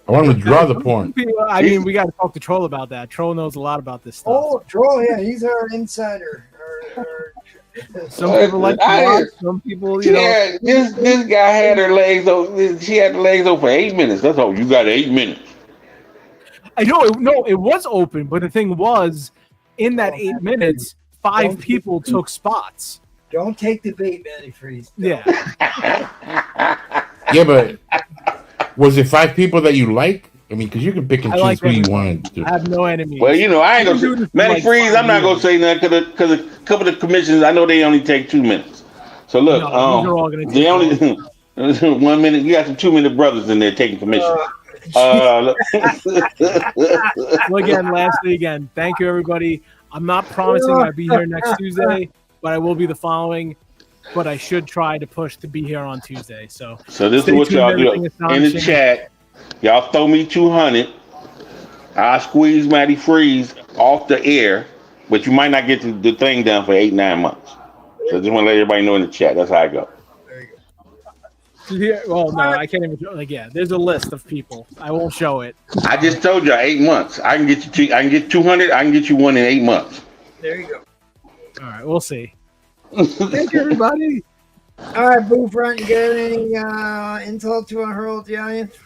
I want to draw the porn. I mean, we got to talk to Troll about that. Troll knows a lot about this stuff. Oh, Troll, yeah, he's our insider. Some people like to watch, some people, you know. This guy had her legs open. She had the legs open for 8 minutes. That's all. You got 8 minutes. I know. It was open, but the thing was, in that 8 minutes, 5 people took spots. Don't take the bait, Matty Freeze. Yeah. Yeah, but was it 5 people that you like? I mean, because you can pick and choose who you wanted to. I have no enemies. Well, you know, I ain't gonna say Matty Freeze. I'm not gonna say nothing because a couple of the commissions, I know they only take 2 minutes. So look, these are all gonna they only 1 minute. You got some 2-minute brothers in there taking commissions. Well, again, lastly, thank you everybody. I'm not promising I'll be here next Tuesday, but I will be the following. But I should try to push to be here on Tuesday. So this is what y'all do in the chat. Y'all throw me 200. I squeeze Matty Freeze off the air, but you might not get the thing done for 8-9 months. So I just want to let everybody know in the chat. That's how I go. There you go. Yeah, well, no, I can't even. Like, yeah, there's a list of people. I won't show it. I just told you 8 months. I can get you. I can get 200. I can get you one in 8 months. There you go. All right, we'll see. Thank you, everybody. All right, Boo Front, you got any insult you want to hurl at the audience?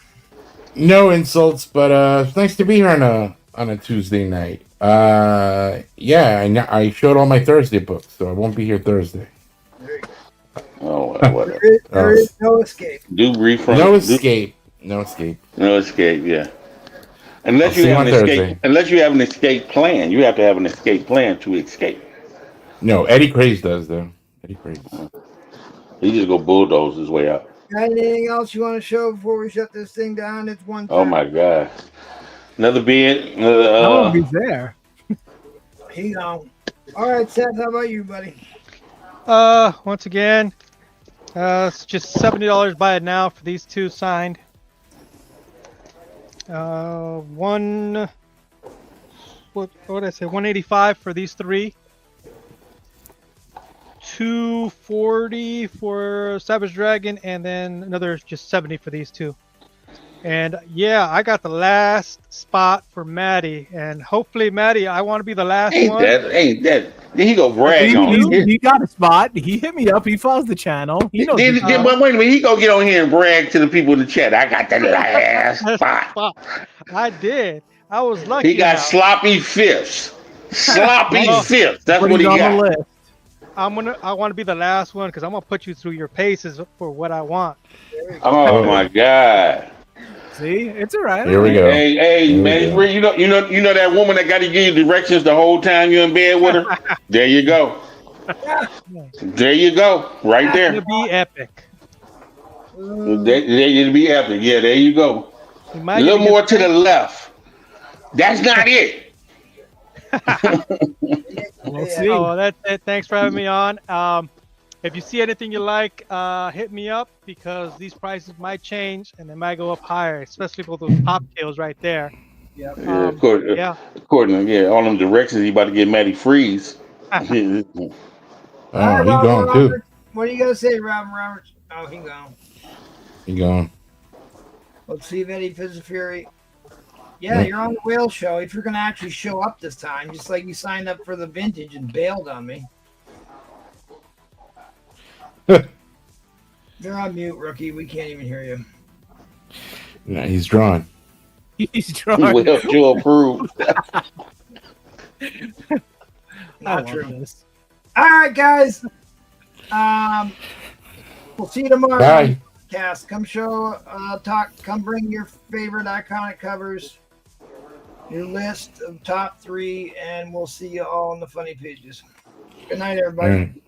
No insults, but it's nice to be here on a Tuesday night. Yeah, I showed all my Thursday books, so I won't be here Thursday. There you go. Oh, whatever. There is no escape. Do refund. No escape. No escape. No escape. Yeah. Unless I'll you see have you an on escape. Thursday. Unless you have an escape plan, you have to have an escape plan to escape. No, Eddie Craze does though. Eddie Craze. He just go bulldoze his way out. Got anything else you want to show before we shut this thing down? It's one time. Oh my god. Another bid. I won't be there. He's on. All right, Seth, how about you, buddy? Once again, it's just $70. Buy it now for these two signed. What did I say? 185 for these three. 240 for Savage Dragon, and then another just 70 for these two. And yeah, I got the last spot for Maddie, and hopefully, Maddie, I want to be the last one. Ain't that? Then he go brag on it. He got a spot. He hit me up. He follows the channel. He knows. But wait a minute, he go get on here and brag to the people in the chat. I got the last spot. I did. I was lucky. He got sloppy fifths. Sloppy fifths. That's what he got. I want to be the last one because I'm gonna put you through your paces for what I want. Oh my god! See, it's all right. Here we go. Hey, man, you know that woman that got to give you directions the whole time you're in bed with her. There you go. There you go. Right there. It'll be epic. It'll be epic. Yeah, there you go. A little more to the left. That's not it. We'll see. Oh, that's it. Thanks for having me on. If you see anything you like, hit me up because these prices might change and they might go up higher, especially for those pop kills right there. Yep. Of course. According to all them directions, he about to get Matty Freeze. Oh, he Robert gone too. Roberts. What do you got to say, Robert Roberts? Oh, he gone. He gone. Let's see if Eddie Fury. Yeah, you're on the whale show. If you're going to actually show up this time, just like you signed up for the vintage and bailed on me. You're on mute, rookie. We can't even hear you. No, he's drawn. He's drawn. Well, to approve. Not true. All right, guys. We'll see you tomorrow. Bye. Cast. Come show, talk. Come bring your favorite iconic covers. Your list of top 3, and we'll see you all on the funny pages. Good night, everybody.